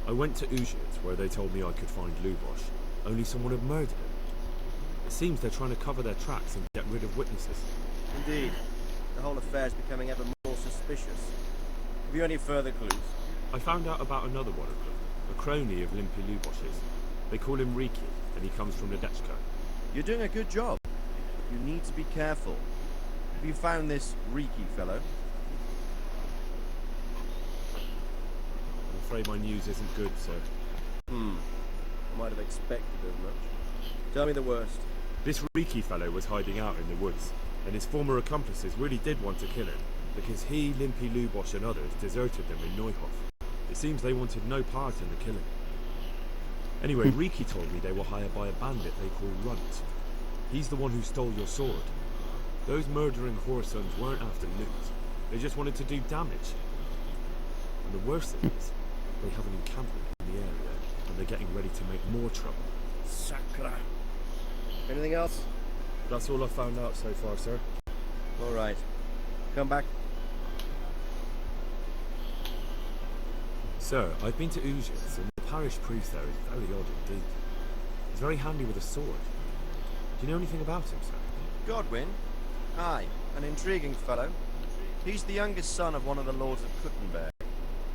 I went to Uzhitz, where they told me I could find Lubosh. Only someone had murdered him. It seems they're trying to cover their tracks and get rid of witnesses. Indeed. The whole affair is becoming ever more suspicious. Have you any further clues? I found out about another one of them, a crony of Limpy Lubosh's. They call him Riki, and he comes from Nadechko. You're doing a good job. You need to be careful. Have you found this Riki fellow? I'm afraid my news isn't good, sir. I might have expected as much. Tell me the worst. This Riki fellow was hiding out in the woods, and his former accomplices really did want to kill him, because he, Limpy Lubosh and others deserted them in Neuhof. It seems they wanted no part in the killing. Anyway, Riki told me they were hired by a bandit they call Runt. He's the one who stole your sword. Those murdering whoresons weren't after loot. They just wanted to do damage. And the worst thing is, they have an encampment in the area, and they're getting ready to make more trouble. Sacra. Anything else? That's all I've found out so far, sir. All right. Come back. Sir, I've been to Uzhitz, and the parish priest there is very odd indeed. He's very handy with a sword. Do you know anything about him, sir? Godwin? Aye, an intriguing fellow. He's the youngest son of one of the lords of Kuttenberg.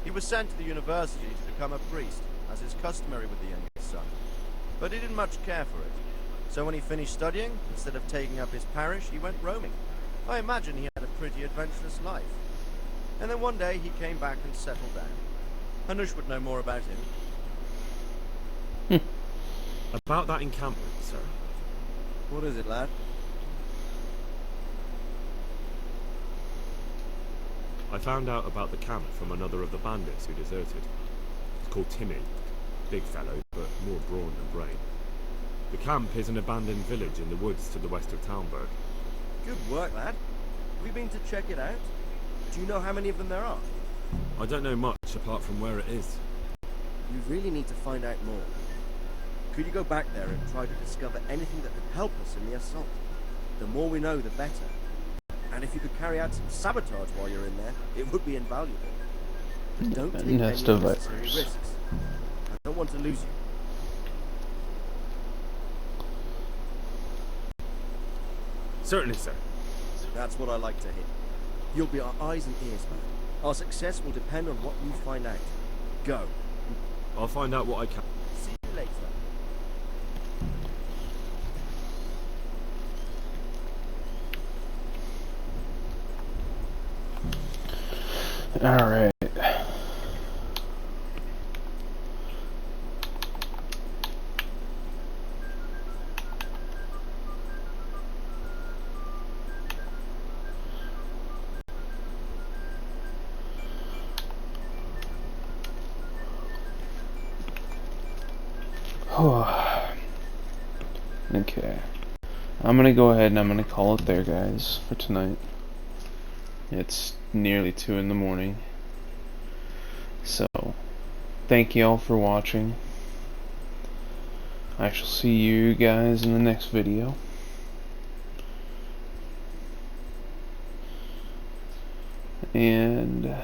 He was sent to the university to become a priest, as is customary with the youngest son. But he didn't much care for it. So when he finished studying, instead of taking up his parish, he went roaming. I imagine he had a pretty adventurous life. And then one day he came back and settled down. Hanush would know more about him. About that encampment, sir. What is it, lad? I found out about the camp from another of the bandits who deserted. He's called Timmy. Big fellow, but more brawn than brain. The camp is an abandoned village in the woods to the west of Talmberg. Good work, lad. Have you been to check it out? Do you know how many of them there are? I don't know much apart from where it is. You really need to find out more. Could you go back there and try to discover anything that could help us in the assault? The more we know, the better. And if you could carry out some sabotage while you're in there, it would be invaluable. But don't take any Nest of unnecessary vipers. risks. I don't want to lose you. Certainly, sir. That's what I like to hear. You'll be our eyes and ears, man. Our success will depend on what you find out. Go. I'll find out what I can. See you later. All right. Okay. I'm gonna go ahead and I'm gonna call it there, guys, for tonight. It's nearly 2 in the morning. So, thank you all for watching. I shall see you guys in the next video. And